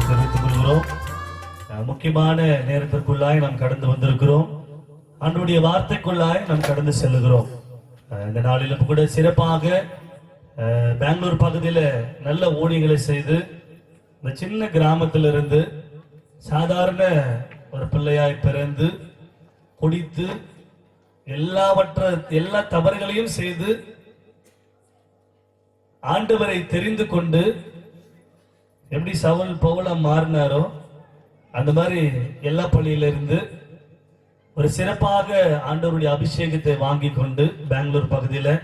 நாம் தெரிவித்துக் கொள்கிறோம். முக்கியமான நேரத்திற்குள்ளாய் நாம் கடந்து வந்திருக்கிறோம். ஆண்டவருடைய வார்த்தைக்குள்ளாய் நாம் கடந்து செல்லுகிறோம். இந்த நாளிலும் கூட சிறப்பாக பெங்களூர் பகுதியில் நல்ல ஊழியர்களை செய்து இந்த சின்ன கிராமத்திலிருந்து சாதாரண ஒரு பிள்ளையாய் பிறந்து குடித்து எல்லா தவறுகளையும் செய்து ஆண்டவரை தெரிந்து கொண்டு எப்படி சவுல் பவுலா மாறினாரோ அந்த மாதிரி எல்லா பள்ளியிலிருந்து ஒரு சிறப்பாக ஆண்டவருடைய அபிஷேகத்தை வாங்கி கொண்டு பெங்களூர் பகுதியில்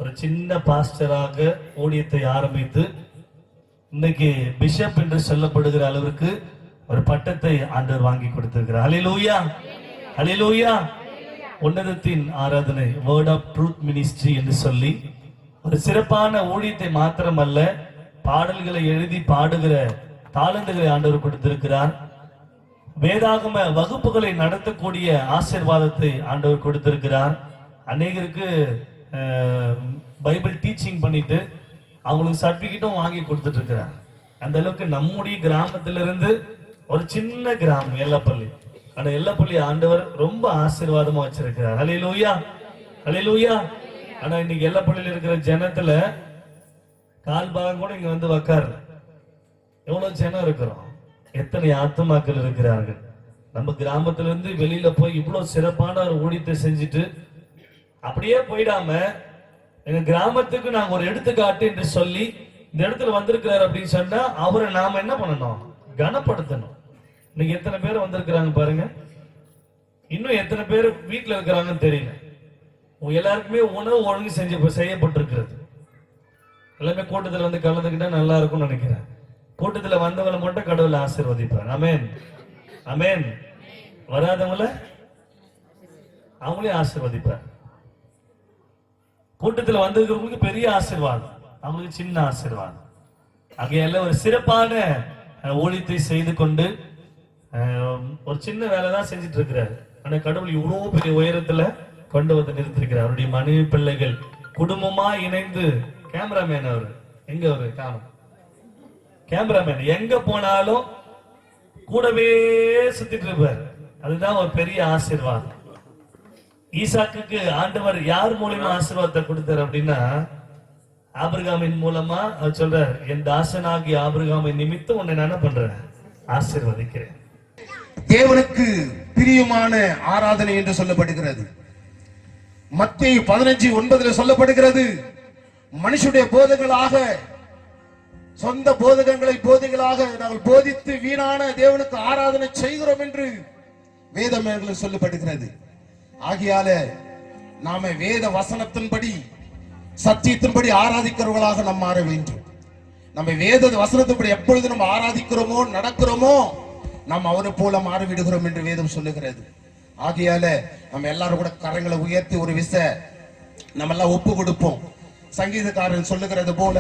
ஒரு சின்ன பாஸ்டராக ஊழியத்தை ஆரம்பித்து இன்னைக்கு பிஷப் என்று சொல்லப்படுகிற அளவிற்கு ஒரு பட்டத்தை ஆண்டவர் வாங்கி கொடுத்திருக்கிறார். ஹல்லேலூயா, ஹல்லேலூயா. உன்னதத்தின் ஆராதனை வேர்ட் ஆஃப் ட்ரூத் மினிஸ்ட்ரி என்று சொல்லி ஒரு சிறப்பான ஊழியத்தை மாத்திரமல்ல, பாடல்களை எழுதி பாடுகிற தாளந்துகளை ஆண்டவர் கொடுத்திருக்கிறார். வேதாகம வகுப்புகளை நடத்தக்கூடிய ஆசீர்வாதத்தை ஆண்டவர் கொடுத்திருக்கிறார். அநேகருக்கு பைபிள் டீச்சிங் பண்ணிட்டு அவங்களுக்கு சர்டிபிகேட்டும் வாங்கி கொடுத்துட்டு இருக்கிறார். அந்த அளவுக்கு நம்முடைய கிராமத்திலிருந்து ஒரு சின்ன கிராமம் எல்லப்பள்ளி, அந்த எல்லப்பள்ளி ஆண்டவர் ரொம்ப ஆசீர்வாதமா வச்சிருக்கிறார். ஹல்லேலூயா, ஹல்லேலூயா. ஆனா இன்னைக்கு எல்லப்பள்ளியில் இருக்கிற ஜனத்துல கால் பாகம் கூட இங்க வந்து உக்காரு. எவ்வளவு ஜனம் இருக்கிறோம், எத்தனை ஆத்துமாக்கள் இருக்கிறார்கள். நம்ம கிராமத்திலிருந்து வெளியில போய் இவ்வளவு சிறப்பான ஒரு ஊழியத்தை செஞ்சுட்டு அப்படியே போயிடாம எங்க கிராமத்துக்கு நாங்க ஒரு எடுத்துக்காட்டு என்று சொல்லி இந்த இடத்துல வந்திருக்கிறார் அப்படின்னு சொன்னா அவரை நாம என்ன பண்ணணும், கனப்படுத்தணும். இன்னைக்கு எத்தனை பேர் வந்திருக்கிறாங்க பாருங்க. இன்னும் எத்தனை பேர் வீட்டுல இருக்கிறாங்கன்னு தெரியல. எல்லாருக்குமே உணவு ஒழுங்கு செய்யப்பட்டிருக்கிறது. எல்லாமே கூட்டத்தில் வந்து கலந்துக்கிட்டா நல்லா இருக்கும்னு நினைக்கிறேன். கூட்டத்தில் வந்தவங்களை மட்டும் கடவுளை ஆசீர்வதிப்பார். அமேன், அமேன். வராதவங்கள அவங்களே ஆசீர்வதிப்பார். கூட்டத்தில் வந்திருக்கிறவங்களுக்கு பெரிய ஆசீர்வாதம், அவங்களுக்கு சின்ன ஆசீர்வாதம். ஆகையால ஒரு சிறப்பான ஊழியத்தை செய்து கொண்டு ஒரு சின்ன வேலை தான் செஞ்சுட்டு இருக்கிறார். ஆனா கடவுள் இவ்வளவு பெரிய உயரத்துல கொண்டு வந்து நிறுத்திருக்கிறார். அவருடைய மனைவி பிள்ளைகள் குடும்பமா இணைந்து, கேமராமேன் அவரு எங்க அவரு காணும், கேமராமேன் எங்க போனாலும் கூடவே சுத்திட்டு இருப்பார். அதுதான் ஒரு பெரிய ஆசீர்வாதம். ஈசாக்குக்கு ஆண்டவர் யார் மூலமா ஆசீர்வாதத்தை கொடுத்தார் அப்படின்னா, ஆபிரகாமின் மூலமா அவர் சொல்றார், என் தாசனாகி ஆபிரகாமின் நிமித்தம் உன்னை நான் என்ன பண்றேன், ஆசீர்வதிக்கிறேன். தேவனுக்கு பிரியமான ஆராதனை என்று சொல்லப்படுகிறது. மத்தேயு 15:9 சொல்லப்படுகிறது, மனுஷனுடைய போதகங்களாக, சொந்த போதகங்களாக நாங்கள் போதித்து வீணான தேவனுக்கு ஆராதனை செய்கிறோம் என்று வேதமேல் சொல்லப்படுகிறது. ஆகையால நாம வேத வசனத்தின்படி, சத்தியத்தின்படி ஆராதிக்கிறவர்களாக நாம் மாற வேண்டும். நம்ம வேத வசனத்தின்படி எப்பொழுது நம்ம ஆராதிக்கிறோமோ, நடக்கிறோமோ, நாம் அவரை போல மாறிவிடுகிறோம் என்று வேதம் சொல்லுகிறது. ஆகையால நம்ம எல்லாரும் கூட கரங்களை உயர்த்தி ஒரு நம்ம எல்லாம் ஒப்பு கொடுப்போம். சங்கீதக்காரன் சொல்லுகிறது போல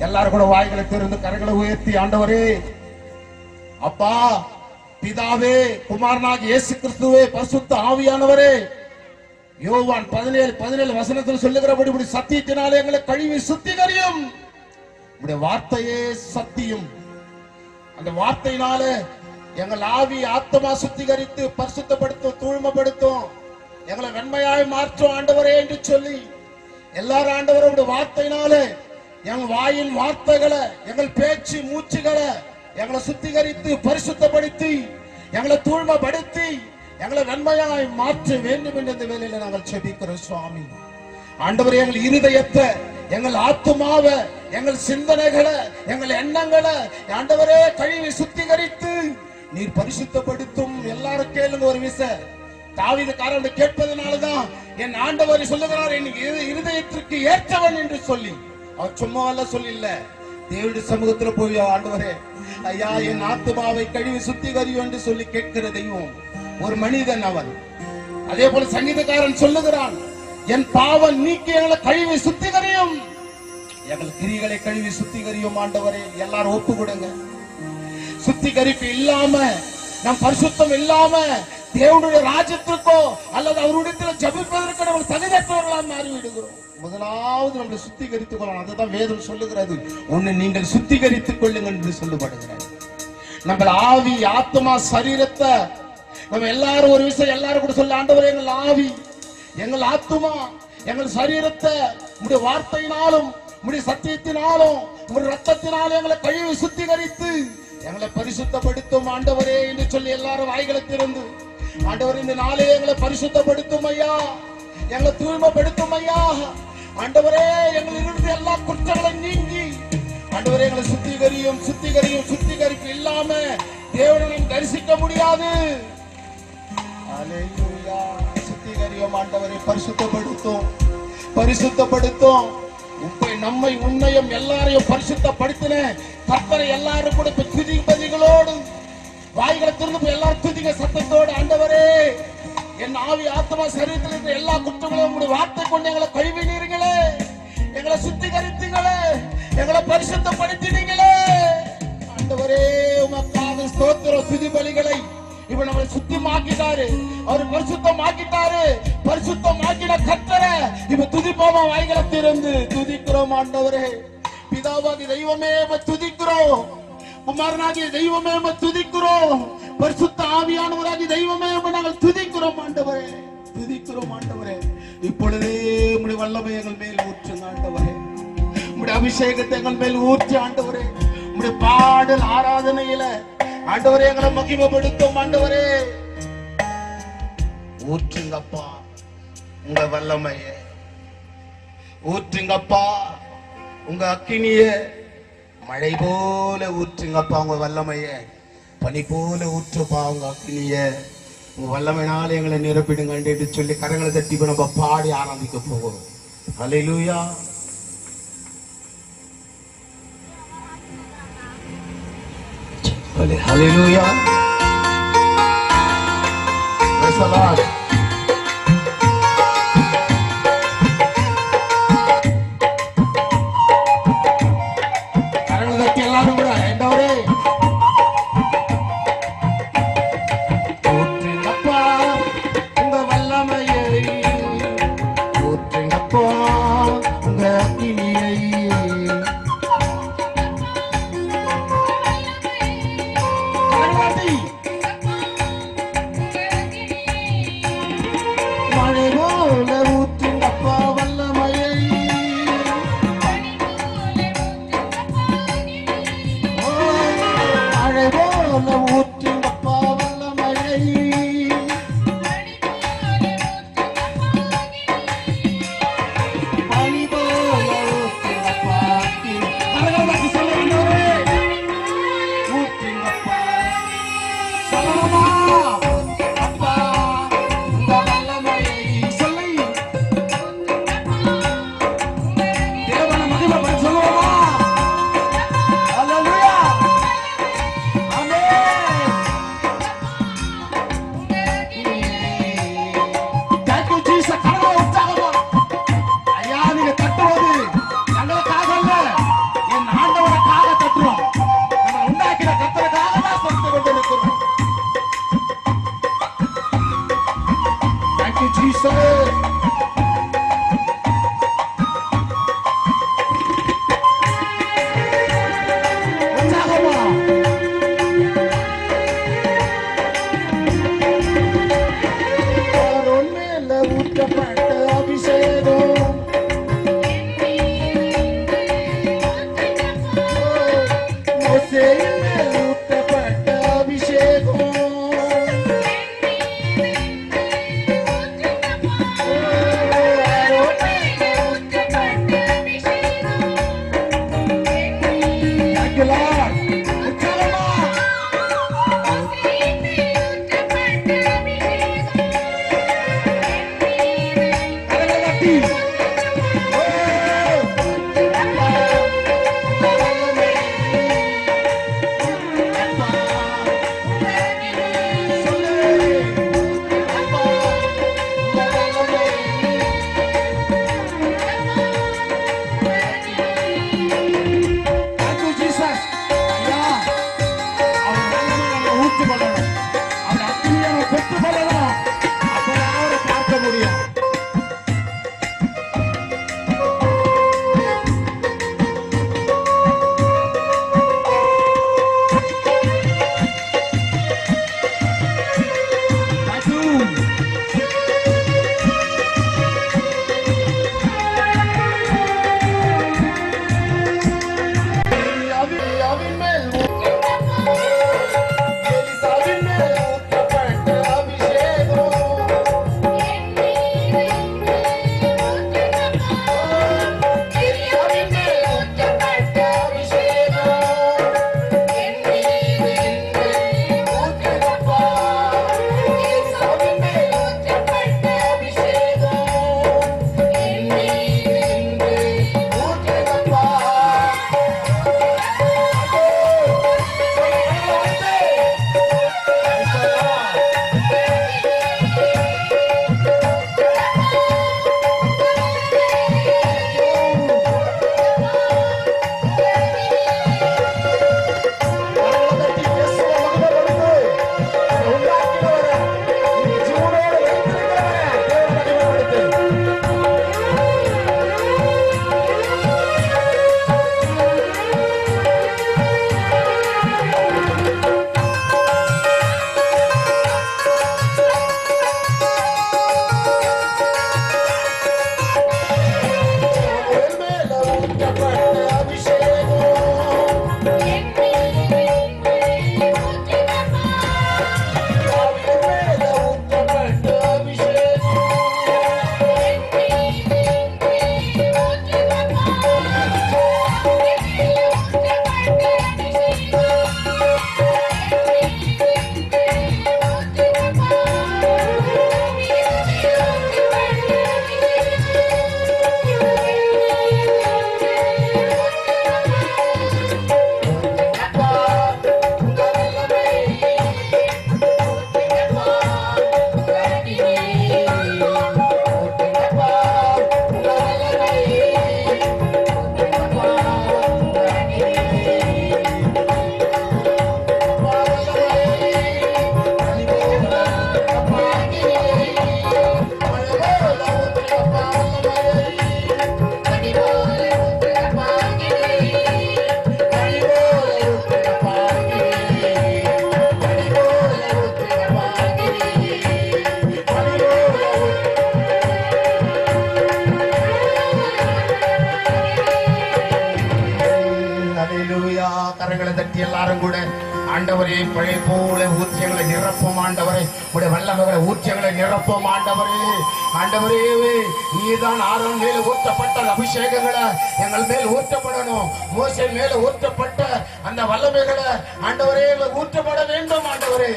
எல்லாரும் கூட வாய்களை திறந்து கரங்களை உயர்த்தி, ஆண்டவரே, அப்பா, பிதாவே, குமாரனாக இயேசு கிறிஸ்துவே, பரிசுத்த ஆவியானவரே, யோவான் 17 வசனத்தில் சொல்லுகிறபடி இப்படி சத்தியத்தினாலே எங்களை கழுவி சுத்திகரியும். இப்படி வார்த்தையே சத்தியம். அந்த வார்த்தையினால எங்கள் ஆவி ஆத்மா சுத்திகரித்து பரிசுத்தப்படுத்தும், தூய்மைப்படுத்தும், எங்களை வெண்மையாய் மாற்றும் ஆண்டவரே என்று சொல்லி எல்லாரும் ஆண்டவரோட வார்த்தையினாலே எங்கள் வாயின் வார்த்தைகளை, எங்கள் பேச்சு மூச்சுகளை எங்களை சுத்திகரித்து பரிசுத்தப்படுத்தி எங்களை தூய்மைப்படுத்தி எங்களை வெண்மையாய் மாற்ற வேண்டும் என்ற வேலையில நாங்கள் செபிக்கிறோம். சுவாமி ஆண்டவரே, எங்கள் இருதயத்தை, எங்கள் ஆத்துமாவை, எங்கள் சிந்தனைகளை, எங்கள் எண்ணங்களை ஆண்டவரே கழுவி சுத்திகரித்து நீர் பரிசுத்தப்படுத்தும். எல்லாரும் கேளுங்க ஒரு விஷயம். தாவீதுக்காரன் கேட்பதனாலதான் என் ஆண்டவர் சொல்லுகிறார், என் இருதயத்திற்கு ஏற்றவன் என்று சொல்லி. அவர் சும்மா சொல்லல, தேவனுடைய சமூகத்துல போய், ஆண்டவரே ஐயா, என் ஆத்துமாவை கழுவி சுத்திகரியும் என்று சொல்லி கேட்கிற தெய்வம் ஒரு மனிதன் அவன். அதே போல சங்கீதக்காரன் சொல்லுகிறான், என் பாவம் நீக்கி எங்களை கழுவி சுத்திகரியும், எங்கள் கிரிகளை கழுவி சுத்திகரியும். ஆண்டவரே, எல்லாரும் ஒப்பு கொடுங்க. சுத்திகரிப்பு இல்லாம, நம் பரிசுத்தம் இல்லாம தேவனுடைய ராஜ்யத்திற்கோ அல்லது அவருடைய ஜபிப்பதற்கு நம்ம தகுதியற்றவர்களாக மாறிவிடுகிறோம். முதலாவது நம்மளை சுத்திகரித்துக் கொள்ளலாம். அதுதான் வேதம் சொல்லுகிறது, ஒன்னு நீங்கள் சுத்திகரித்துக் கொள்ளுங்கள் என்று சொல்லப்படுகிறது. நம்ம ஆவி ஆத்மா சரீரத்தை நம்ம எல்லாரும் ஒரு விஷயம் எல்லாரும் கூட சொல்ல, ஆண்டவரே எங்கள் ஆவி எங்கள் ஆத்மா எங்கள் சரீரத்தை உடைய வார்த்தையினாலும் உடைய சத்தியத்தினாலும் உடைய ரத்தத்தினாலும் எங்களை கழுவி சுத்திகரித்து எங்களை பரிசுத்தப்படுத்தும் ஆண்டவரே என்று சொல்லி எல்லாரும் வாய்களை திறந்து, ஆண்டவரே இந்த நாளே எங்களை பரிசுத்தப்படுத்தும் ஐயா, எங்களை தூய்மைப்படுத்தும் ஐயா. ஆண்டவரே எங்களிலிருந்து எல்லா குற்றங்களும் நீங்கி ஆண்டவரே எங்களை சுத்திகரியும் சுத்திகரியும் சுத்திகரிப்பு இல்லாம தேவனை தரிசிக்க முடியாது. அல்லேலூயா. சுத்திகரியும் ஆண்டவரை பரிசுத்தப்படுத்தும் பரிசுத்தப்படுத்தும். நம்மை உன்னையும் எல்லாரையும் பரிசுத்தப்படுத்தின கர்த்தரை எல்லாரும் கூட துதிகளோடு வாய்களை திறந்து எல்லாரும் துதிக சத்தத்தோடு, ஆண்டவரே என் ஆவி ஆத்மா சரீரத்தில் இருக்கிற எல்லா குற்றங்களையும் உங்களுடைய வார்த்தை கொண்டு எங்களை கழுவினீர்களே, எங்களை சுத்திகரித்தீங்களே, எங்களை பரிசுத்தப்படுத்தினீங்களே. ஆண்டவரே உமக்காக ஸ்தோத்திரம். துதி பலிகளை இப்ப நம்மளை சுத்தமாக்கிட்டாரு, அவரு பரிசுத்தமாக்கிட்டாரு. பரிசுத்தமாக்கின கர்த்தரை இப்ப துதிப்போமா, வாய்களை திறந்து துதிக்கிறோம். ஆண்டவரே பிதாவாகி தெய்வமே துதிக்கிறோம், குமாரனாகிய தெய்வமே துதிக்கிறோம், பரிசுத்த ஆவியானவராகி தெய்வமே நாங்கள் துதிக்கிறோம். ஆண்டவரே துதிக்கிறோம். ஆண்டவரே இப்பொழுதே உம்முடைய வல்லமை எங்கள் மேல் ஊற்றுங்க ஆண்டவரே, உம்முடைய அபிஷேகத்தை எங்கள் மேல் ஊற்றி ஆண்டவரே, உம்முடைய பாடல் ஆராதனையில ஆண்டவரே எங்களை மகிமைப்படுத்தும். ஆண்டவரே ஊற்றுங்கப்பா உங்க வல்லமைய, ஊற்றுங்கப்பா உங்க அக்கினிய, மழை போல ஊற்றுங்கப்பா உங்க வல்லமைய, பனி போல ஊற்றுப்பா உங்க அக்கினிய, உங்க வல்லமையினால எங்களை நிரப்பிடுங்க என்று சொல்லி கரங்களை தட்டி நம்ம பாடி ஆரம்பிக்க போகிறோம். அல்லேலூயா. Hallelujah. Praise the Lord. கரங்களை எல்லாரும் கூட ஆண்டவரே ஊற்றுங்கப்பா உங்க வல்லமையை, ஊற்றுங்கப்பா உங்க அக்கினியை, மழை போல ஊற்றுங்கப்பா வல்லமையை, மழை போல ஊற்றுங்கப்பா வல்லமையை, பனி போல ஊற்றுங்கப்பா, கரங்களை சொல்லுங்க ஊற்றுங்கப்பா, சொல்லணுமா அப்பா உங்க வல்லமையை சொல்லி தேவனை மகிமைப்படுத்த சொல்லுவோமா? அல்லேலூயா. ஆமென். Thank you Jesus. கரங்களை உற்சாகமா ஐயா நீங்க தட்டுவது எங்களுக்காக அல்ல, என் ஆண்டவருக்காக தட்டுறோம். நம்ம உண்டாக்கிற கர்த்தருக்காக தான் சொல்லிக் கொண்டிருக்கிறோம். Thank you Jesus. உற்சாகமா ஆரோன் மேல ஊற்றப்பட்ட அபிஷேகம், மோசேயின் மேல் ஊற்றப்பட்ட அபிஷேகம், ஆரோன் மேல் ஊற்றப்பட்ட அபிஷேகம். Thank you Lord. உற்சாகமா கரங்களை தட்டி ஓ அப்பா உங்க வல்லமையை, தட்டி எல்லாரும் கூட ஆண்டவரே பழைய போல ஊற்றியங்களை நிரப்பும் ஆண்டவரே, உடைய வல்லமைகளை ஊற்றியங்களை நிரப்பும் ஆண்டவரே. ஆண்டவரே நீதான் ஆரோன் மேல ஊற்றப்பட்ட அபிஷேகங்களை எங்கள் மேல் ஊற்றப்படணும். மோசே மேல ஊற்றப்பட்ட அந்த வல்லமைகளை ஆண்டவரே ஊற்றப்பட வேண்டும் ஆண்டவரே.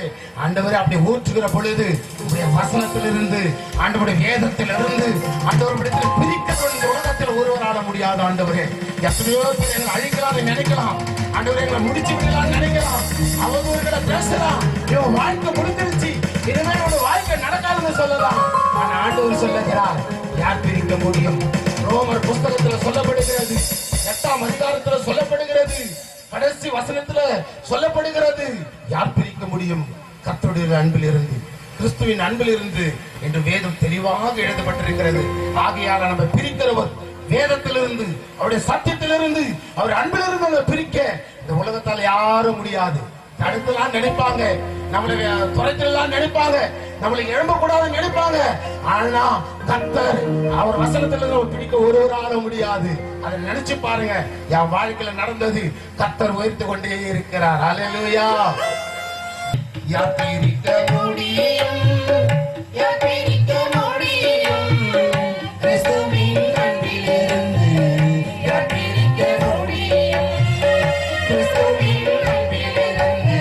ஆண்டவரே அப்படி ஊற்றுகிற பொழுது உடைய வசனத்திலிருந்து ஆண்டவருடைய வேதத்திலிருந்து ஆண்டவருடைய பிரிக்கப்படும் இந்த உலகத்தில் ஒருவராட முடியாது ஆண்டவரே. எத்தனையோ பேர் எங்களை அழிக்கலாம்னு நினைக்கலாம் ஆண்டவரே, எங்களை முடிச்சு விடலாம்னு நினைக்கலாம், அவதூறுகளை பேசலாம், இவன் வாழ்க்கை முடிஞ்சிருச்சு, இனிமே ஒரு வாழ்க்கை நடக்காதுன்னு சொல்லலாம். ஆனா ஆண்டவர் சொல்லுகிறார், யார் பிரிக்க முடியும்? ரோமர் புஸ்தகத்துல சொல்லப்படுகிறது, 8ஆம் அதிகாரத்துல சொல்லப்படுகிறது, கடைசி வசனத்துல சொல்லப்படுகிறது, யார் பிரிக்க முடியும் கர்த்தருடைய அன்பில் இருந்து, கிறிஸ்துவின் அன்பில் இருந்து என்று வேதம் தெளிவாக எழுதப்பட்டிருக்கிறது. ஆகையால நம்ம பிரிக்கிறவர் வேதத்திலிருந்து, அவருடைய சத்தியத்திலிருந்து, அவர் அன்பிலிருந்து நம்ம பிரிக்க இந்த உலகத்தால் யாரும் முடியாது. தடுத்துலாம் நினைப்பாங்க, நம்மளை துறைத்திலாம் நினைப்பாங்க, நம்மளை எழும்ப கூடாதுன்னு நினைப்பாங்க. ஆனா கர்த்தர் அவர் வசனத்திலிருந்து பிடிக்க ஒருவரால முடியாது. அதை நினைச்சு பாருங்க, என் வாழ்க்கையில நடந்தது. கர்த்தர் உயர்த்து கொண்டே இருக்கிறார். அல்லேலூயா. யார் பிரிக்க முடியும்? யார் பிரிக்க முடியும்? கிறிஸ்துவின் அன்பிலிருந்து யார் பிரிக்க முடியும்? கிறிஸ்துவின் அன்பிலிருந்து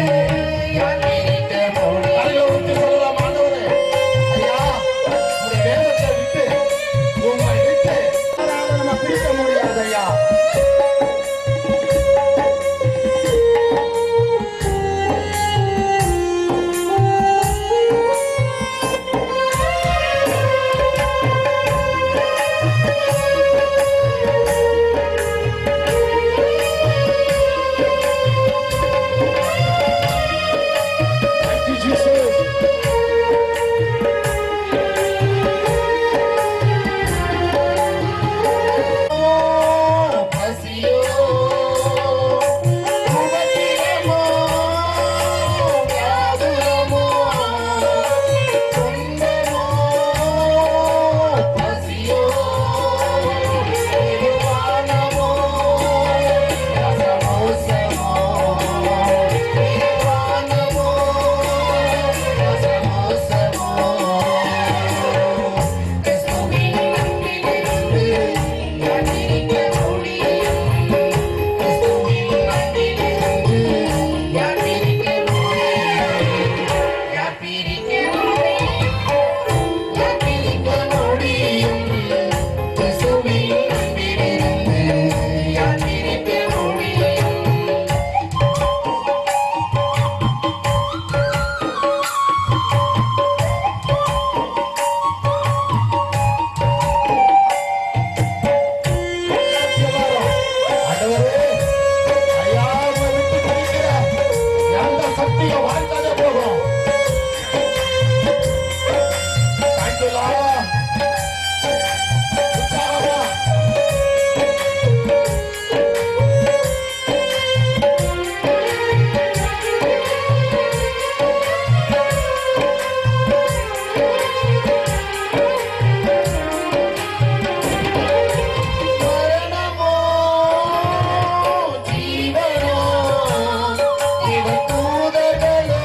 யார் பிரிக்க முடியும்? அதையோடு சொல்லலாம் ஆண்டவரே, ஐயா உங்களுடைய வேதத்தை விட்டு உங்களை விட்டு யாராலும் நம்ம பிரிக்க முடியாது ஐயா. தூதர்களே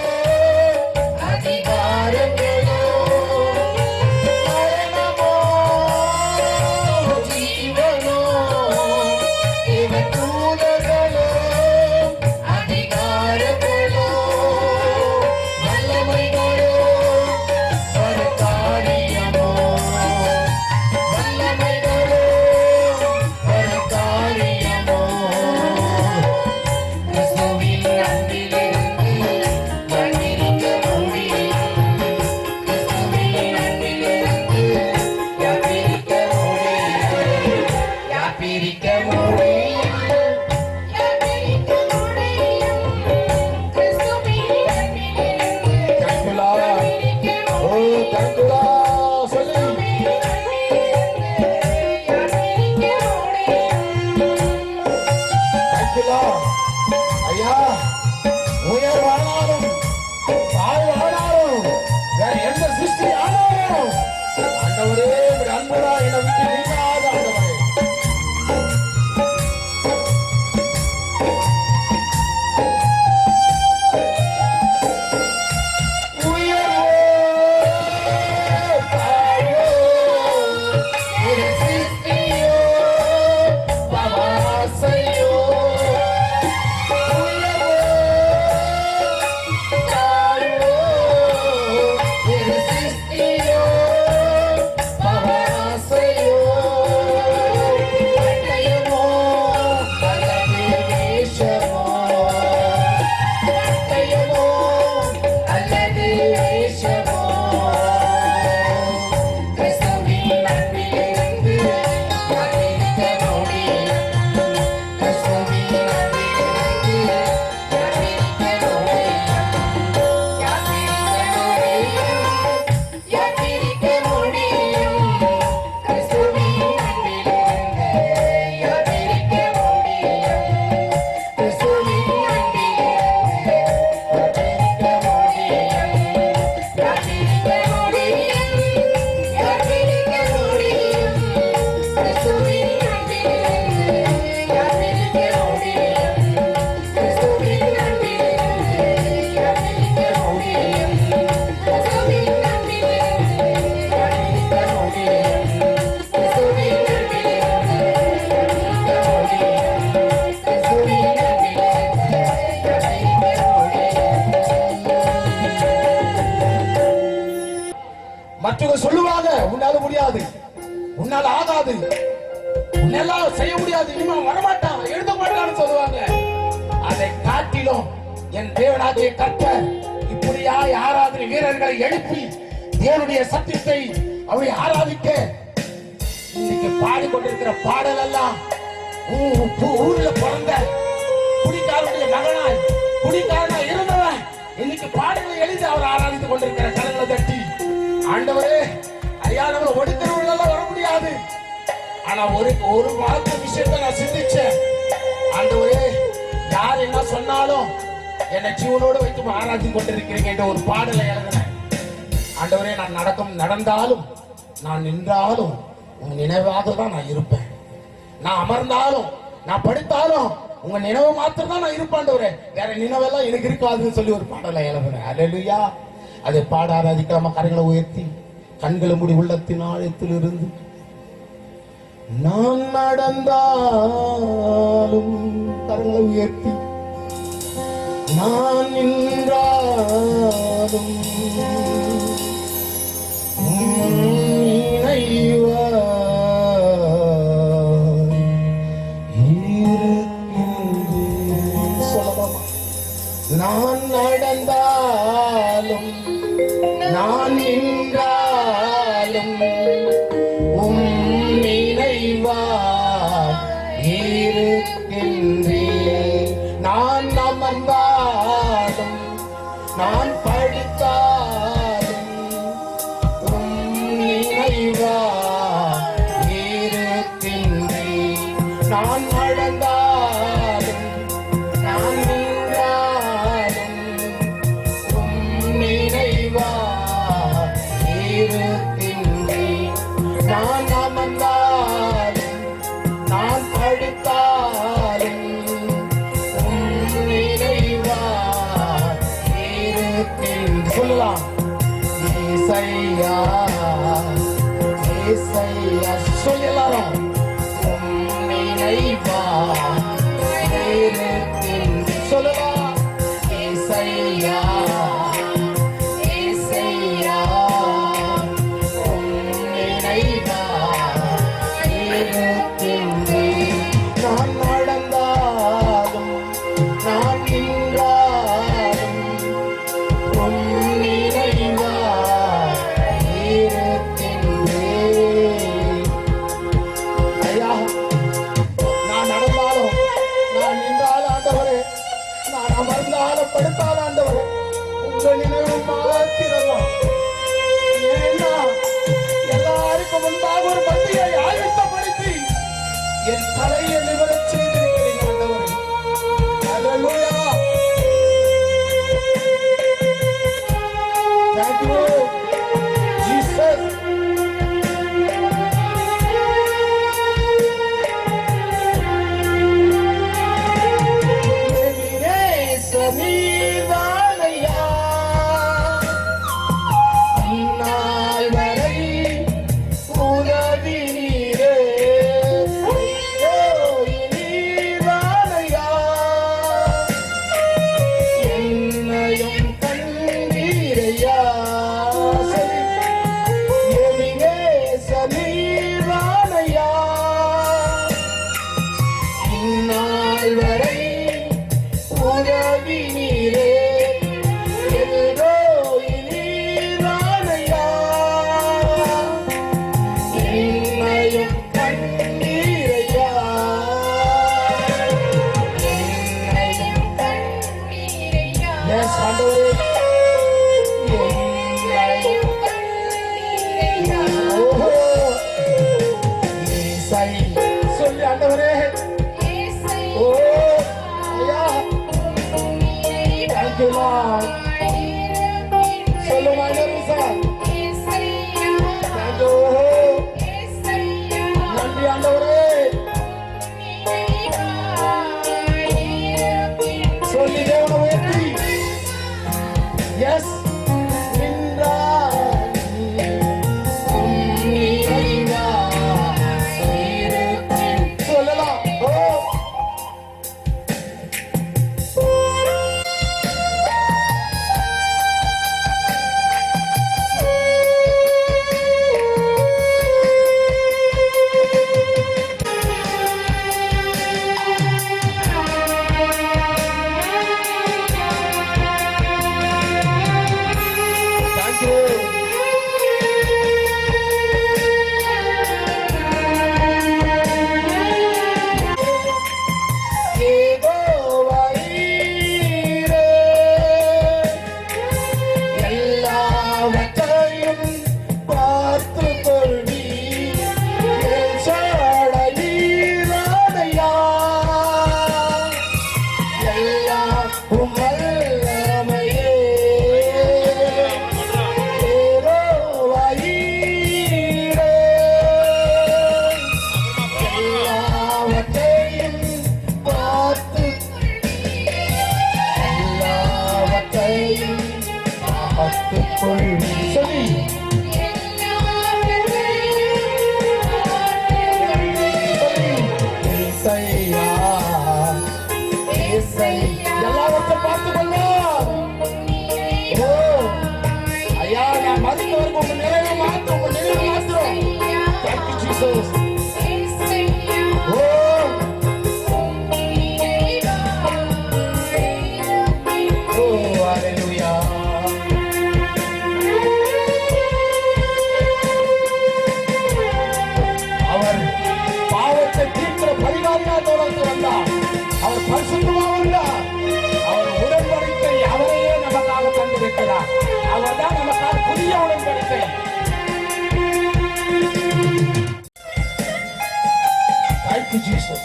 மற்றவங்க சொல்லுவாங்க உன்னால முடியாது, உன்னால ஆகாது, உன்னெல்லாம் செய்ய முடியாது, இனிமே வரமாட்டான், எழுத மாட்டான்னு சொல்லுவாங்க. அதை காட்டிலும் என் தேவனாகிய கர்த்தர் இப்படியாய் ஆராதனை வீரர்களை எழுப்பி தேவனுடைய சத்தியத்தை அவை ஆராதிக்க இன்னைக்கு பாடிக்கொண்டிருக்கிற பாடல் எல்லாம் ஊர்ல பிறந்த குடிக்காரனுடைய மகனாய் குடிக்காரனாய் இருந்தவன் இன்னைக்கு பாடல்களை எழுதி அவர் ஆராதித்துக் கொண்டிருக்கிற கரங்களை தட்டி, ஆண்டவரே ஐயா நம்மளை ஒடுக்கிறவங்க வர முடியாது, ஆனா ஒரு வாழ்க்கை விஷயத்தை நான் சிந்திச்சேன். ஆண்டவரே யார் என்ன சொன்னாலும் என்னை ஜீவனோடு வைத்து ஆராதித்துக் கொண்டிருக்கிறீங்க என்ற ஒரு பாடலை எழுதினேன். ஆண்டவரே நான் நடந்தாலும் நான் நின்றாலும் உங்க நினைவாக தான் நான் இருப்பேன், நான் அமர்ந்தாலும் நான் படித்தாலும் உங்க நினைவு மாத்திரம் தான் நான் இருப்பாண்டவரே, வேற நினைவெல்லாம் எனக்கு இருக்காதுன்னு சொல்லி ஒரு பாடலை எழுதுறேன். அல்லேலூயா. அதை பாட ஆராதிக்காம கரங்களை உயர்த்தி கண்களை மூடி உள்ளத்தின் ஆழத்தில் இருந்து நான் நடந்தாலும் கரங்களை உயர்த்தி நான் நின்றாலும் நான் நடந்தாலும் நான் நின்றாலும் நினைவா இருக்கின்றேன். நான் அமர்ந்தாலும் நான் படித்தாலும் நினைவா இருக்கின்றேன். நான் நடந்தாலும் நான் நின்றாலும் நினைவா இருக்கின்றேன். நான் அமர்ந்தாலும் நான் படித்தாலும் நினைவா இருக்கின்றேன். சொல்லலாம். ஏசையா ஏசையா சொல்லலாம். நினைவா இருக்கின்றேன். சொல்லலாம். ஏசையா ஏசையா நினைவா இருக்கின்றேன். நான் நடந்தாலும் நான் நின்றாலும் நினைவா இருக்கின்றேன். ஐயா நான் நடந்தாலும் நான் நின்றாலும் ஆண்டவரே, நான் அமர்ந்தாலும் படுத்தாலும் ஆண்டவரே, உங்க நினைவு மாத்திரலாம். ஏன்னா எல்லாருக்கும் முன்பாக ஒரு பந்தியை ஆயத்தப்படுத்தி என் தலையை நிமிரச் செய்திருக்கிறீங்க ஆண்டவரே. அல்லேலூயா. Thank you, Jesus. நீதானையா இந்நாள் வரை உதவி நீரே. நீதானையா என்னையும் கண்ணீரையா. நீதானையா இந்நாள் வரை உதவி நீரே. எல்லோய் நீதானையா என்னையும் கண்ணீரையா. என்னையும் கண்ணீரையா. எஸ் ஆண்டவரே. என்னையும் கண்ணீரையா. ஓஹோ இசை சொல்லி ஆண்டவரே. ஓ ஐயா thank you Lord. சொல்லுமா நெருசா. thank you. நன்றி ஆண்டவரே. சொல்லி தேவனை உயர்த்தி எஸ் சொல்லலாம். ஓ கத்துக்கொள் சொல்லி ஏசையா ஏசையா எல்லாவற்றையும் பார்த்துக்கொள்வார். ஓ ஐயா, நான் மருத்துவருக்கு உங்க நிலையை மாற்றும், உங்க நிலையை மாற்றும். Thank you, Jesus. ஓ அவர் பாவத்தை தீர்க்கிற பரிகாரியாக வந்தார். அவர் பரிசுத்தமாக வந்தார். அவர் உடன்படிக்கை அவரையே நமக்காக தந்திருக்கிறார். அவர் தான் நமக்காக புதிய உடன்படிக்கை. Thank you, Jesus.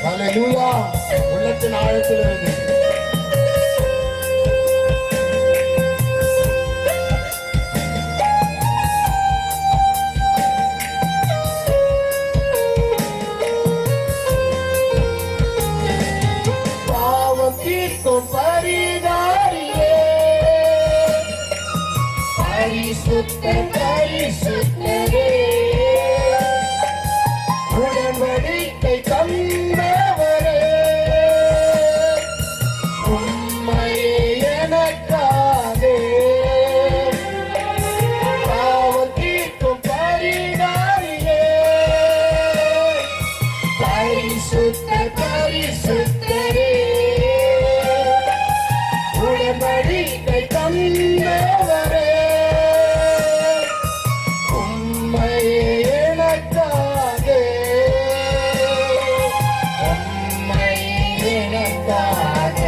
Hallelujah. உள்ளத்தின் ஆழத்திலிருந்து பரிதாரியே பரிசுத்த பரிசுத்தரே உடன்படிக்கை தந்தவரே உம்மையே எனக்காகவே பாவம் தீர்க்கும் பரிதாரியே பரிசுத்த பரிசுத்தரே உடன்படிக்கை தந்தவரே உம்மையே எனக்காக உம்மையே எனக்காக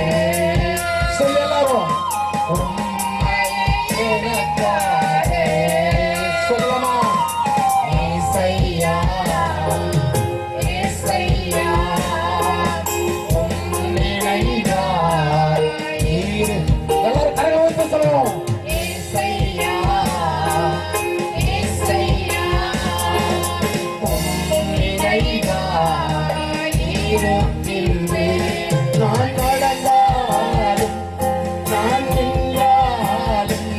சொல்லலாமோ உம்மையே எனக்காக சொல்லலாமா ஏசையா ஏசையா எல்லாரும் கரங்களை உயர்த்தி சொல்லுவோம். ஏசையா ஏசையா உம் நினைவாய் இருக்கின்றேன். நான் நடந்தாலும் நான் நின்றாலும்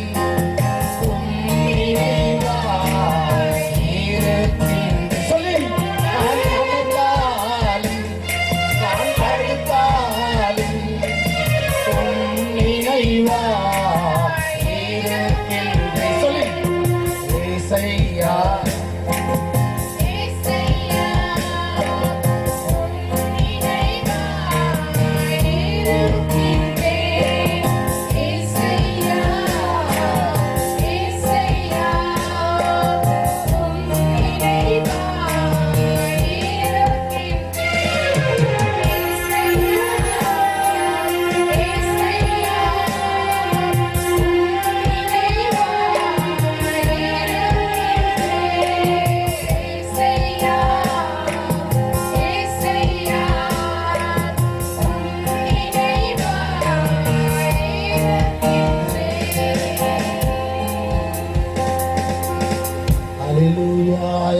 உம் நினைவாய் இருக்கின்றேன். சொல்லி நான் நடந்தாலும் நான் படுத்தாலும் ஏசையா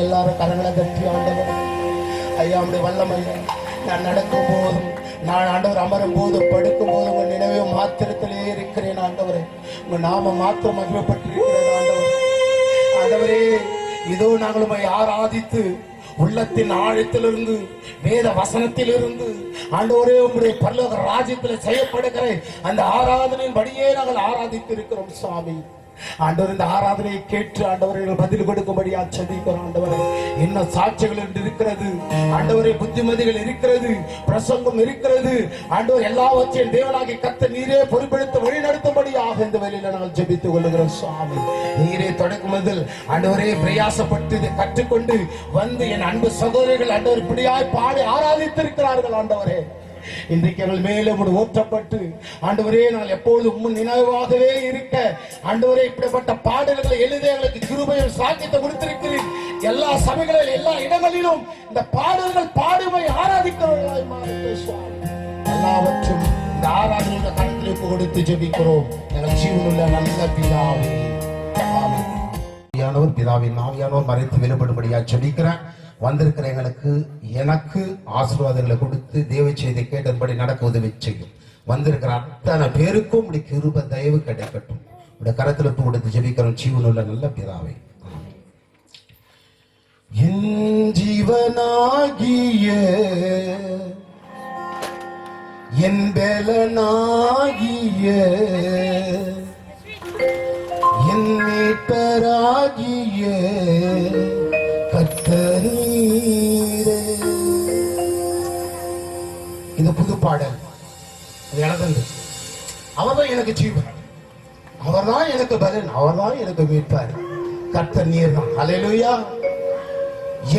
எல்லாரும் கரங்களை தட்டி ஆண்டவர் ஐயா அப்படி வல்லமை நான் நடக்கும் போதும் நான் ஆண்டவர் அமரும் போதும் படுக்கும் போதும் உங்க நினைவே மாத்திரத்திலே இருக்கிறேன் ஆண்டவரே. உங்க நாம மாத்திரம் மகிமைப்பட்டிருக்கிறது ஆண்டவர். ஆண்டவரே இதோ நாங்கள் உம்மை ஆராதித்து உள்ளத்தின் ஆழத்திலிருந்து வேத வசனத்திலிருந்து ஆண்டவரே உம்முடைய பரலோக ராஜ்யத்தில் செய்யப்படுகிற அந்த ஆராதனையின் படியே நாங்கள் ஆராதித்து இருக்கிறோம் சுவாமி. ஆண்டவர் இந்த ஆராதனையை கேட்டு ஆண்டவர்கள் பதில் கொடுக்கும்படியா செபிக்கிறோம் ஆண்டவரே. இன்னும் சாட்சிகள் இருக்கிறது ஆண்டவரே, புத்திமதிகள் இருக்கிறது, பிரசங்கம் இருக்கிறது ஆண்டவர். எல்லாவற்றையும் தேவனாகி கர்த்தர் நீரே பொறுப்பெடுத்து வழி நடத்தும்படியாக இந்த வேளையில நாங்கள் ஜெபித்துக் கொள்ளுகிறோம் சுவாமி. நீரே தொடக்குமதில் ஆண்டவரே பிரயாசப்பட்டு இதை கற்றுக்கொண்டு வந்து என் அன்பு சகோதரிகள் ஆண்டவர் இப்படியாய் பாடி ஆராதித்திருக்கிறார்கள் ஆண்டவரே. இன்றைக்கு எங்கள் மேலே ஊற்றப்பட்டு ஆண்டவரே நாங்கள் எப்பொழுது உம் நினைவாகவே இருக்க ஆண்டவரே இப்படிப்பட்ட பாடல்களை எழுத எங்களுக்கு கிருபையும் சாக்கியத்தை கொடுத்திருக்கிறீர். எல்லா சபைகளில் எல்லா இடங்களிலும் இந்த பாடல்கள் பாடுமை ஆராதிக்கிறவர்களாய் மாறும். எல்லாவற்றும் இந்த ஆராதனை கருத்தில் கொடுத்து ஜெபிக்கிறோம் எங்கள் ஜீவனுள்ள நல்ல பிதாவே. ஆமென். பிதாவின் ஆவியானவர் மறைத்து வெளிப்படும்படியா ஜெபிக்கிறேன். வந்திருக்கிற எங்களுக்கு எனக்கு ஆசீர்வாதங்களை கொடுத்து தேவ செய்தி கேட்டபடி நடக்க உதவி செய்யும். வந்திருக்கிற அத்தனை பேருக்கும் இப்படி கிருபை தயவு கிடைக்கட்டும். உடைய கரத்துல ஒப்பு கொடுத்து ஜெபிக்கிறோம் ஜீவனுள்ள நல்ல பிதாவே. என் ஜீவனாகிய என் பலனாகிய என் மீட்பராகிய கர்த்தரீரே. இந்த புது பாடல் எழுதுங்க. அவர்தான் எனக்கு ஜீவன், அவர்தான் எனக்கு பலன், அவர்தான் எனக்கு மீட்பார். கர்த்தர் நீர் தான். ஹல்லேலூயா.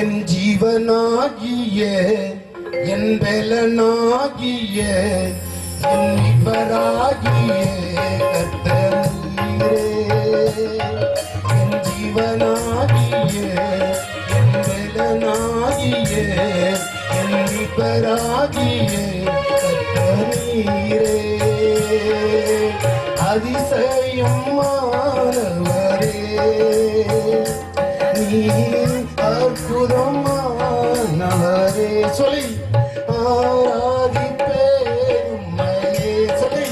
என் ஜீவனாகிய என் பலனாகிய என் மீட்பராகிய கர்த்தர் நீரே. என் ஜீவனாகிய என் பலனாகிய என் மீட்பராகிய கர்த்தர் நீரே. அதிசயமானவரே நீர் அற்புதமானவரே. சொல்லி ஆராதிப்பேன் உம்மையே. சொல்லி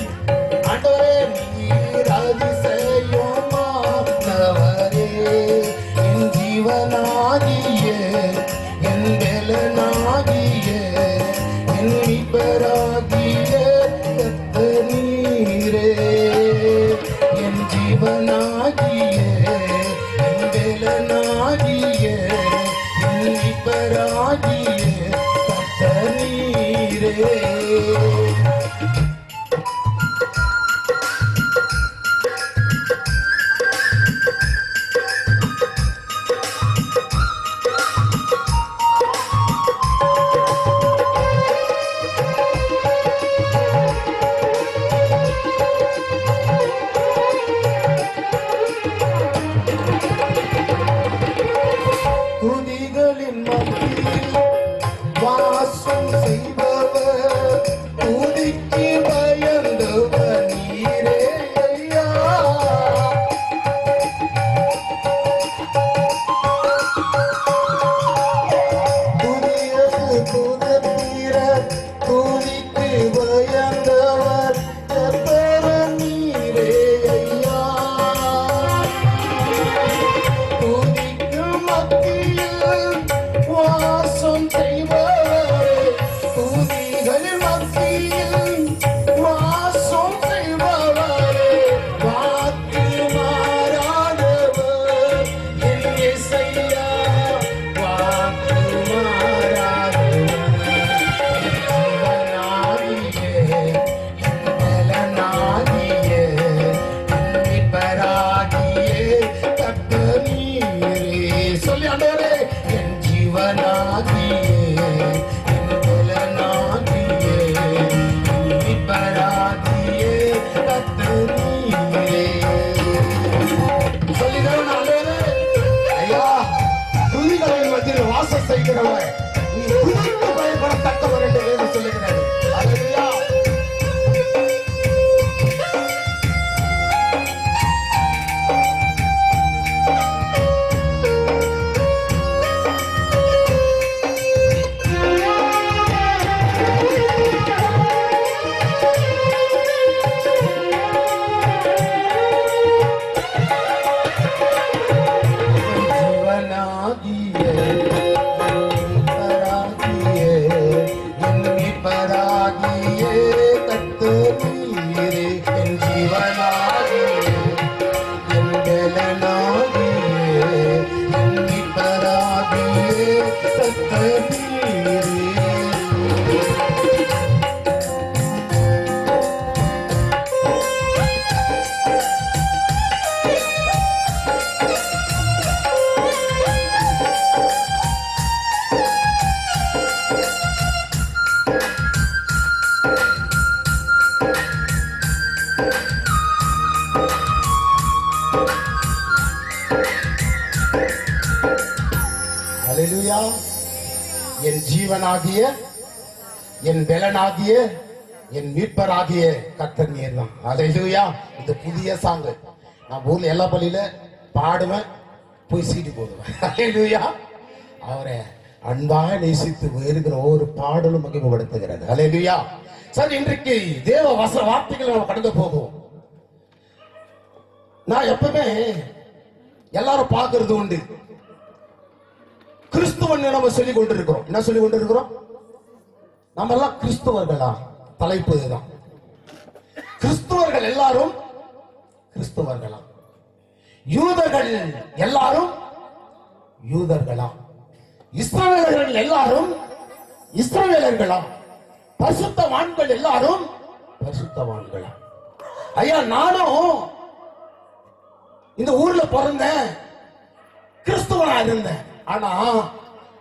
ஆண்டவரே நீர் அதிசயமானவரே. என் ஜீவனாகிய என் பலனாகிய என் மீட்பராகிய கர்த்தர் நீரே. என் ஜீவனாகிய என் பலனாகிய என் மீட்பராகிய கர்த்தர் நீரே. துதிகளின் மத்தியில் வாசம் செய்பவர், துதிக்கு பயந்தவர் நீரே ஐயா. துதியது துதித்தீர, துதிக்கு பயந்தவர் கர்த்தர் நீரே ஐயா. துதிக்கும் மத்தியில் வாசம் செய்பவரே, துதிகள் மத்தியில் வாசம் செய்பவரே, வாக்கு மாறாதவர் என் இயேசையா. வாக்கு மாறாதவர் என் பலனாகிய என் மீட்பராகிய கர்த்தர் நீரே. சொல்லி ஆண்டவரே என் ஜீவனாகிய என் பலனாகிய என் மீட்பராகிய கர்த்தர் நீரே. சொல்லுகிறேன் ஆண்டவரே ஐயா, துதிகளின் மத்தியில் வாசம் செய்கிறவர் நீ துதிக்கு பயப்படத்தக்கவர் என்று வேதம் சொல்லுகிறது. ஹல்லேலூயா. ஹல்லேலூயா. என் ஜீவனாகிய என் பலனாகிய என் மீட்பராகிய கர்த்தர் நீர் தான். ஹல்லேலூயா. இந்த புதிய சாங்கு நான் ஊர்ல எல்லா பள்ளியில பாடுவேன், போய் சீட்டு போடுவேன். ஹல்லேலூயா. அவரை அன்பாக நேசித்து இருக்கிற ஒவ்வொரு பாடலும் மகிமைப்படுத்துகிறது. ஹல்லேலூயா. சரி, இன்றைக்கு தேவ வார்த்தைகள் நம்ம கடந்து போகும். நான் எப்பவுமே எல்லாரும் பார்க்கிறது உண்டு, கிறிஸ்துவன் நம்ம சொல்லிக் கொண்டிருக்கிறோம். என்ன சொல்லிக் கொண்டிருக்கிறோம்? நம்ம எல்லாம் கிறிஸ்துவர்களா? தலைப்பு இதுதான். கிறிஸ்துவர்கள் எல்லாரும் கிறிஸ்துவர்களா? யூதர்கள் எல்லாரும் யூதர்களா? இஸ்ரவேலர்கள் எல்லாரும் இஸ்ரவேலர்களா? பரிசுத்தவான்கள் எல்லாரும் பரிசுத்தவான்களா? ஐயா, நானும் இந்த ஊர்ல பிறந்தேன், கிறிஸ்துவனா இருந்தேன். ஆனா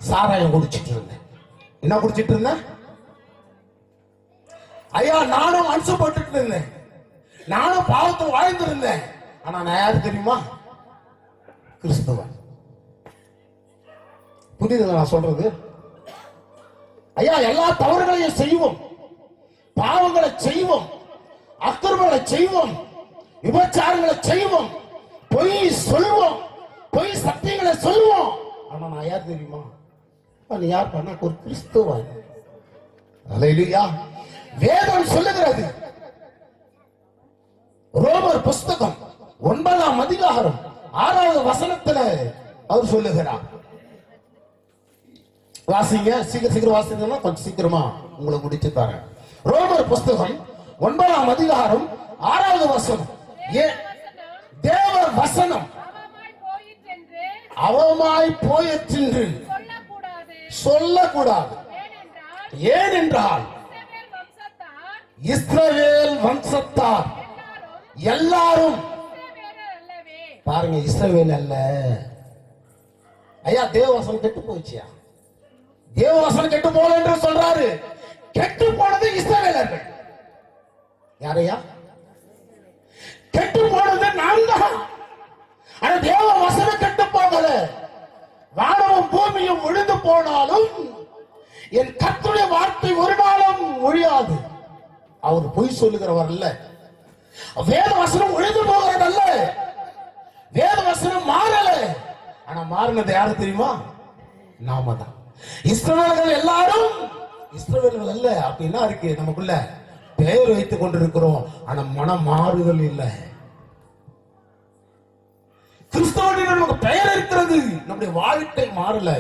சாராயம் குடிச்சிட்டு இருந்தேன். என்ன குடிச்சிட்டு இருந்தேன்? ஐயா, நானும் அனுசப்பட்டு இருந்தேன், நானும் பாவத்தில் வாழ்ந்திருந்தேன். ஆனா நான் யாரு தெரியுமா? கிறிஸ்துவன். புரியுதுங்களா நான் சொல்றது? ஐயா, எல்லா தவறுகளையும் செய்வோம், பாவங்களை செய்வோம், அக்கிரமங்களை செய்வோம், விபச்சாரங்களை செய்வோம், பொய் சொல்வோம், பொய் சத்தியங்களை சொல்வோம். ஆனா நான் யார் தெரியுமா? நான் யார் பண்ண? ஒரு கிறிஸ்துவன். அல்லேலூயா. வேதம் சொல்லுகிறது, ரோமர் புஸ்தகம் 9ஆம் அதிகாரம் 6வது வசனத்துல அவர் சொல்லுகிறார். வாசிங்க, சீக்கிரம் வாசிங்கன்னா கொஞ்சம் சீக்கிரமா உங்களை முடிச்சு தரேன். ரோமர் புஸ்தகம் 9ஆம் அதிகாரம் 6வது வசனம். தேவ வசனம் அவமாய் போயிற்றென்று சொல்லக்கூடாது. ஏனென்றால் இஸ்ரவேல் வம்சத்தார் எல்லாரும், பாருங்க, இஸ்ரவேல் அல்ல. ஐயா, தேவவசனம் கெட்டு போச்சியா? தேவவசனம் கெட்டு போல என்று சொல்றாரு. கெட்டு போனது இஸ்ரவேலர்கள். யாரையா? கெட்டு போனது நான் தான். ஆனா தேவ வசனம் கெட்டு போகல. வானமும் பூமியும் விழுந்து போனாலும் என் கர்த்தருடைய வார்த்தை ஒரு நாளும் ஒழியாது. அவர் பொய் சொல்லுகிறவர் அல்ல. வேத வசனம் ஒழிந்து போகிறது அல்ல. வேத வசனம் மாறல. ஆனா மாறினது யாரு தெரியுமா? நாம தான். இஸ்ரவேலர்கள் எல்லாரும் இஸ்ரவேலர்கள் அல்ல. அப்படின்னா இருக்கு, நமக்குள்ள பெயர் வைத்துக் கொண்டிருக்கிறோம், ஆனா மனம் மாறுதல் இல்லை. கிறிஸ்தவனிடம் நமக்கு பெயர் இருக்கிறது, நம்முடைய வாழ்க்கை மாறல,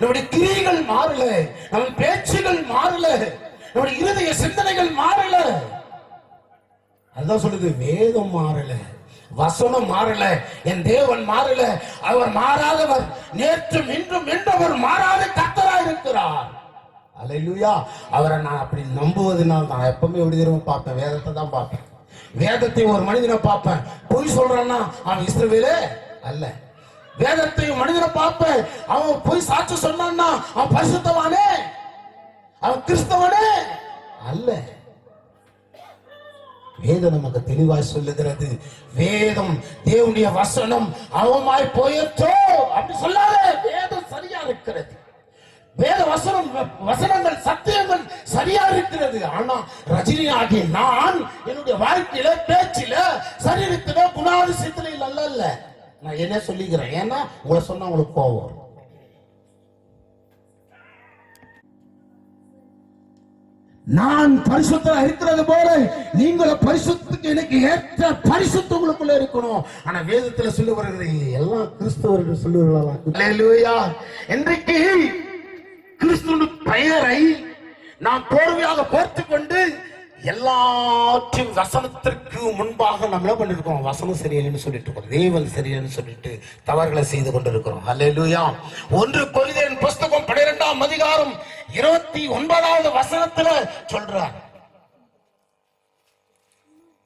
நம்முடைய கிரியைகள் மாறல, நம்முடைய பேச்சுகள் மாறல, நம்முடைய இருதய சிந்தனைகள் மாறல. அதுதான் சொல்லுது, வேதம் மாறல, வசனம் மாறல, என் தேவன் மாறல. அவர் மாறாதவர், நேற்றும் இன்றும் என்றவர் மாறாத கர்த்தராய் இருக்கிறார். அல்லேலூயா. அவரை நான் அப்படி நம்புவதனால் நான் எப்பவுமே விடுதலை பார்ப்பேன், வேதத்தை தான் பார்ப்பேன். வேதத்தை ஒரு மனிதனை பார்ப்பேன், பொய் சொல்றான்னா அவன் இஸ்ரவேலே அல்ல. வேதத்தையும் மனிதனை பார்ப்பேன், அவன் பொய் சாட்சி சொன்னான்னா அவன் பரிசுத்தவானே, அவன் கிறிஸ்தவனே அல்ல. வேதம் நமக்கு தெளிவாய் சொல்லுகிறது. வேதம் தேவனுடைய வசனம் அவமாய் போயிற்றோ அப்படி சொல்லாத. வேதம் சரியா இருக்கிறது, வேத வசனம் வசனங்கள் சத்தியங்கள் சரியா இருக்கிறது. ஆனா ரஜினி ஆகிய நான் என்னுடைய வாழ்க்கையில, பேச்சில, சரீரத்தில, குணாதிசயத்தில அல்ல. நான் என்ன சொல்லிக்கிறேன், ஏன்னா உங்களை சொன்னா உங்களுக்கு கோவம். நான் பரிசுத்தம் இருக்கிறது போல நீங்களும் பரிசுத்துக்கு எனக்கு ஏற்ற பரிசுத்தம் உங்களுக்குள்ள இருக்கணும். ஆனா வேதத்துல சொல்ல வருகிறது எல்லாம் கிறிஸ்தவர்கள் சொல்லுவாங்க. இன்றைக்கு கிறிஸ்துவின் பெயரை நாம் போர்வையாக போர்த்துக் கொண்டு எல்லாத்தையும் வசனத்திற்கு முன்பாக நம்ம என்ன பண்ணிருக்கோம்? வசனம் சரியில்லைன்னு சொல்லிட்டு இருக்கோம், தேவன் சரியில்லைன்னு சொல்லிட்டு தவறுகளை செய்து கொண்டிருக்கிறோம். அல்லேலூயா. 1 கொரிந்தியர் புஸ்தகம் 12ஆம் அதிகாரம் 29வது வசனத்துல சொல்றார்.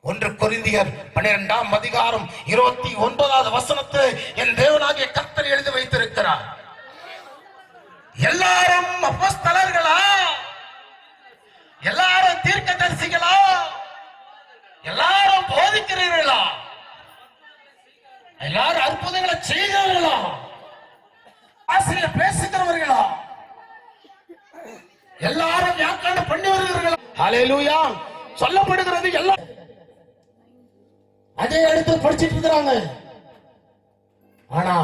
1 கொரிந்தியர் 12ஆம் அதிகாரம் 29வது வசனத்தை என் தேவனாகிய கர்த்தர் எழுதி வைத்திருக்கிறார். எல்லாரும் அப்போஸ்தலர்களா? எல்லாரும் தீர்க்கதரிசிகளா? எல்லாரும் போதிக்கிறீர்களா? எல்லாரும் அற்புதங்களை செய்கிறீர்களா? ஆசிரியர் பேசுகிறவர்களா? எல்லாரும் வியாக்கியானம் பண்ணி வருகிறீர்களா? ஹல்லேலூயா. சொல்லப்படுகிறது எல்லாம் அதே இடத்துல படிச்சிட்டு இருக்கிறாங்க. ஆனா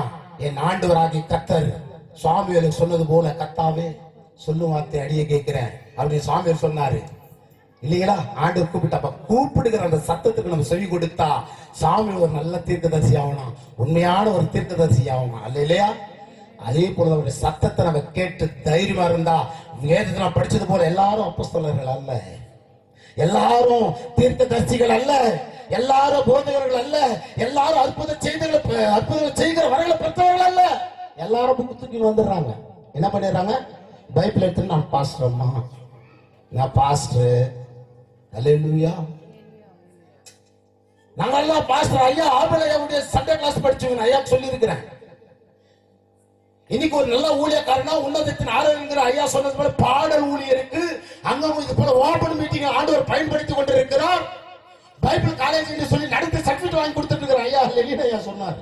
என் ஆண்டவராகிய கர்த்தர் சாமுவேலுக்கு சொன்னது போல, கர்த்தாவே சொல்லும் வார்த்தை அடியே கேட்கிறேன் அப்படின்னு சாமுவேல் சொன்னாரு. இல்லைங்களா? ஆண்டவர் கூப்பிட்டப்ப கூப்பிடுகிற அந்த சத்தத்துக்கு நம்ம செவி கொடுத்தா சாமி ஒரு நல்ல தீர்க்கதரிசி ஆகணும், உண்மையான ஒரு தீர்க்கதரிசி ஆகணும். அல்ல இல்லையா? அதே போல அவருடைய சத்தத்தை நம்ம கேட்டு தைரியமா இருந்தா, வேதத்தை நான் படிச்சது போல எல்லாரும் அப்போஸ்தலர்கள் அல்ல, எல்லாரும் தீர்க்கதரிசிகள் அல்ல, எல்லாரும் போதகர்கள் அல்ல, எல்லாரும் அற்புதம் செய்கிற வரங்களை பெற்றவர்கள் அல்ல. எல்லாரும் புக்கு தூக்கி வந்துடுறாங்க. என்ன பண்ணிடுறாங்க? பைபிள் எடுத்து நான் பாஸ்டர் அம்மா, நான் பாஸ்டர், அல்லேலூயா, நாங்க எல்லாம் பாஸ்டர் ஐயா ஆபலையாவுடைய சண்டே கிளாஸ் படிச்சவங்க ஐயா சொல்லி இருக்கிறேன். இன்னைக்கு ஒரு நல்ல ஊழியக்காரனா உன்னதத்தின் ஆரோக்கிய ஐயா சொன்னது போல பாடல் ஊழியருக்கு அங்க இது போல ஓபன் மீட்டிங் ஆண்டவர் பயன்படுத்தி கொண்டிருக்கிறார். பைபிள் காலேஜ் என்று சொல்லி நடத்தி சர்டிபிகேட் வாங்கி கொடுத்துட்டு இருக்கிற ஐயா லெலின் ஐயா சொன்னார்.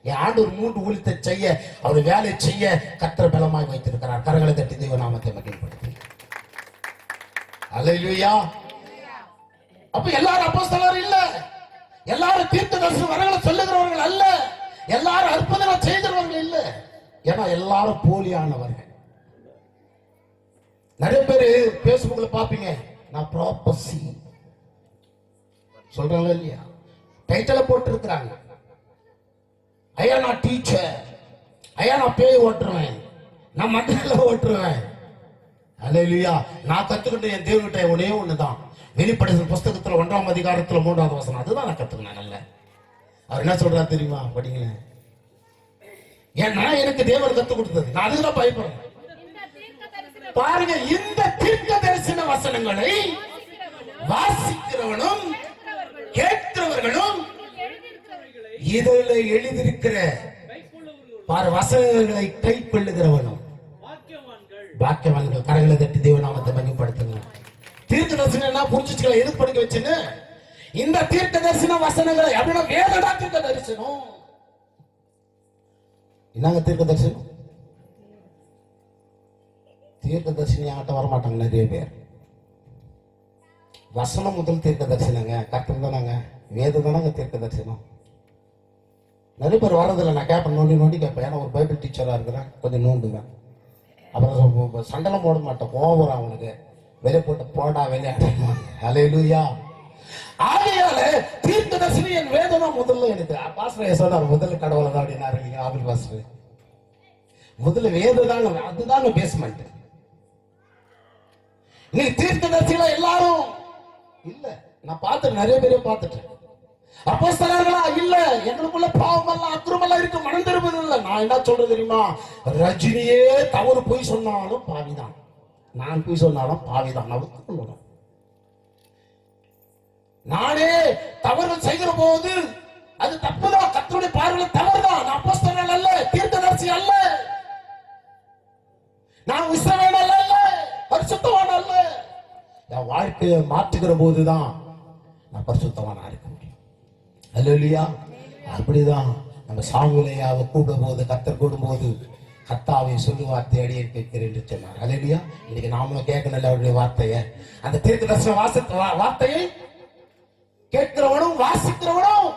என் ஆண்டவர் 3 ஊழியத்தை செய்ய, அவர் வேலை செய்ய கர்த்தர் பலமாய் வைத்திருக்கிறார். கரங்களை தட்டி தெய்வ நாமத்தை மகிமைப்படுத்தி. அல்லேலூயா. அப்ப எல்லாரும் அப்போஸ்தலர் இல்ல, எல்லாரும் தீர்க்கதரிசி வரங்களை சொல்லுகிறவர்கள் அல்ல, எல்லாரும் அற்புதங்களை செய்கிறவர்கள் இல்ல. ஏன்னா எல்லாரும் போலியானவர்கள். நிறைய பேரு பேஸ்புக்ல பாப்பீங்க, நான் ப்ராப்பசி சொல்றாங்க இல்லையா, டைட்டில போட்டு இருக்கிறாங்க. ஐயா நான் டீச்சர், ஐயா நான் பேய் ஓட்டுருவேன், நான் மண்டல ஓட்டுருவேன். அல்லேலூயா. நான் கத்துக்கிட்ட என் தேவன்கிட்ட ஒன்னே ஒண்ணுதான், வெளிப்படுத்தல் புஸ்தகத்துல 1ஆம் அதிகாரத்துல 3ஆவது வசனம், அதுதான் நான் கத்துக்கினேன். நல்ல அவர் என்ன சொல்றாரு தெரியுமா? படிங்களேன். ஏன்னா எனக்கு தேவன் கத்து கொடுத்தது, நான் அதுதான் பயப்படுறேன். பாருங்க, இந்த தீர்க்க தரிசன வசனங்களை வாசிக்கிறவனும் கேட்கிறவர்களும் இதில் எழுதியிருக்கிற பாரு வசனங்களை கை கொள்ளுகிறவனும் பாக்கியவான்கள். கரங்களை தட்டி தேவநாமத்தை மகிமைப்படுத்துங்க. தீர்க்க தரிசனம் புரிஞ்சுக்கலாம். எது படிக்க வச்சுன்னு இந்த தீர்க்க தரிசன வசனங்களை அப்படின்னா வேதடா தீர்க்க தரிசனம். என்னங்க தீர்க்க தரிசனம்? தீர்க்க தரிசனம் ஆட்ட வரமாட்டாங்க நிறைய பேர். வசனம் முதல் தீர்க்க தரிசனங்க, கர்த்தர் தானாங்க, வேதம் தானாங்க தீர்க்க தரிசனம். நிறைய பேர் வர்றதில்லை. நான் கேட்பேன், நோண்டி கேட்பேன். ஏன்னா ஒரு பைபிள் டீச்சராக இருக்கிறேன், கொஞ்சம் நோண்டுவேன். அப்புறம் சண்டலம் போட மாட்டேன், கோவம் அவனுக்கு, வெளியே போட்டு போடா விளையாடுமா. அல்லேலூயா. ஆகையால தீர்க்க தரிசனம் என் வேதனா முதல்ல எனக்கு பாஸ்டர் சொன்னார், முதல்ல கடவுளை தான் அப்படின்னாரு. நீங்க ஆபில் பாஸ்டர் முதல்ல வேதம், அதுதாங்க பேஸ்மெண்ட். நீ தீர்க்க தரிசிகளா எல்லாரும் இல்ல, நான் பார்த்துட்டு நிறைய பேரை பார்த்துட்டேன். அப்போஸ்தலர்களா இல்ல, எங்களுக்குள்ள பாவம் எல்லாம் அக்கிரமம் எல்லாம் இருக்கு, மனம் திரும்புது இல்ல. நான் என்ன சொல்றது தெரியுமா? ரஜினியே தவறு போய் சொன்னாலும் பாவிதான், நான் போய் சொன்னாலும் பாவிதான். நான் நானே தவறு செய்கிற போது அது தப்புதான், கர்த்தருடைய பார்வையில் தவறுதான். நான் அப்போஸ்தலன் அல்ல, தீர்க்கதரிசி அல்ல, நான் இஸ்ரவேல் அல்ல, பரிசுத்தவான் அல்ல. என் வாழ்க்கையை மாற்றுகிற போதுதான் நான் பரிசுத்தவானா இருக்க முடியும். அல்லேலூயா. அப்படிதான் நம்ம சாமுவேலையாவை கூடும் போது, கர்த்தர் கூடும் போது கர்த்தாவை சொல்லுவார், தேடியே கேட்கிறேன் என்று சொன்னார். அல்லேலூயா. இன்னைக்கு நாமளும் கேட்கணும் அவருடைய வார்த்தையை, அந்த தீர்க்கதரிசன வார்த்தையை கேட்கிறவனும் வாசிக்கிறவனும்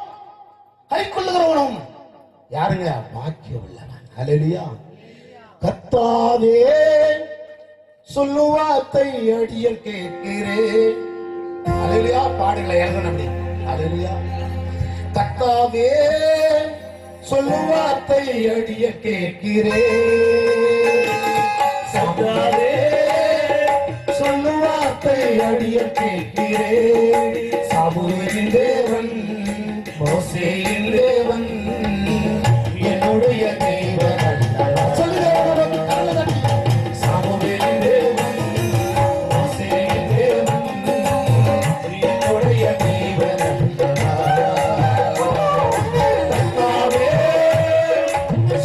கை கொள்ளுகிறவனும் யாருங்க? பாக்கியம் உள்ளவன். அல்லேலூயா. கர்த்தாவே சொல்லுவார்த்தை அடியேன் கேட்கிறேன். அல்லேலூயா. பாடுகளை எழுதணும் அப்படி. அல்லேலூயா. கர்த்தாவே சொல்லுவார்த்தை அடியேன் கேட்கிறேன். கர்த்தாவே சொல்லுவார்த்தை அடியேன் கேட்கிறேன். சாமுவேலின் தேவன், மோசேயின் தேவன், என்னுடைய தேவன் அல்லவா. சாமுவேலின் தேவன், மோசேயின் தேவன், என்னுடைய தேவன் அல்லவா. கர்த்தாவே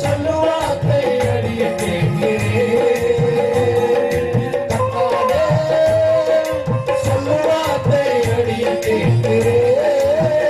சொல்லுவார்த்தை அடியேன் கேட்கிறேன். கர்த்தாவே சொல்லுவார்த்தை அடியேன் கேட்கிறேன்.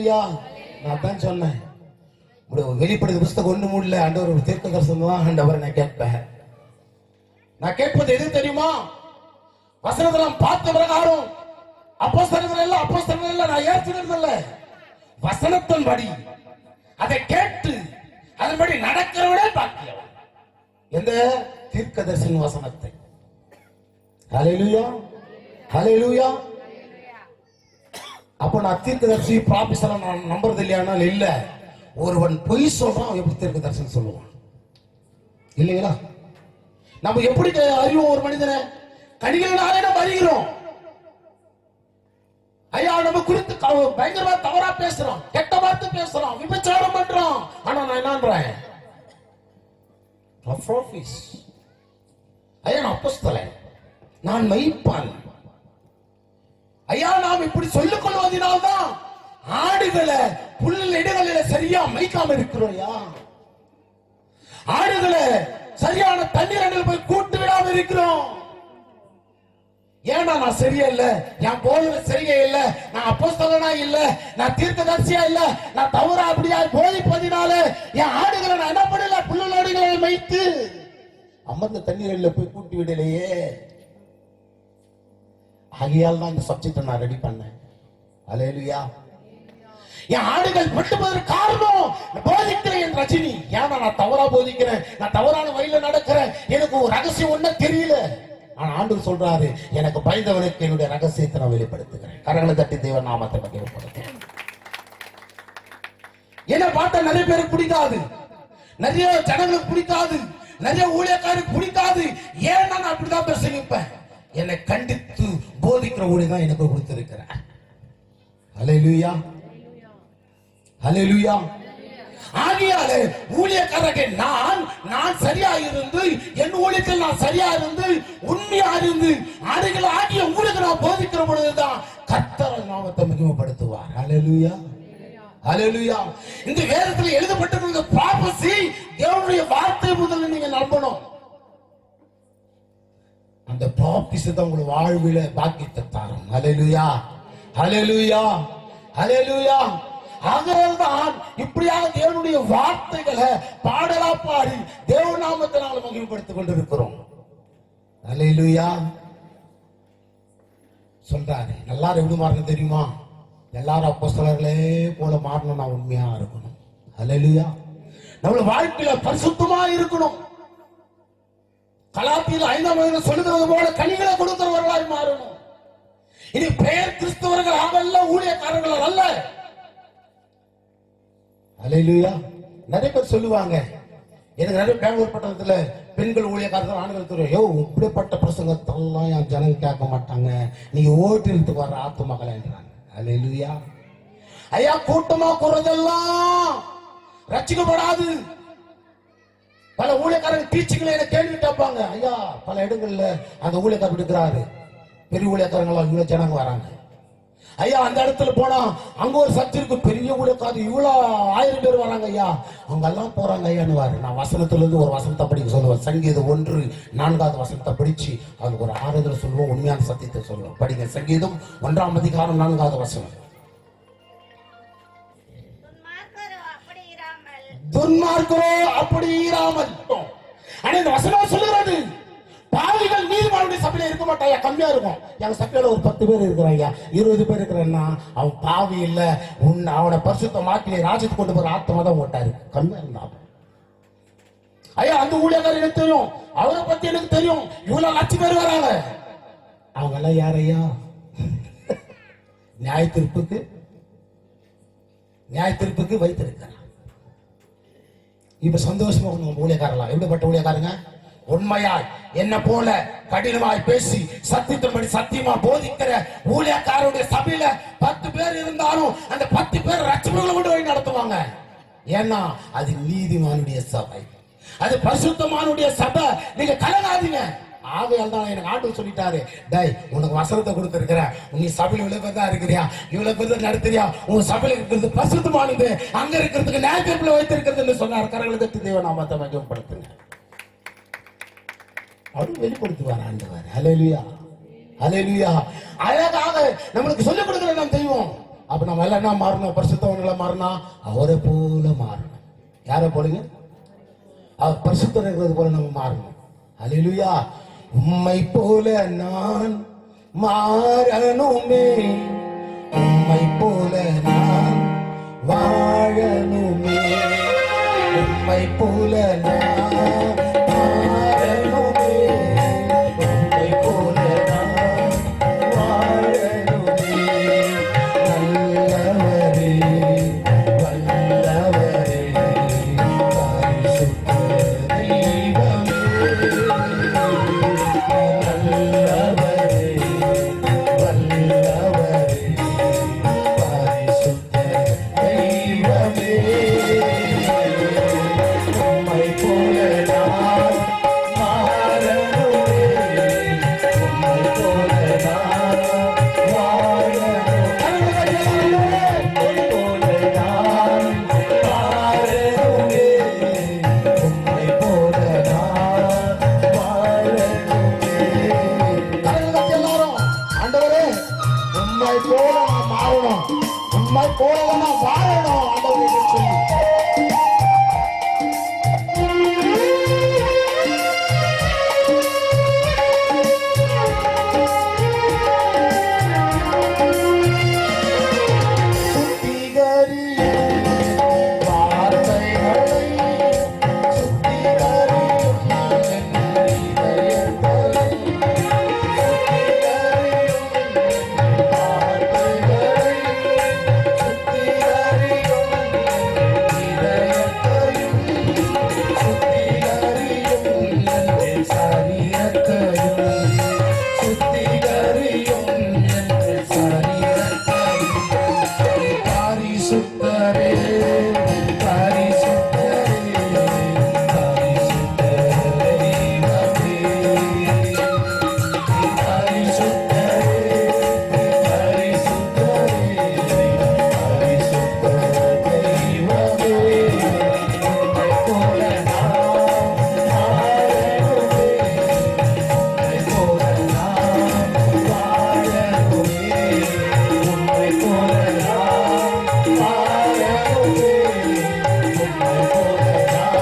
ஹalleluya. நான் தான் சொன்னேன், வெளிப்படுத்த புஸ்தகம் 1:3 ஆண்டவர் ஒரு தீர்க்க தரிசனம் தான் ஆண்டவர் நான் கேட்பேன். நான் கேட்பது எது தெரியுமா? வசனத்தெல்லாம் பார்த்த பிரகாரம் அப்போஸ்தலர்கள் எல்லாம் நான் ஏற்றுக்கிறது இல்ல. வசனத்தின்படி அதை கேட்டு அதன்படி நடக்கிறவனே பாக்கியவன். எந்த தீர்க்கதரிசியின் வசனத்தை. ஹalleluya, ஹalleluya. அப்ப நான் தீர்க்கதரிசி ப்ராஃபிட்ஸ் நான் நம்புறது இல்லையானால் இல்ல. ஒருவன் பொய் சொல்றான், எப்படி தீர்க்கதரிசனம் சொல்லுவான்? இல்லைங்களா? நம்ம எப்படி அறிவோம் ஒரு மனிதனை? கனிகளினாலே நம்ம அறிகிறோம். ஐயா, நம்ம குறித்து பயங்கரமா தவறா பேசுறோம், கெட்ட வார்த்தை பேசுறோம், விபச்சாரம் பண்றோம். ஆனா நான் என்னன்றேன்? ஐயா, நான் அப்போஸ்தலன், நான் மெய்ப்பான். ஐயா, நாம் இப்படி சொல்லிக் கொள்வதனால்தான் ஆடுகளை புல்லில் இடுகளில சரியா மேய்க்காம இருக்கிறோம். ஐயா, ஆடுகளை சரியான தண்ணீர் போய் கூட்டு விடாம இருக்கிறோம். ஏன்னா நான் சரியா இல்ல, என் போல சரியா இல்ல, நான் அப்போஸ்தலனா இல்ல, நான் தீர்க்கதரிசியா இல்ல, நான் தவறா அப்படியா போதிப்பதினால என் ஆடுகளை நான் என்ன பண்ணல? புல்லுள்ள ஆடுகளை மேய்த்து அமர்ந்த தண்ணீரில் போய் கூட்டி விடலையே. ஆகையால் தான் இந்த சப்ஜெக்ட் நான் ரெடி பண்ணேன். ஹalleluya. என் ஆடுகள் பட்டுவதற்கு காரணம் போதிக்கிறேன் என் ரஜினி. ஏன்னா நான் தவறா போதிக்கிறேன், நான் தவறான வழியில நடக்கிறேன், எனக்கு ஒரு ரகசியம் ஒண்ணு தெரியல. ஆனா ஆண்டவர் சொல்றாரு, எனக்கு பயந்தவனுக்கு என்னுடைய ரகசியத்தை நான் வெளிப்படுத்துகிறேன். கரங்களை தட்டி தேவ நாமத்தை மகிமைப்படுத்துகிறேன். என்ன பார்த்தா நிறைய பேருக்கு பிடிக்காது, நிறைய ஜனங்களுக்கு பிடிக்காது, நிறைய ஊழியக்காரருக்கு பிடிக்காது. ஏன் நான் அப்படிதான் பிரசங்கிப்பேன்? என்னை கண்டித்து போதிக்கிற ஊழியம் தான் எனக்கு கொடுத்திருக்கிறேன். ஹalleluya, ஹalleluya. ஆகியாலே ஊழியக்காரர்கள் நான் சரியா இருந்து, என் ஊழியத்தில் நான் சரியா இருந்து, உண்மையா இருந்து, ஆடுகள் ஆகிய உங்களுக்கு நான் போதிக்கிற பொழுதுதான் கர்த்தர் நாமத்தை மகிமைப்படுத்துவார். ஹalleluya, ஹalleluya. இந்த வேதத்தில் எழுதப்பட்டிருக்கிற ப்ராபசி தேவனுடைய வார்த்தை முதல்ல நீங்க நம்பணும். அந்த ப்ராபசி தான் உங்கள் வாழ்வில பாக்கியத்தை தரும். ஹalleluya, ஹalleluya, ஹalleluya. ஆகவேதான் இப்படியாக தேவனுடைய வார்த்தைகளை பாடலா பாடி தேவ நாமத்தை நாங்கள் மகிமைப்படுத்திக் கொண்டிருக்கிறோம். ஹalleluya. சொல்றாரு, எல்லாரும் எப்படி மாறணும் தெரியுமா? எல்லாரும் அப்போஸ்தலர்களே போல மாறணும், நான் உண்மையா இருக்கணும். ஹalleluya. நம்மள வாழ்க்கையில பரிசுத்தமா இருக்கணும். கலாத்தியர் 5 சொல்லுகிறது போல கனிகளை கொடுக்கிறவர்களாய் மாறணும். இனி பெயர் கிறிஸ்தவர்கள் ஆகல, ஊழியக்காரர்கள் அல்ல. ஹalleluya. நிறைய பேர் சொல்லுவாங்க, எனக்கு நிறைய பெங்களூர் பட்டணத்துல பெண்கள் ஊழியக்காரர்கள் ஆண்கள் தெரியும், யோ இப்படிப்பட்ட பிரசங்கத்தெல்லாம் என் ஜனங்க கேட்க மாட்டாங்க, நீங்க ஓட்டிட்டு வர்ற ஆத்துமக்கள் என்றாங்க. ஹalleluya. ஐயா, கூட்டமா கூறதெல்லாம் ரட்சிக்கப்படாது. பல ஊழியக்காரர்கள் டீச்சிங்ல என்ன கேள்வி கேட்பாங்க. ஐயா, பல இடங்கள்ல அந்த ஊழியக்காரர் இருக்கிறாரு, பெரிய ஊழியக்காரங்களா இவ்வளவு ஜனங்க வராங்க. ஐயா, அந்த இடத்துல போனா அங்க ஒரு சர்ச்சிற்கு பெரிய ஊழியக்காரர் இவ்வளவு 1000 பேர் வராங்க. ஐயா, அவங்க எல்லாம் போறாங்க ஐயான்னு. நான் வசனத்துல இருந்து ஒரு வசனத்தை படிக்க சொல்லுவேன். சங்கீதம் 1:4 வசனத்தை படிச்சு அதுக்கு ஒரு ஆறுதல் சொல்லுவோம், உண்மையான சத்தியத்தை சொல்லுவோம். படிங்க, சங்கீதம் 1:4 வசனம். துன்மார்க்கரோ அப்படி இராமல். ஆனா இந்த வசனம் சொல்லுகிறது, பாவிகள் நீதிமானுடைய சபையில இருக்க மாட்டாயா, கம்மியா இருக்கும். எங்க சபையில ஒரு 10 பேர் இருக்கிறாங்க, 20 பேர் இருக்கிறன்னா அவன் பாவி இல்ல, அவனை பரிசுத்தமாக்கி ராஜ்யத்துக்கு கொண்டு போற ஆத்மா தான் ஓட்டாரு. கம்மியா இருந்தான். ஐயா, அந்த ஊழியக்காரர் எனக்கு தெரியும், அவரை பத்தி எனக்கு தெரியும். இவ்வளவு 1,00,000 பேர் வராங்க. அவங்க எல்லாம் யாரையா? நியாய தீர்ப்புக்கு வைத்திருக்கிறார். இப்ப சந்தோஷமா ஊழியக்காரலாம். எப்படிப்பட்ட ஊழியக்காரங்க? உண்மையாய் என்ன போல கடினமாய் பேசி சத்தியத்தின்படி சத்தியமா போதிக்கிற ஊழியக்காரருடைய சபையில 10 பேர் இருந்தாலும் அந்த 10 பேர் ரட்சிப்புகளை கொண்டு போய் நடத்துவாங்க. ஏன்னா அது நீதிமானுடைய சபை, அது பரிசுத்தமானுடைய சபை. நீங்க கலங்காதீங்க. ஆகையால் தான் எனக்கு ஆண்டு சொல்லிட்டாரு, டேய் உனக்கு வசனத்தை கொடுத்திருக்கிறேன், நீ சபையில் இவ்வளவு பேர் தான் இருக்கிறியா, இவ்வளவு பேர் தான் நடத்துறியா, உங்க சபையில இருக்கிறது பரிசுத்தமானது, அங்க இருக்கிறதுக்கு நியாயத்தீர்ப்புல வைத்திருக்கிறது சொன்னார். கரங்களை தட்டி தேவ நாமத்தை மகிமைப்படுத்துங்க. அவர் வெளிப்படுத்துவார் ஆண்டவர். ஹalleluya, ஹalleluya. அழகாக நம்மளுக்கு சொல்லிக் கொடுக்கிற நாம் தெய்வம். அப்ப நம்ம எல்லாம் என்ன மாறணும்? பரிசுத்தவன்களை மாறினா அவரை போல மாறணும். யாரை போலங்க? அவர் பரிசுத்தம் இருக்கிறது போல நம்ம மாறணும். அல்லேலூயா. உம்மை போல நான் மாறணுமே, உம்மை போல நான் வாழணுமே, உம்மை போல நான் மாறணுமே, உம்மை போல நான் வாழணுமே. நல்லவரே, வல்லவரே, பரிசுத்த தெய்வமே. நல்லவரே, வல்லவரே, பரிசுத்த தெய்வமே. உம்மை போல நான் மாறணுமே, உம்மை போல நான் வாழணுமே, உம்மை போல நான் மாறணுமே, உம்மை போல நான் வாழணுமே. எல்லாரும் ஆண்டவரே உம்மை போல நான் மாறணும், உம்மை போல நான் வாழணும் ஆண்டவரே என்று சொல்லி சுத்திகரியும் வார்த்தைகளை, சுத்திகரியும் என் இதயத்தை, சுத்திகரியும் வார்த்தைகளை, சுத்திகரியும் இதயத்தையும், சுத்திகரியும் என் சரீரத்தையும், சுத்திகரியும் என் சரீரத்தையும். பரிசுத்தரே, பரிசுத்தரே, பரிசுத்த தெய்வமே. பரிசுத்தரே, பரிசுத்தரே, பரிசுத்த தெய்வமே. உம்மை போல நான் மாறணுமே, உம்மை போல நான் வாழணுமே, உம்மை போல நான் வாழணுமே, உம்மை போல நான்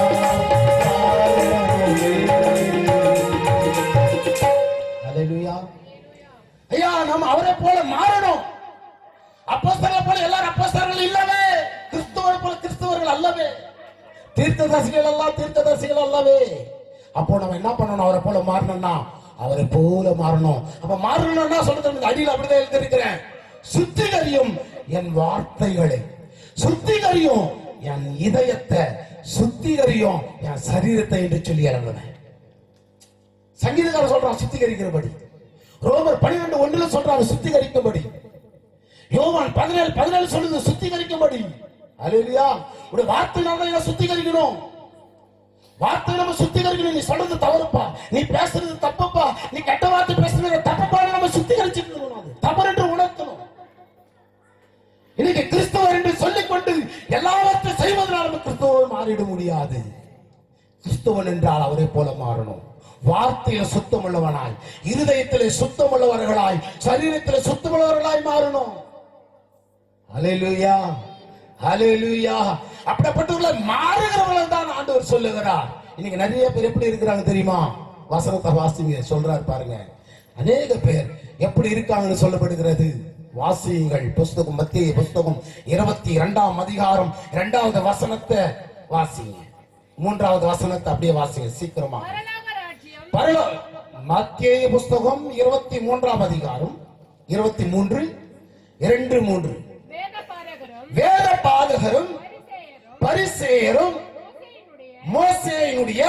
வாழணுமே. அல்லேலூயா. ஐயா, நம்ம அவரை போல மாறணும். அப்போஸ்தலரை போல எல்லாரும் அப்போஸ்தலர்கள் இல்லவே, கிறிஸ்துவரை போல கிறிஸ்துவர்கள் அல்லவே, தீர்க்கதரிசிகள் எல்லாம் தீர்க்கதரிசிகள் அல்லவே. அப்போ நம்ம என்ன பண்ணணும்? அவரை போல மாறணும்னா அவரை போல மாறணும். அப்ப மாறணும்னா சொல்றது அடியில் அப்படிதான் எழுதிருக்கிறேன். சுத்திகரியும் என் வார்த்தைகளை, சுத்திகரியும் என் இதயத்தை, சுத்திகரியும் என் சரீரத்தை என்று சொல்லி இறங்கினேன். சங்கீதக்காரர் சொல்றான் சுத்திகரிக்கிறபடி, ரோமர் 12:1 சொல்றாங்க சுத்திகரிக்கும்படி, யோவான் 17:17 சொல்லுது சுத்திகரிக்கும்படி. அல்லேலூயா. உடைய வார்த்தையினால என்ன சுத்திகரிக்கணும்? வார்த்தை நம்ம சுத்திகரிக்கணும். நீ சொல்றது தவறுப்பா, நீ பேசுறது தப்புப்பா, நீ கெட்ட வார்த்தை பேசுறது தப்புப்பா, நம்ம சுத்திகரிச்சுக்கணும். அது தவறு என்று உணர்த்தணும். இன்னைக்கு கிறிஸ்தவர் என்று சொல்லிக்கொண்டு எல்லாவற்றையும் செய்வதனால் நம்ம கிறிஸ்தவர் மாறிட முடியாது. கிறிஸ்தவன் என்றால் அவரை போல மாறணும். வார்த்தையில சுத்தமுள்ளவனாய், இருதயத்திலே சுத்தமுள்ளவர்களாய், சரீரத்திலே சுத்தமுள்ளவர்களாய் மாறணும். அல்லேலூயா, அல்லேலூயா. அப்படிப்பட்டவர்களை மாறுகிறவர்கள் தான் ஆண்டவர் சொல்லுகிறார். இன்னைக்கு நிறைய பேர் எப்படி இருக்கிறாங்க தெரியுமா? வசனத்தை வாசிங்க, சொல்றாரு பாருங்க. அநேக பேர் எப்படி இருக்காங்கன்னு சொல்லப்படுகிறது. வாசியுங்கள். புஸ்தகம், மத்திய புஸ்தகம் 22ஆம் அதிகாரம் 2வது வசனத்தை வாசிங்க. 3வது வசனத்தை அப்படியே வாசிங்க சீக்கிரமா. மத்திய புஸ்தகம் 23ஆம் அதிகாரம் 23:2-3. வேத பாதகரும் பரிசேயரும் மோசேயினுடைய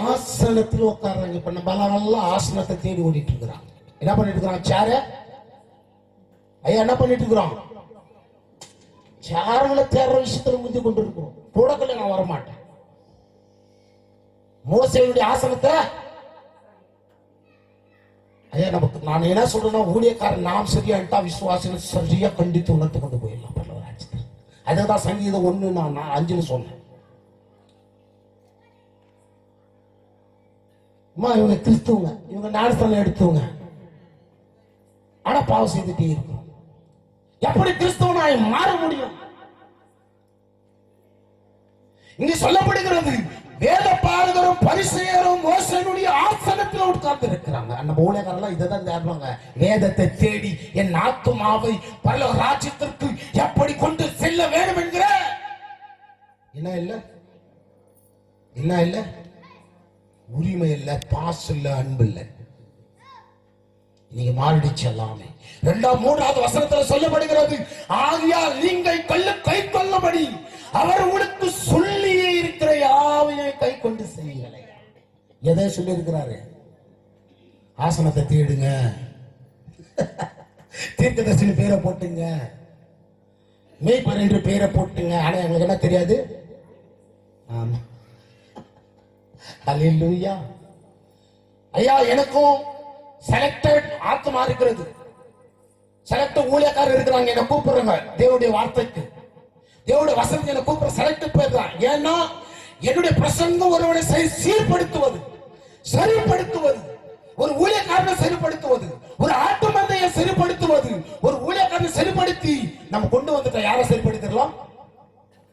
ஆசனத்தில் உட்கார்றாங்க. இப்ப நம்ம நல்லா ஆசனத்தை தேடி ஓடிட்டு இருக்கிறான். என்ன பண்ணிட்டு இருக்கிறான்? சேர ஐயா என்ன பண்ணிட்டு இருக்கிறோம்? சேரங்களை தேர்ற விஷயத்துல முந்தி கொண்டு இருக்கிறோம். புடக்கல நான் வரமாட்டேன். மோசேயுடைய ஆசனத்தை ஐயா நமக்கு நான் என்ன சொல்றேன்னா, ஊழியக்காரன் நாம் சரியாட்டா விசுவாசிகள் சரியா கண்டித்து உணர்த்து கொண்டு போயிடலாம். அதுதான் சங்கீதம் 1 நான் 5 சொன்னேன். இவங்க கிறிஸ்துவங்க, இவங்க ஞானஸ்தானம் எடுத்தவங்க, ஆனா பாவம் செய்துட்டே இருக்கும். எப்படி கிறிஸ்தவனாய் மாற முடியும்? இங்கு சொல்லப்படுகிறது, வேத பாரகரும் பரிசேயரும் மோசனுடைய ஆசனத்தில் உட்கார்ந்து இருக்கிறாங்க. அந்த ஊழியக்காரர்கள் இதைதான் தேடுவாங்க. வேதத்தை தேடி என் ஆத்துமாவை பரலோக ராஜ்யத்திற்கு எப்படி கொண்டு செல்ல வேண்டும் என்கிற என்ன இல்ல உரிமை இல்ல, பாஸ் இல்ல, அன்பு இல்ல. நீங்க மாறிடுச்சு எல்லாமே. 2-3வது வசனத்துல சொல்லப்படுகிறது, ஆகையால் நீங்கள் கை கொள்ளபடி அவர் உங்களுக்கு சொல்லியே இருக்கிற யாவையும் கை கொண்டு செய்யுங்களே. எதை சொல்லி இருக்கிறாரு? ஆசனத்தை தேடுங்க, தீர்க்கதரிசி பேரை போட்டுங்க, மேய்ப்பர் என்று பேரை போட்டுங்க. ஆனா எங்களுக்கு என்ன தெரியாது? ஆமா, அல்லேலூயா. ஐயா, எனக்கும் செலக்டட் ஆத்மா இருக்கிறது, செலக்ட் ஊழியக்காரர் இருக்கிறாங்க. என்ன கூப்பிடுறாங்க தேவனுடைய வார்த்தைக்கு, தேவனுடைய வசனத்தை என்ன கூப்பிட செலக்ட் பேர் தான். ஏன்னா என்னுடைய பிரசங்கம் ஒருவனை சீர்படுத்துவது, சரிப்படுத்துவது, ஒரு ஊழியக்காரனை சரிப்படுத்துவது, ஒரு ஆட்டு மந்தையை சரிப்படுத்துவது. ஒரு ஊழியக்காரனை சரிப்படுத்தி நம்ம கொண்டு வந்துட்டோம். யாரை சரிப்படுத்திடலாம்?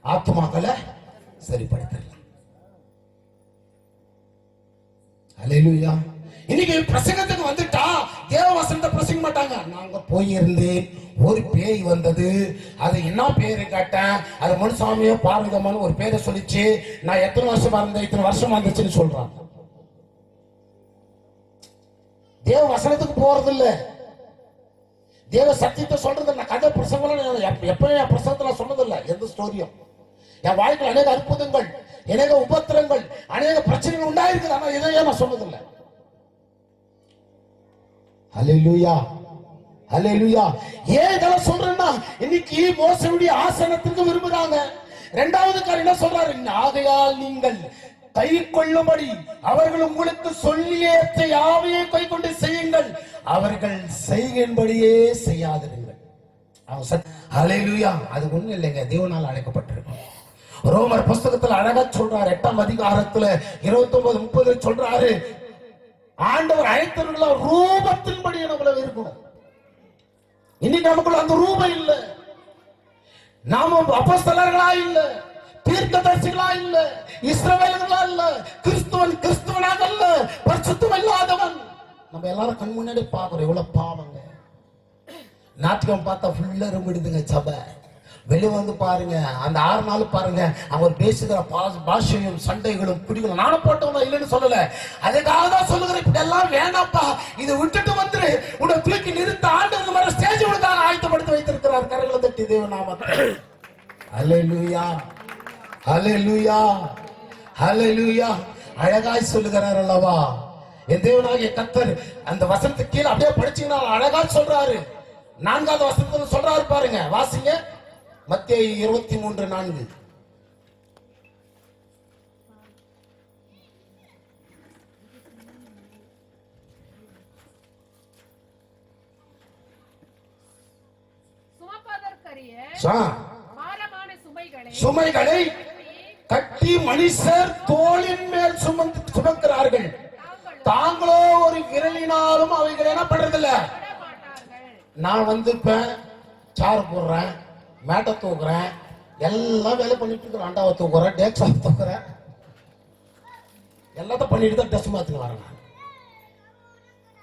ஆத்மாக்களை சரிப்படுத்திடலாம். அல்லேலூயா. இன்னைக்கு பிரசங்கத்துக்கு வந்துட்டா தேவ வசனத்தை பிரசங்க மாட்டாங்க. நாங்க போயிருந்தேன், ஒரு பேய் வந்தது, அது என்ன பேரு கேட்டேன், அது முனுசாமியோ பார்வதமான ஒரு பேரை சொல்லிச்சு, நான் எத்தனை வருஷமா இருந்தேன், இத்தனை வருஷம் வந்துச்சுன்னு சொல்றாங்க. தேவ வசனத்துக்கு போறது இல்ல, தேவ சத்தியத்தை சொல்றது இல்ல. கதை பிரசங்கம் எப்பயும் என் பிரசங்கத்துல சொன்னதில்லை. எந்த ஸ்டோரியும் என் வாழ்க்கையில் அநேக அற்புதங்கள், அநேக உபத்திரங்கள், அநேக பிரச்சனைகள் உண்டாயிருக்குது. ஆனா இதையே நான் சொன்னதில்லை. அல்லேலூயா, அல்லேலூயா. ஏன் இதெல்லாம் சொல்றேன்னா, இன்னைக்கு மோசனுடைய ஆசனத்திற்கு விரும்புறாங்க. 2வது காரியம் என்ன சொல்றாரு? ஆகையால் நீங்கள் கை கொள்ளும்படி அவர்கள் உங்களுக்கு சொல்லிய யாவையே கை கொண்டு செய்யுங்கள், அவர்கள் செய்கின்படியே செய்யாதிருங்கள். அல்லேலூயா. அது ஒண்ணு இல்லைங்க, தேவனால் அழைக்கப்பட்டிருக்கும். ரோமர் புஸ்தகத்தில் அழகா சொல்றாரு, 8ஆம் அதிகாரத்துல 29-30 சொல்றாரு, ஆண்டவர் அழைத்தவர்கள ரூபத்தின்படி நம்மள இருக்கணும். இன்னைக்கு நமக்குள்ள அந்த ரூபம் இல்ல. நாம அப்போஸ்தலர்களா இல்ல, தீர்க்கதரிசிகளா இல்ல, இஸ்ரவேலர்களா இல்ல, கிறிஸ்துவனாக இல்ல, பரிசுத்தம் இல்லாதவன். நம்ம எல்லாரும் கண் முன்னாடி பாக்குறோம் எவ்வளவு பாவங்க. நாட்டியம் பார்த்தா ஃபுல்லா ரம்பிடுதுங்க சபை. வெளியே வந்து பாருங்க, அந்த 6 நாள் பாருங்க, அவர் பேசுகிற பாஷையும் சண்டைகளும் பிடிக்கணும். நானும் போட்டவங்க இல்லைன்னு சொல்லல, அதுக்காக தான் சொல்லுகிறேன், இப்படி எல்லாம் வேணாப்பா, இதை விட்டுட்டு வந்துரு, உன்னை தூக்கி நிறுத்த ஆண்டு மாதிரி ஸ்டேஜ் உனக்காக ஆயத்தப்படுத்தி வைத்திருக்கிறார். கரங்களை தட்டி தேவ நாமத்தில் அல்லேலூயா, அல்லேலூயா, அல்லேலூயா. அழகாய் சொல்லுகிறார் அல்லவா என் தேவனாகிய கர்த்தர். அந்த வசனத்துக்கு கீழே அப்படியே படிச்சீங்கன்னா அழகா சொல்றாரு. 4வது வசனத்துல சொல்றாரு பாருங்க, வாசிங்க. மத்தேயு 23:4. சுமைகளை கட்டி மனுஷர் தோளின் மேல் சுமக்கிறார்கள், தாங்களோ ஒரு விரலினாலும் அவைகள் என்ன பண்றதில்ல. நான் வந்து இப்ப சாறு போடுறேன், மேட்டை தூக்குறேன், எல்லாம் வேலை பண்ணிட்டு இருக்கிறேன், அண்டாவை தூக்குறேன், டேக்ஸா தூக்குறேன், எல்லாத்தையும் பண்ணிட்டு தான் டெஸ்ட் மாத்துக்கு வரேன்.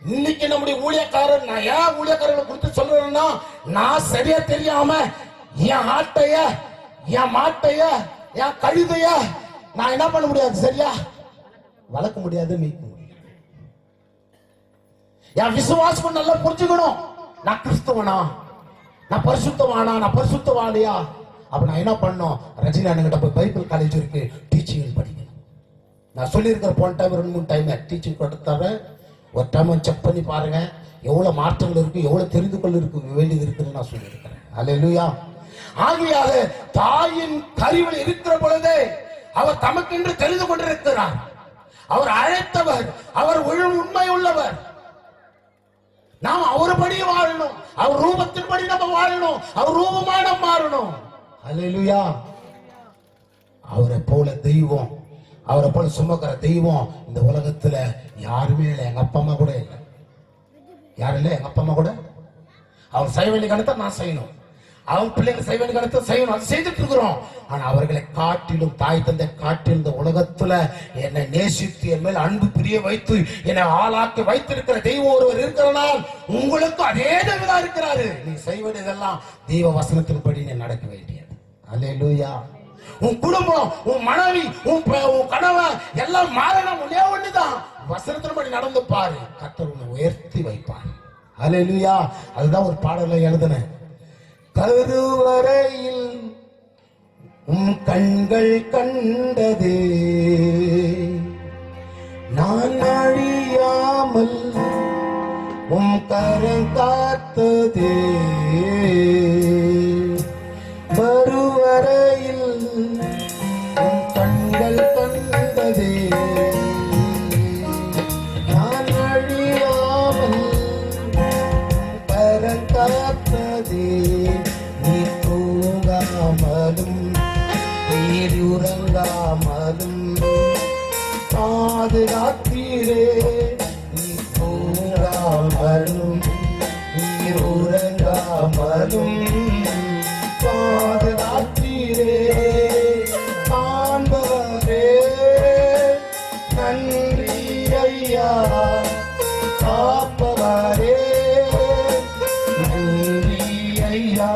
இன்னைக்கு நம்முடைய ஊழியக்காரர், நான் ஏன் ஊழியக்காரர்களை குறித்து சொல்றேன்னா, நான் சரியா தெரியாம என் ஆட்டைய, என் மாட்டைய, என் கழுதைய நான் என்ன பண்ண முடியாது, சரியா வளர்க்க முடியாது, மீட்க முடியாது. என் விசுவாசம் நல்லா புரிஞ்சுக்கணும். நான் கிறிஸ்தவனா, நான் பரிசுத்தவானா, நான் பரிசுத்தவாளியா? அப்ப நான் என்ன பண்ணோம், ரஜினி அண்ணங்கிட்ட போய் பைபிள் காலேஜ் இருக்கு, டீச்சிங் படிக்கணும். நான் சொல்லியிருக்கிற போன டைம் 2-3 டைம் டீச்சிங் கொடுத்தாரு. ஒரு டைம் செக் பண்ணி பாருங்க, எவ்வளவு மாற்றங்கள் இருக்கு, எவ்வளவு தெரிந்து கொள்ள இருக்கு வேண்டியது இருக்குன்னு நான் சொல்லியிருக்கிறேன். அல்லேலூயா. ஆகையால தாயின் கருவில் இருக்கிற பொழுதே அவர் தமக்கென்று தெரிந்து கொண்டிருக்கிறார். அவர் அழைத்தவர், அவர் உண்மை உள்ளவர். நாம் அவர்படி வாழணும், அவர் ரூபத்தின்படி நம்ம வாழணும், அவர் ரூபமா நம்ம மாறணும். அல்லேலூயா. அவரை போல தெய்வம், அவரை போல சுமக்கிற தெய்வம் இந்த உலகத்துல யாருமே இல்லை. எங்க அப்பா அம்மா கூட இல்லை. யாரும் இல்லை, எங்க அப்பா அம்மா கூட. அவர் செய்ய வேண்டிய கணத்தை நான் செய்யணும், அவன் பிள்ளைங்க செய்ய வேண்டிய காலத்தை செய்யணும், அதை செய்துட்டு இருக்கிறோம். ஆனா அவர்களை காட்டிலும் தாய் தந்தை காட்டிலும் இந்த உலகத்துல என்னை நேசித்து என் மேல் அன்பு பிரிய வைத்து என்னை ஆளாக்கி வைத்திருக்கிற தெய்வம் ஒருவர் இருக்கிறனால் உங்களுக்கு அதே தெய்வம் இருக்கிறாரு. நீ செய்ய வேண்டியதெல்லாம் தெய்வ வசனத்தின்படி நீ நடக்க வேண்டியது. அல்லேலூயா. உன் குடும்பம், உன் மனைவி, உன் கணவன் எல்லாம் மாறணும். ஒன்னே ஒண்ணுதான், வசனத்தின்படி நடந்து பாரு, கர்த்தர் உன்னை உயர்த்தி வைப்பார். அல்லேலூயா. அதுதான் ஒரு பாடலை எழுதினேன். கருவறையில் உன் கண்கள் கண்டதே, நான் அழியாமல் உன் கரம் காத்ததே, மறுவரையில் உன் கண்கள் கண்டதே, நான் அழியாமல் கரம் காத்ததே, நீ தூங்காமலும் உறங்காமலும் பாதுகாத்தீரே, நீ தூங்காமலும் உறங்காமலும் பாதுகாத்தீரே, காண்பவரே நன்றி ஐயா, காப்பவரே நன்றி ஐயா,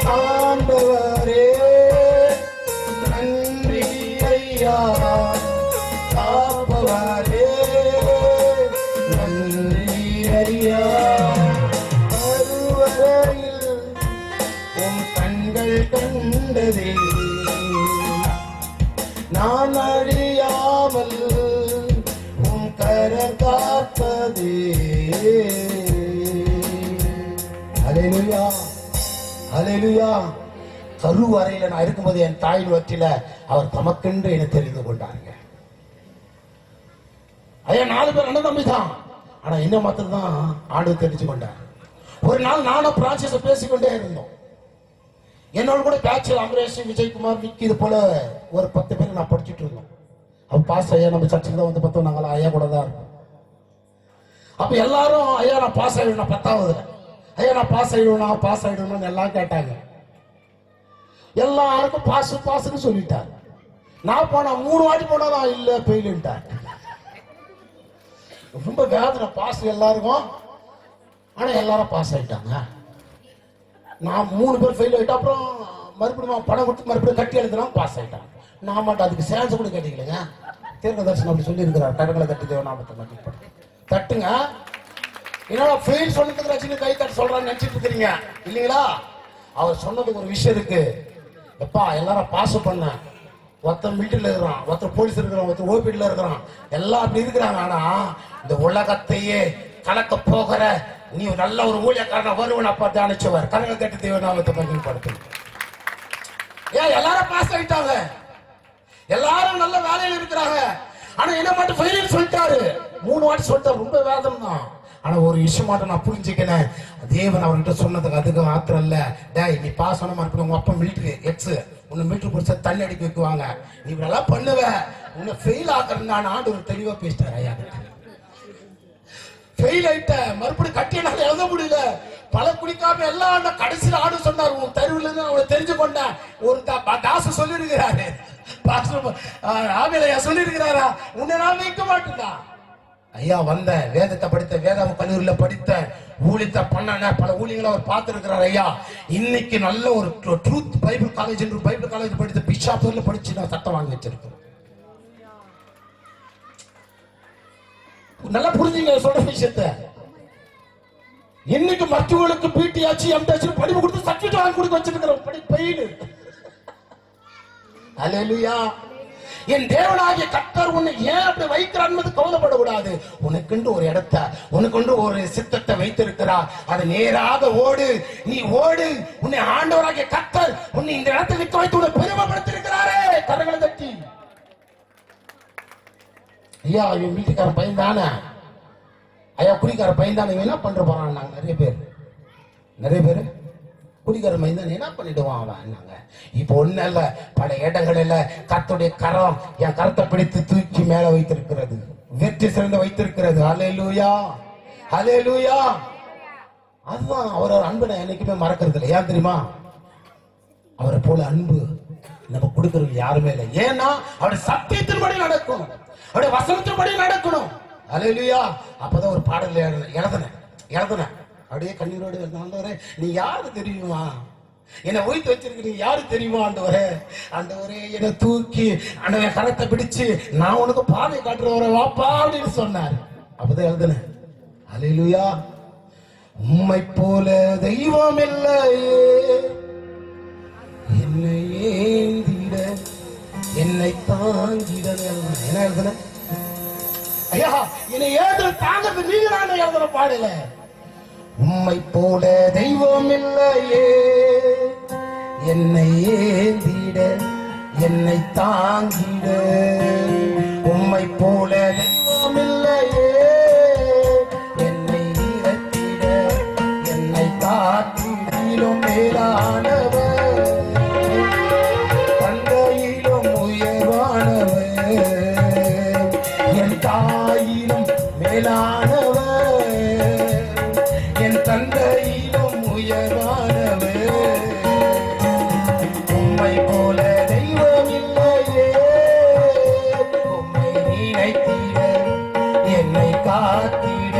காண்பவரே நன்றி ஐயா, காப்பவரே நன்றி ஐயா. கருவறையில் உன் கண்கள் கண்டதே, நான் அழியாமல் உன் கரம் காப்பதே. அல்லேலூயா, அல்லேலூயா. கருவறையில நான் இருக்கும்போது என் தாயின் வற்றில அவர் தமக்கென்று என்னை தெரிந்து கொண்டாருங்க. ஐயா 4 பேர் அண்ணன் தம்பி தான், ஆனா என்ன மாத்திரம் தான் ஆண்டு தெரிஞ்சு கொண்டார். ஒரு நாள் நானும் பிரான்சிஸ பேசிக்கொண்டே இருந்தோம். என்னோட கூட பேட்சில் அமரேஷ், விஜயகுமார், விக்கி இது போல ஒரு 10 பேர் நான் படிச்சுட்டு இருந்தோம். அப்ப பாஸ் ஐயா நம்ம சர்ச்சுக்கு தான் வந்து பார்த்தோம், நாங்களாம் ஐயா கூட தான் இருப்போம். அப்ப எல்லாரும் ஐயா நான் பாஸ் ஆயிடுவேன், 10வது ஐயா நான் பாஸ் ஆயிடுவேன் எல்லாம் கேட்டாங்க. எல்லாருக்கும் பாஸ்ன்னு சொல்லிட்டார். நான் போனா 3 வாட்டி போனாதான் இல்ல பெயில்ட்டார். ரொம்ப வேதனை, பாஸ் எல்லாருக்கும். ஆனா எல்லாரும் பாஸ் ஆயிட்டாங்க. நான் 3 பேர் ஃபெயில் ஆயிட்டா. அப்புறம் மறுபடியும் பணம் கொடுத்து மறுபடியும் கட்டி எழுதுனா பாஸ் ஆயிட்டாங்க. நான் மட்டும் அதுக்கு சேன்ஸ் கூட கேட்டீங்களேங்க. தீர்க்க தரிசனம் அப்படி சொல்லி இருக்கிறார். கரங்களை தட்டி தேவநாமத்தை தட்டுங்க. என்னோட ஃபெயில் சொன்னதுக்கு ரஜினி கை தட்டு சொல்றான்னு நினைச்சிட்டு இருக்கிறீங்க இல்லைங்களா? அவர் சொன்னதுக்கு ஒரு விஷயம் இருக்கு. எப்பா எல்லாரும் பாஸ் பண்ண, ஒருத்தர் மிலிட்டரியில் இருக்கிறான், ஒருத்தர் போலீஸ் இருக்கிறான், ஒருத்தர் ஓபிடியில் இருக்கிறான், எல்லாம் அப்படி இருக்கிறாங்க. ஆனா இந்த உலகத்தையே கலக்க போகிற நீ நல்ல ஒரு ஊழியக்காரன வருவன் அப்பா தியானிச்சவர். கரங்களை தட்டி தேவநாமத்தை பயன்படுத்து. ஏன் எல்லாரும் பாஸ் ஆயிட்டாங்க, எல்லாரும் நல்ல வேலையில இருக்கிறாங்க. ஆனா என்ன மட்டும் ஃபெயில் சொல்லிட்டாரு. 3 வாட்டி சொல்லிட்டாரு. ரொம்ப வேதம் தான். ஆனா ஒரு விஷயம் மட்டும் நான் புரிஞ்சுக்கினேன். தேவன் அவர்கிட்ட சொன்னதுக்கு அதுக்கு மாத்திரம் இல்ல, டேய் நீ பாஸ் பண்ண மாதிரி உங்க அப்பா மிலிட்டரி எக்ஸ், உன்னை மிலிட்டரி பிடிச்ச தண்ணி அடிக்க வைக்குவாங்க, நீ இப்படிலாம் பண்ணுவ, உன்னை ஃபெயில் ஆக்குறேன் ஆண்டு ஒரு தெளிவா பேசிட்டார். ஐயா ஃபெயில் ஆயிட்ட, மறுபடியும் கட்டியனால எழுத முடியல, பல குடிக்காம எல்லாம் கடைசியில் ஆடு சொன்னார். உன் தெருவில் இருந்து அவளை தெரிஞ்சு கொண்டேன். ஒரு தாசு சொல்லி இருக்கிறாரு, ஆவிலையா சொல்லி இருக்கிறாரா, உன்னை நான் வைக்க மாட்டேங்க. ஐயா வந்த வேதத்தை படித்த, வேதாம கல்லூரியில படித்த, ஊழியத்தை பண்ண பல ஊழியங்களை அவர் பார்த்திருக்கிறார். ஐயா இன்னைக்கு நல்ல ஒரு ட்ரூத் பைபிள் காலேஜ் என்று பைபிள் காலேஜ் படித்த பிஷாப்பூர்ல படிச்சு நான் சட்டம் வாங்கி வச்சிருக்கிறேன். நல்லா புரிஞ்சுங்க சொல்ற விஷயத்த. இன்னைக்கு மற்றவர்களுக்கு பிடிஆச்சி எம்டிஆச்சி படிப்பு கொடுத்து சர்டிபிகேட் வாங்கி கொடுத்து வச்சிருக்கிறோம். படி பெயில். அல்லேலூயா. என் தேவனாகிய கர்த்தர் உன்னை ஏன் அப்படி வைக்கிறார் என்பது கவலைப்படக்கூடாது. உனக்குண்டு ஒரு இடத்தை, உனக்குண்டு ஒரு சித்தத்தை வைத்திருக்கிறார். அது நேராக ஓடு, நீ ஓடு. உன்னை ஆண்டவராகிய கர்த்தர் உன்னை இந்த இடத்தை நிற்க வைத்து உன்னை பெருமைப்படுத்திருக்கிறாரே. கரங்களை தட்டி. ஐயா இவன் வீட்டுக்கார பையன் தானே, ஐயா குடிக்கார பையன் தானே, என்ன பண்ற போறான்? நாங்க நிறைய பேரு குடிக்கிற மைந்தான் என்ன பண்ணிடுவான் அவன். இப்ப ஒண்ணு இல்ல, பல இடங்களில் கர்த்தருடைய கரம் என் கரத்தை பிடித்து தூக்கி மேல வைத்திருக்கிறது, வெற்றி சிறந்து வைத்திருக்கிறது. ஹல்லேலூயா, ஹல்லேலூயா. அதுதான் அவரோட அன்பை நான் என்னைக்குமே மறக்கிறது இல்லை. ஏன் தெரியுமா? அவரை போல அன்பு நம்ம கொடுக்கறது யாருமே இல்லை. ஏன்னா அவருடைய சத்தியத்தின்படி நடக்கணும், அவருடைய வசனத்தின்படி நடக்கணும். அல்லேலூயா. அப்பதான் ஒரு பாடல் எழுதுனேன் அப்படியே கண்ணீரோடு ஆண்டவரே நீ யாரு தெரியுமா, என்னை ஒய்த்து வச்சிருக்க நீ யாரு தெரியுமா ஆண்டவரே, ஆண்டவரே என்னை தூக்கி ஆண்டவன் கரத்தை பிடிச்சு நான் உனக்கு பாதை காட்டுறவரை வாப்பா அப்படின்னு சொன்னார். அப்பதான் எழுதுனேன். அல்லேலூயா. உம்மை போல தெய்வம் இல்லையே, என்னை ஏந்திட என்னை தாங்கிட. என்ன எழுதுன? ஐயா என்னை ஏந்திர தாங்கிறது நீங்க தான் எழுதுன பாடல. உம்மை போல தெய்வம் இல்லையே, என்னை ஏந்திட என்னை தாங்கிட. உம்மை போல தெய்வம் இல்லையே, என்னை இறக்கிட என்னை காத்திடிலும் மேலானவர், தந்தையிலும் உயர்வானவர், என் தாயிலும் மேலானவர், என் தந்தையிலும் உயர்வானவர். உம்மை போல தெய்வம் இல்லையே, உம்மை நினைத்திட என்னை காத்திட.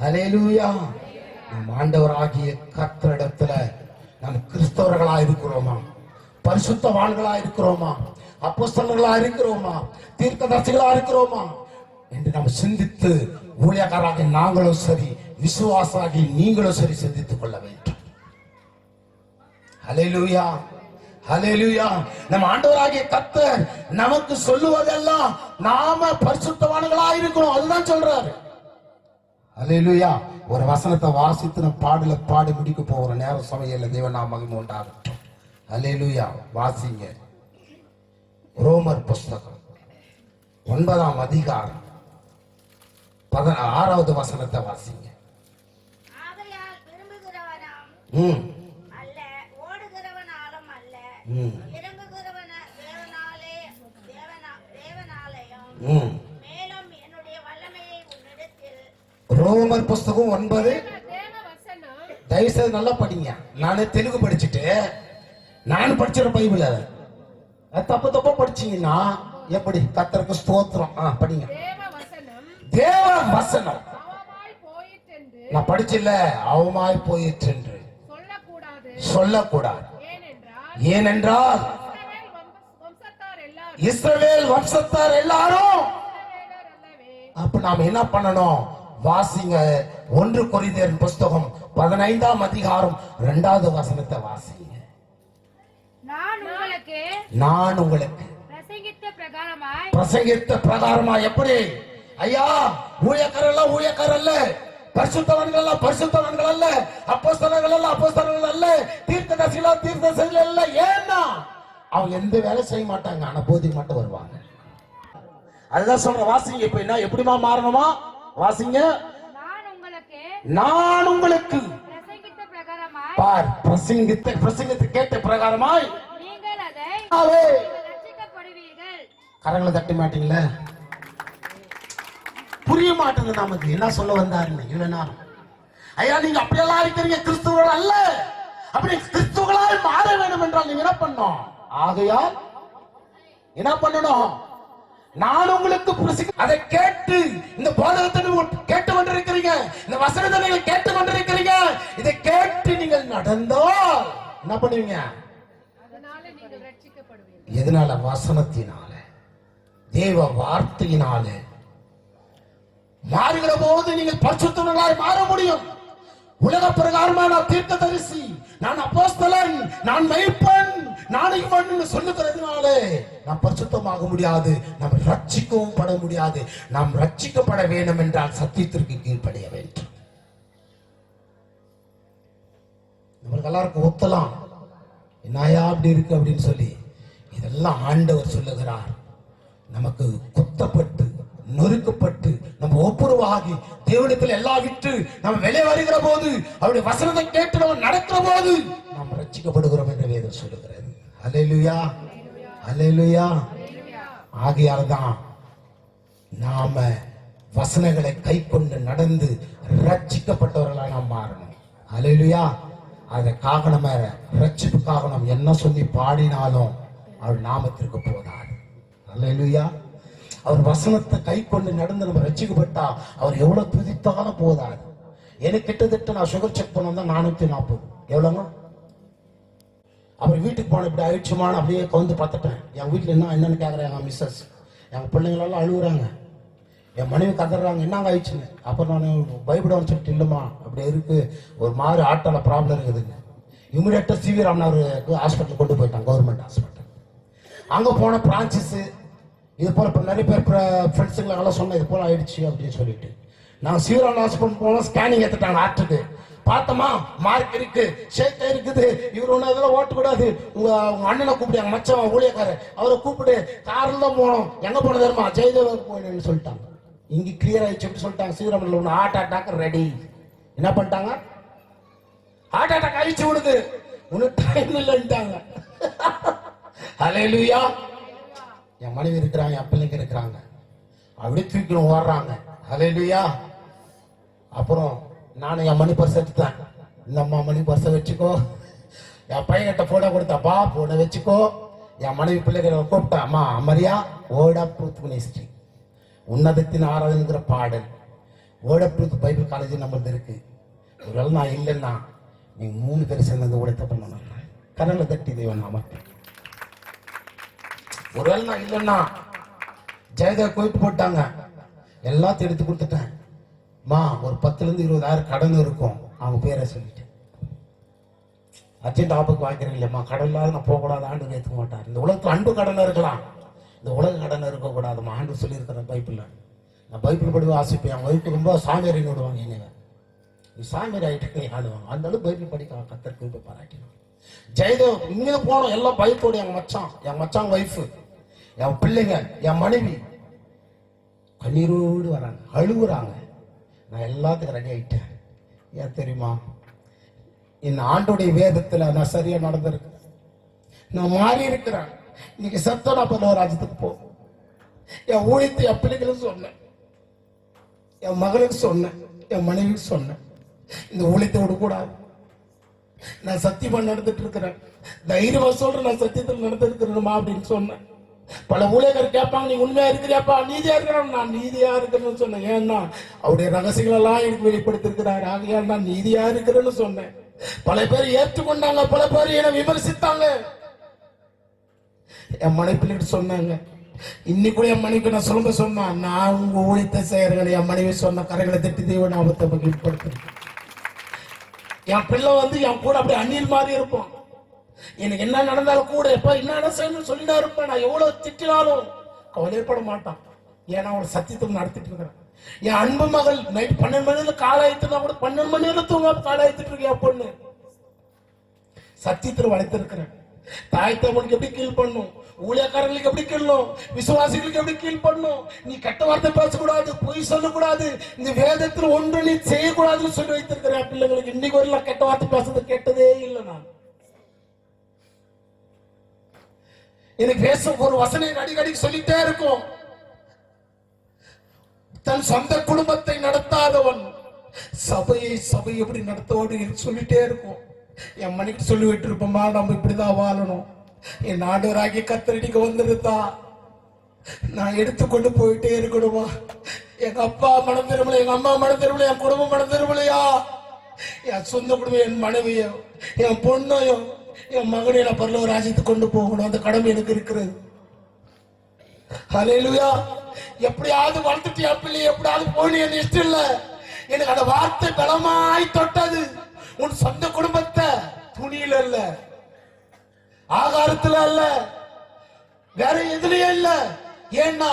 ஹல்லேலூயா. நம் ஆண்டவராகிய கர்த்தரிடத்துல நாம் கிறிஸ்தவர்களா இருக்கிறோமா, பரிசுத்தவான்களா இருக்கிறோமா, அப்போஸ்தலர்களா இருக்கிறோமா, தீர்க்கதரிசிகளா இருக்கிறோமா என்று நாம் சிந்தித்து ஊழியக்காரராக நாங்களும் சரி, விசுவாசாகி நீங்களும் சரி சிந்தித்துக் கொள்ள வேண்டும். ஹல்லேலூயா, ஹல்லேலூயா. நம்ம ஆண்டவராகிய கர்த்தர் நமக்கு சொல்லுவதெல்லாம் நாம பரிசுத்தவான்களா இருக்கணும், அதுதான் சொல்றாரு. ஹல்லேலூயா. ஒரு வசனத்தை வாசித்து நம்ம பாடி முடிக்க போகிற நேரம் சமையல தேவன் நாம் மகிமை உண்டாகட்டும். ஹல்லேலூயா. வாசிங்க. ரோமர் புஸ்தகம் 9ஆம் அதிகாரம் 16வது வசனத்தை வாசிங்க. ஆகையால் விரும்புகிறவனாம் அல்ல, ஓடுகிறவனாலும் அல்ல, இறங்குகிறவன தேவனாலேயும் மேலும் என்னுடைய வல்லமையை உன்னிடத்தில். ரோமர் புஸ்தகம் 9. தயவுசெய்து நல்லா படிங்க. நானே தெலுங்கு படிச்சுட்டு நான் படிச்சிட பைபிள் தப்பு தப்பா படிச்சீங்கன்னா எப்படி? கர்த்தருக்கு ஸ்தோத்திரம். படிங்க. தேவ வசனம் நான் படிச்சில்ல, அவமாய் போயிற்று என்று சொல்லக்கூடாது. ஏனென்றால் இஸ்ரவேல் வம்சத்தார் எல்லாரும். அப்ப நாம என்ன பண்ணணும்? வாசிங்க. 1 கொரிந்தியர் புஸ்தகம் 15ஆம் அதிகாரம் 2வது வசனத்தை வாசிங்க. நான் உங்களுக்கு பிரசங்கித்த பிரகாரமாய். எப்படி ஐயா? ஊழியக்காரர் அல்ல, பரிசுத்தவான்கள் அல்ல, அப்போஸ்தலர்கள் அல்ல, தீர்க்கதரிசிகள் அல்ல. ஏன்னா அவங்க எந்த வேலை செய்ய மாட்டாங்க, ஆனா போதிக்கு மட்டும் வருவாங்க. அதுதான் சொல்ற. வாசிங்க. இப்ப என்ன எப்படிமா மாறணுமா? வாசிங்க. நான் உங்களுக்கு பார், பிரசங்கித்த கேட்ட பிரகாரமாய் கரங்களை தட்ட மாட்டீங்களா? புரிய மாட்டேங்குது நமக்கு என்ன சொல்ல வந்தாருன்னு. இல்லைன்னா ஐயா நீங்க அப்படியெல்லாம் இருக்கிறீங்க, கிறிஸ்துவர்கள் அல்ல. அப்படி கிறிஸ்துவர்களால் மாற வேண்டும் என்றால் நீங்க என்ன பண்ணணும்? ஆகையால் என்ன பண்ணணும்? நான் உங்களுக்கு அதை கேட்டு இந்த போதகத்தை கேட்டு கொண்டிருக்கிறீங்க, இந்த வசனத்தை நீங்கள் கேட்டு கொண்டிருக்கிறீங்க. இதை கேட்டு நீங்கள் நடந்தால் என்ன பண்ணுவீங்க? எதனால? வசனத்தினால, தேவ வார்த்தையினால மாறுகிற போது நீங்கள் பரிசுத்தவான்களாய் மாற முடியும். உலக பிரகாரமான நான் தீர்க்கதரிசி, நான் அப்போஸ்தலன், நான் மெய்ப்பன், நான் இவன் சொல்லுகிறதுனால நாம் பரிசுத்தமாக முடியாது, நாம் ரட்சிக்கவும் பட முடியாது. நாம் ரட்சிக்கப்பட வேண்டும் என்றால் சத்தியத்திற்கு கீழ்ப்படைய வேண்டும். நம்மளுக்கு எல்லாருக்கும் ஒத்தலாம் என்னையா அப்படி இருக்கு அப்படின்னு சொல்லி. இதெல்லாம் ஆண்டவர் சொல்லுகிறார். நமக்கு குத்தப்பட்டு நொறுக்கப்பட்டு நம்ம ஒப்புரவாகி தேவனிடத்தில் எல்லாம் விட்டு நம்ம வெளியே வருகிற போது, அவருடைய வசனத்தை கேட்டு நம்ம நடக்கிற போது நாம் ரட்சிக்கப்படுகிறோம் என்று வேதம் சொல்லுகிறது. அல்லேலூயா, அல்லேலூயா. ஆகையால் தான் நாம வசனங்களை கை கொண்டு நடந்து ரட்சிக்கப்பட்டவர்களாக நாம் மாறணும். அல்லேலூயா. அதற்காக நம்ம ரட்சிப்புக்காக நாம் என்ன சொல்லி பாடினாலும் அவர் நாமத்திற்கு போதாது. அல்லேலூயா. அவர் வசனத்தை கை கொண்டு நடந்து நம்ம ரட்சிக்கப்பட்டா அவர் எவ்வளவு துதித்தாலும் போதாது. எனக்கு கிட்டத்தட்ட நான் சுகர் செக் பண்ண 440. எவ்வளவுங்க? அப்புறம் வீட்டுக்கு போன இப்படி ஆயிடுச்சுமான்னு அப்படியே கவுந்து பார்த்துட்டேன். என் வீட்டுல என்னன்னு கேட்கறேன். என் மிஸ்ஸஸ், எங்க பிள்ளைங்களெல்லாம் அழுகுறாங்க, என் மனைவி கதறாங்க, என்னங்க ஆயிடுச்சுன்னு. அப்புறம் நான் பயப்படணும்னு சொல்லிட்டு, இல்லைம்மா அப்படி இருக்கு, ஒரு மாதிரி ஆட்டோல ப்ராப்ளம் இருக்குதுங்க. இமிடியேட்டா சிவி ராமனாருக்கு ஹாஸ்பிட்டல் கொண்டு போயிட்டாங்க, கவர்மெண்ட் ஹாஸ்பிட்டல். அங்க போன பிரான்சிஸ் இது போல இப்போ நிறைய பேர் ஃப்ரெண்ட்ஸுங்களெல்லாம் சொன்னேன் இது போல ஆயிடுச்சு அப்படின்னு சொல்லிட்டு. நாங்கள் சிவராமன் ஹாஸ்பிட்டல் போனோம், ஸ்கேனிங் எடுத்துட்டாங்க ஹார்ட்டுக்கு. பார்த்தோமா மார்க் இருக்கு, ஷேக் இருக்குது. இவர் ஒன்று அதெல்லாம் ஓட்டக்கூடாது, உங்க அண்ணனை கூப்பிடுங்க, மச்சம் ஊழியக்காரர் அவரை கூப்பிட்டு காரில் தான் போனோம். எங்க போன தெரியுமா? ஜெயதேவருக்கு போயிடுன்னு சொல்லிட்டாங்க. இங்க கிளியர் ஆயிடுச்சு சொல்லிட்டாங்க. சிவராமன்ல ஒன்று ஹார்ட் அட்டாக் ரெடி. என்ன பண்ணிட்டாங்க? ஹார்ட் அட்டாக் ஆயிடுச்சு உனக்கு, ஒன்னும் டைம் இல்லைன்ட்டாங்க. அல்லேலூயா. என் மனைவி இருக்கிறாங்க, என் பிள்ளைங்க இருக்கிறாங்க, அப்படியே தூக்கிடும் ஓடுறாங்க. அல்லேலூயா. அப்புறம் நானும் என் மணி பர்ஸ் எடுத்துட்டேன். இந்த அம்மா மணி பர்ஸை வச்சுக்கோ. என் பையன்கிட்ட போட்டோ கொடுத்தாப்பா, போட்டோ வச்சுக்கோ. என் மனைவி பிள்ளைகளை கூப்பிட்டா, அம்மா அமரியா ஓடப்ரூத் மினிஸ்ட்ரி உன்னதத்தின் ஆராதனைங்கிற பாடல் ஓடப்ரூத் பைபிள் காலேஜ் நம்மளுக்கு இருக்கு. ஒருவேளை நான் இல்லைன்னா நீங்க 3 பேர் சேர்ந்து உடைத்த பண்ணணும். கடலை தட்டி தேவன் நாமத்தை. ஒருவேளை நான் இல்லைன்னா ஜெயதேவ கோயிட்டு போட்டாங்க, எல்லாத்தையும் எடுத்து கொடுத்துட்டேன். மா ஒரு 10,000 to 20,000 கடன் இருக்கும், அவங்க பேரை சொல்லிட்டேன். அர்ஜென்ட் ஆப்புக்கு வாங்கிக்கிறேன் இல்லையம்மா, கடன் இல்லாத நான் போகக்கூடாது, ஆண்டு ஏற்றுக்க மாட்டார். இந்த உலகத்துல அன்பு கடன் இருக்கலாம், இந்த உலக கடன் இருக்கக்கூடாதுமா ஆண்டு சொல்லியிருக்கிறேன் பைபிள்ல. நான் பைபிள் படிவ ஆசிப்பேன். என் வயிற்று ரொம்ப சாமியாரின்னு விடுவாங்க, என்னங்க நீ சாமியார் ஆகிட்டு ஆடுவாங்க. அந்த அளவுக்கு பைபிள் படிக்க கத்தருக்கு போய் பாராட்டினான். ஜெயதேவ் இங்கே போனோம், எல்லாம் பயத்தோடு. என் மச்சான் வைஃபு என் பிள்ளைங்க, என் மனைவி கண்ணீரோடு வராங்க, அழுகுறாங்க. நான் எல்லாத்துக்கும் ரெடி ஆயிட்டேன். ஏன் தெரியுமா? என் ஆண்டோடைய வேதத்துல நான் சரியா நடந்திருக்கேன், நான் மாறி இருக்கிறேன். இன்னைக்கு சத்தம் நான் பரலோக ராஜ்யத்துக்கு போ. என் ஊழியத்தை என் பிள்ளைகளுக்கு சொன்னேன், என் மகளுக்கு சொன்னேன், என் மனைவிக்கு சொன்னேன், இந்த ஊழியத்தை விடக்கூடாது. நான் சத்தியமா நடந்துட்டு இருக்கிறேன், தைரியமா சொல்றேன், நான் சத்தியத்தில் நடந்திருக்கிறேன்மா அப்படின்னு சொன்னேன். பல ஊழியர்கள் கேட்பாங்க, நீ உண்மையா இருக்கிறியாப்பா? நீதியா இருக்கிறேன். நான் நீதியா இருக்கிறேன்னு சொன்னேன். ஏன்னா அவருடைய ரகசியங்கள் எல்லாம் எனக்கு வெளிப்படுத்திருக்கிறார். ஆகையால் நான் நீதியா இருக்கிறேன்னு சொன்னேன். பல பேர் ஏற்றுக்கொண்டாங்க, பல பேர் என்னை விமர்சித்தாங்க. என் மனைவி சொன்னாங்க. இன்னைக்கு கூட என் மனைவிக்கு நான் சொல்ல சொன்னேன், நான் உங்க ஊழியத்தை செய்யறேன். என் மனைவி சொன்ன கரைகளை தட்டி தெய்வ நாமத்தை மகிழ்ப்படுத்துறேன். என் பிள்ளை என் கூட அப்படியே அந்நியல் மாதிரி இருப்பான். எனக்கு என்ன நடந்தாலும் கூட எப்ப என்ன செய்யணும்னு சொல்லிட்டா இருப்பேன். நான் எவ்வளவு திட்டினாலும் கவலைப்பட மாட்டான். ஏன்னா அவனை சத்தியத்தில் நடத்திட்டு இருக்கிறேன். என் அன்பு மகள் நைட் 12 மணி காலாயத்துனா கூட 12 மணி நேரம் தூங்க காலாயத்துட்டு இருக்கேன். என் பொண்ணு சத்தியத்தில் வளைத்திருக்கிறேன். தாய் தகவனுக்கு எப்படி கீழ் பண்ணும், ஊழியக்காரர்களுக்கு எப்படி கீழணும், விசுவாசிகளுக்கு எப்படி கீழ் பண்ணும். நீ கெட்ட வார்த்தை பேசக்கூடாது, பொய் சொல்லக்கூடாது, இந்த வேதத்தில் ஒன்று நீ செய்யக்கூடாதுன்னு சொல்லி வைத்திருக்கிறேன் பிள்ளைங்களுக்கு. இன்னைக்கு ஒரு கெட்ட வார்த்தை பேசுறது கேட்டதே இல்லை. நான் எனக்கு பேச ஒரு வசனம் அடிக்கடி சொல்லிட்டே இருக்கும். தன் சொந்த குடும்பத்தை நடத்தாதவன் சபை எப்படி நடத்தோடு சொல்லிட்டே இருக்கும். என் மனைக்கு சொல்லி விட்டு இருப்போமா, நம்ம இப்படிதான் வாழணும். என் ஆண்டவராகிய கர்த்தர் இன்னைக்கு வந்துருந்தா நான் எடுத்துக்கொண்டு போயிட்டே இருக்கணுமா? எங்க அப்பா மனம் திரும்பல, எங்க அம்மா மனம் திரும்பல, என் குடும்பம் மனம் திரும்பலையா? என் சொந்த குடும்பம், என் மனைவியோ, என் பொண்ணையும், என் மகனை நான் பரலோக ராஜ்யத்துக்கு கொண்டு போகணும். அந்த கடமை எனக்கு இருக்கிறது. ஹல்லேலூயா. எப்படியாவது வளர்த்துட்டியா பிள்ளை, எப்படியாவது போகணும் எனக்கு இஷ்டம் இல்ல. எனக்கு அந்த வார்த்தை பலமாய் தொட்டது. உன் சொந்த குடும்பத்தை துணியில இல்ல, ஆகாரத்துல அல்ல, வேற எதுலயே இல்ல. ஏன்னா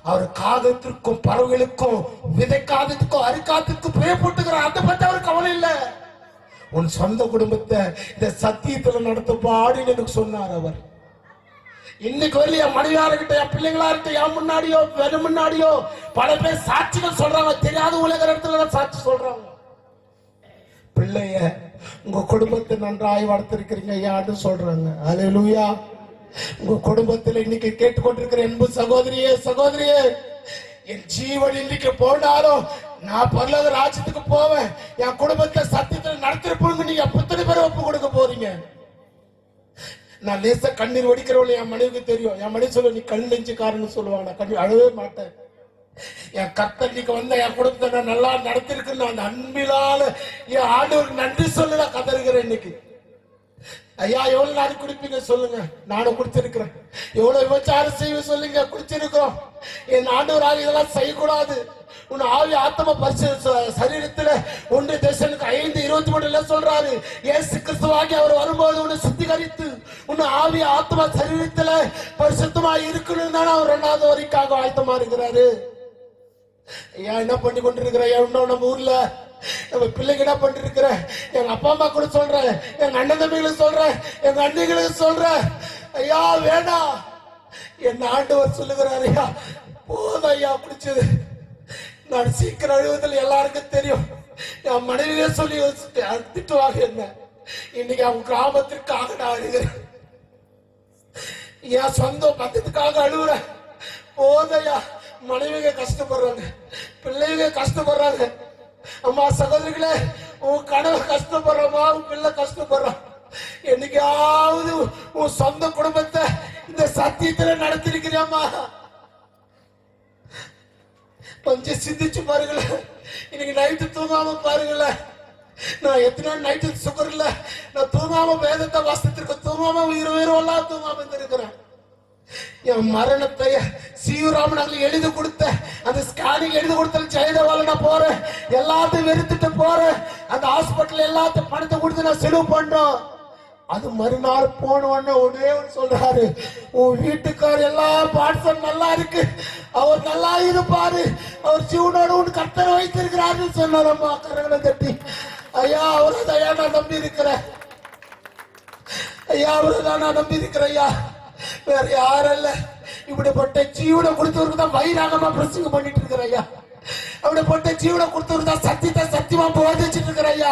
அவர் காகத்திற்கும் பறவைகளுக்கும் விதைக்காததுக்கும் அரிக்காததுக்கும் பேர் போட்டுக்கிறார். அதை பத்தி அவர் கவலை இல்லை. உன் சொந்த குடும்பத்தை இந்த சத்தியத்துல நடத்தப்பாடுன்னு எனக்கு சொன்னார் அவர். இன்னைக்கு வரல என் மனைவியார்கிட்ட, என் பிள்ளைங்களா இருக்க, என் முன்னாடியோ வெறும் முன்னாடியோ பல பேர் சாட்சிகள் சொல்றாங்க. தெரியாத உலக இடத்துல சாட்சி சொல்றாங்க. பிள்ளைய உங்க குடும்பத்தை நன்றாய் வளர்த்திருக்கிறீங்க யாரு சொல்றாங்க. ஹல்லேலூயா. உங்க குடும்பத்தில் இன்னைக்கு கேட்டுக்கொண்டிருக்கிற அன்பு சகோதரியே சகோதரியே, என் ஜீவன் இன்னைக்கு போனாலும் நான் பரலோக ராஜ்யத்துக்கு போவேன். என் குடும்பத்தை சத்தியத்தில் நடத்திருப்போங்க. நீங்க எத்தனை பேர் ஒப்பு கொடுக்க போறீங்க? நான் லேசா கண்ணீர் ஒடிக்கிறவள என் மனைவிக்கு தெரியும். என் மனைவி சொல்ல, நீ கண் நெஞ்சுக்காரன்னு சொல்லுவாங்க. நான் கண்ணீர் அழவே மாட்டேன். என் கர்த்தர் இன்னைக்கு வந்த என் குடும்பத்தை நான் நல்லா நடத்திருக்கேன். அந்த அன்பிலால என் ஆண்டவருக்கு நன்றி சொல்ல நான் கதறுகிறேன். இன்னைக்கு ஐயா எவ்வளவு நாள் குடிப்பீங்க சொல்லுங்க, நானும் குடிச்சிருக்கிறேன். எவ்வளவு விபச்சாரம் செய்வ சொல்லுங்க, குடிச்சிருக்கிறோம். என் ஆண்டவராக இதெல்லாம் செய்யக்கூடாது. உன் ஆவி ஆத்ம சரீரத்துல 1 தேசனுக்கு 5:23 சொல்றாரு. இயேசு கிறிஸ்துவாகி அவர் வரும்போது உன்னை சுத்திகரித்து உன் ஆவி ஆத்மா சரீரத்துல பரிசுத்தமா இருக்கணும் தானே அவர் 2வது வரைக்காக ஆயத்தமா இருக்கிறாரு. ஏன் என்ன பண்ணி கொண்டிருக்கிற? நம்ம ஊர்ல நம்ம பிள்ளைங்க என்ன பண்ணிட்டு இருக்கிற? எங்க அப்பா அம்மா கூட சொல்றேன், எங்க அண்ணன் தம்பிகளுக்கு சொல்றேன், எங்க அண்ணிகளுக்கு சொல்றேன், ஐயா வேணாம். என் ஆண்டவர் சொல்லுகிறார், ஐயா போதும் ஐயா குடிச்சது. நான் சீக்கிரம் அழுவதில் எல்லாருக்கும் தெரியும். என் மனைவியே சொல்லி திட்டுவாங்க என்ன. இன்னைக்கு அவங்க கிராமத்திற்காக நான் அழுகிறேன், என் சொந்த பக்கத்துக்காக அழுகுறேன். போதையா மனைவிங்க கஷ்டப்படுறாங்க, பிள்ளைங்க கஷ்டப்படுறாங்க. அம்மா சகோதரிகளே, உன் கனவு கஷ்டப்படுறமா, உன் பிள்ளை கஷ்டப்படுறான். என்னைக்காவது உன் சொந்த குடும்பத்தை இந்த சத்தியத்துல நடத்திருக்கிறியாமா? கொஞ்சம் சிந்திச்சு பாருங்களேன். இன்னைக்கு நைட்டு தூங்காம பாருங்களேன். நான் எத்தனை நைட்டு சுகர் இல்ல, நான் தூங்காம வேதத்தை வாசித்திருக்கேன், தூங்காம உயிரெல்லாம் தூங்காம இருந்திருக்கிறேன். என் மரணத்தை சீவராமன் எழுதி கொடுத்த அந்த ஸ்கேனிங் எழுதி கொடுத்த ஜெயதவால நான் போறேன், எல்லாத்தையும் வெறுத்துட்டு போறேன். அந்த ஹாஸ்பிட்டல் எல்லாத்தையும் பணத்தை கொடுத்து நான் செலவு பண்றோம். அது மறுநாள் போன உடனே ஒன்னே சொல்றாரு, உன் வீட்டுக்கார் எல்லா பார்ட்ஸும் நல்லா இருக்கு, அவர் நல்லா இருப்பாரு, அவர் ஜீவனோட உன் கர்த்தர் வைத்திருக்கிறாருன்னு சொன்னாரம்மா. கரங்களை தட்டி, ஐயா அவரைதான் நான் நம்பி இருக்கிறேன், ஐயா அவரைதான் நான் நம்பி இருக்கிறேன் ஐயா, வேற யாரல்ல. இப்படிப்பட்ட ஜீவனை கொடுத்தவருக்கு தான் வைராகமா பிரசங்கம் பண்ணிட்டு இருக்கிற ஐயா. அப்படிப்பட்ட ஜீவனை கொடுத்தவருக்கு தான் சத்தியத்தை சத்தியமா போதிச்சுட்டு இருக்கிற ஐயா.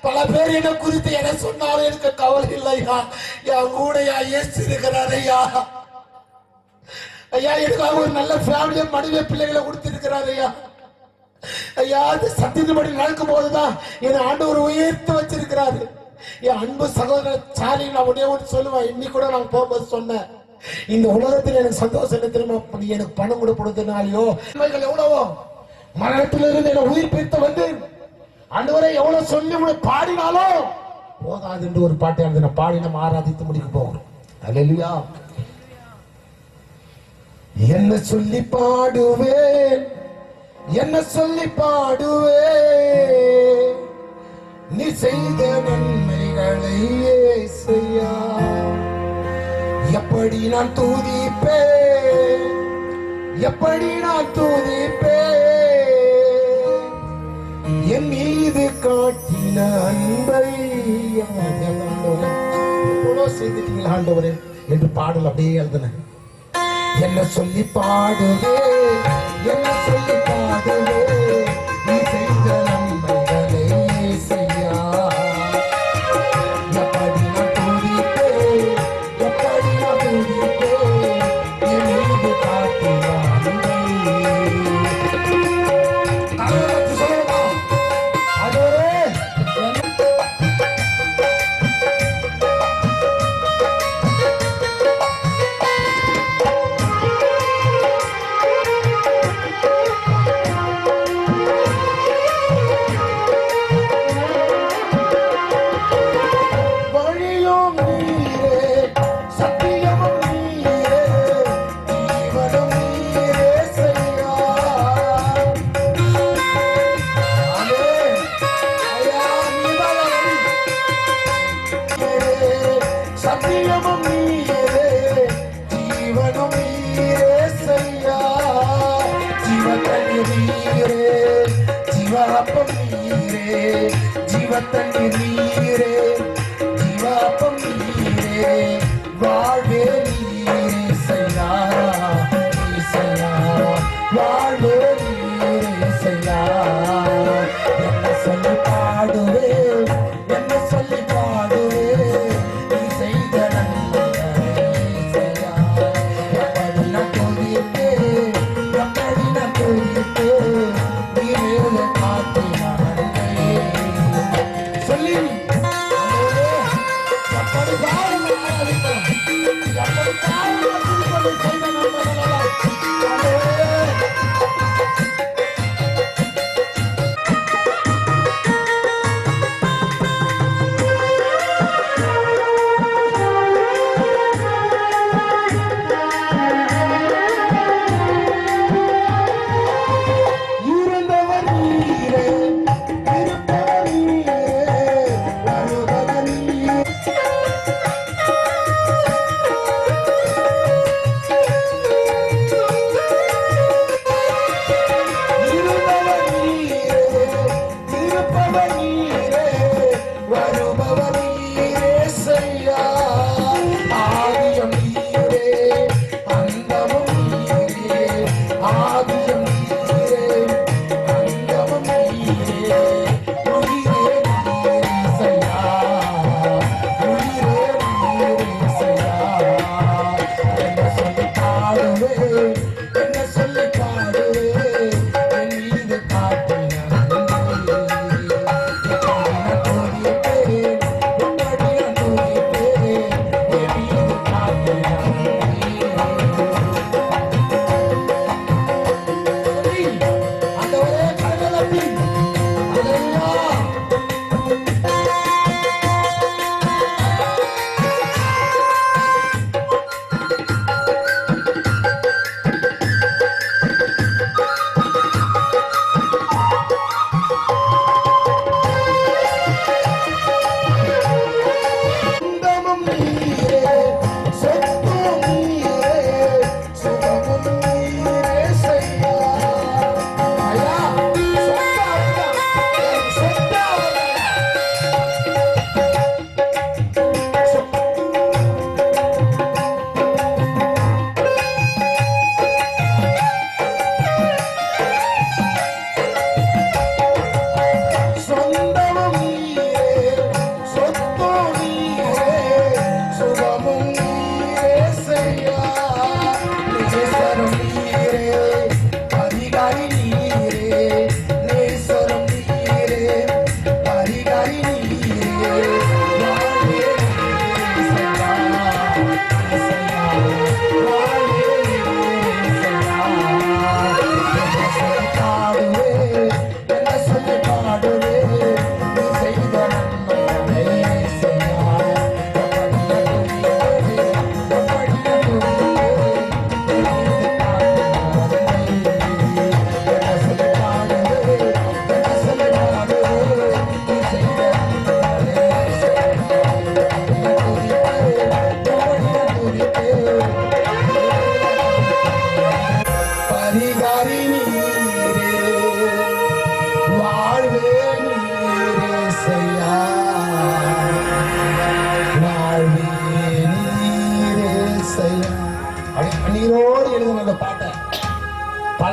பல பேர் என்ன குறித்து என சொன்னாலும் எனக்கு கவலை இல்லையா. என் கூடயா இயேசு இருக்கிறார் ஐயா. ஐயா எனக்காக ஒரு நல்ல ஃபேமிலியை மனைவி பிள்ளைகளை கொடுத்திருக்கிறார் ஐயா. ஐயா அது சத்தியத்தின்படி நடக்கும் போதுதான் என் ஆண்டவர் உயர்த்து வச்சிருக்கிறாரு. என் அன்பு சகோதரர் சாலி, நான் உடனே ஒன்று சொல்லுவேன். இன்னைக்கு கூட நான் போகும்போது சொன்னேன், இந்த உலகத்தில் எனக்கு சந்தோஷம் என்ன தெரியுமா? எனக்கு பணம் கொடுப்பதுனாலையோ எவ்வளவோ மரணத்திலிருந்து என்னை உயிர் பிரித்து வந்து ஆண்டவரை எவ்வளவு சொல்லி உங்களுக்கு பாடினாலும் போதாது என்று ஒரு பாட்டை அந்த பாடி நம்ம ஆராதித்து முடிக்க போகிறோம். அல்லேலூயா. என்ன சொல்லி பாடுவேன், என்ன சொல்லி பாடுவேன், நீ செய்த நன்மைகளை இயேசையா. எப்படி நான் துதிப்பேன், எப்படி நான் துதிப்பேன், என் மீது காட்டின அன்பை. எவ்வளவு செய்துட்டீங்களா ஆண்டவரே என்று பாடல் அப்படியே எழுதினேன். என்ன சொல்லி பாடுவே, என்ன சொல்லி பாடுவே, நீ செய்த நன்மைகளை இயேசையா. எப்படி நான் துதிப்பேன், எப்படி நான் துதிப்பேன், என் மீது காட்டின அன்பை. சொல்லலாம் ஆண்டவரே. வழியும் நீரே, சத்தியமும் நீரே, ஜீவனும் நீரே செய்யா. ஆமென். ஐயா நீதான் வழி. சத்தியமும் நீரே, ஜீவனும் நீரே செய்யா. ஜீவத்தண்ணீர் நீரே, ஜீவாப்பம் நீரே, ஜீவத்தண்ணீர் நீரே, ஜீவாப்பம் நீரே, வாழ்வே நீரே செய்யா. இசையா வாழ்வே நீரே செய்யா. என்ன சொல்லி பாடுவே, என்ன சொல்லி பாடுவே, நீ செய்த நன்மைகளை இசையா. எப்படி நான் துதிப்பேன், எப்படி நான் துதிப்பேன், நீ மேலே காட்டின அன்பை. சொல்லி ஆண்டவரே, எப்படி பாடுங்க ஆராதிக்கிறோம், எப்படி பாடுங்க திருப்பதி செய்த நன்மைகளெல்லாம். ஆண்டவரே இருந்தவர் நீரே, இருப்பவர் நீரே, வருபவர் நீரே.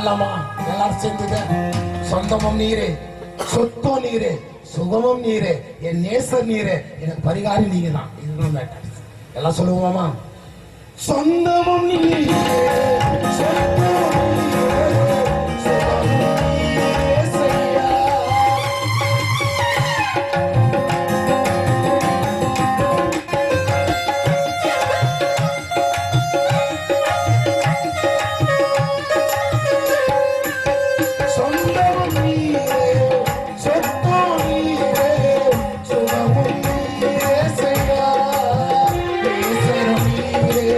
பாடலாமா எல்லாரும் சேர்ந்துங்க? சொந்தமும் நீரே, சொத்தும் நீரே, சுகமும் நீரே, என் நேசர் நீரே, எனக்கு பரிகாரி நீங்க தான். இதுதான் மேட்டர். எல்லாம் சொல்லுவோமா? சொந்தமும் நீரே, சொத்தும் நீரே, சுகமும் நீரே செய்யா. சொந்தமும் நீரே, சொத்தும் நீரே, சுகமும் நீரே செய்யா. நேசரும் நீரே,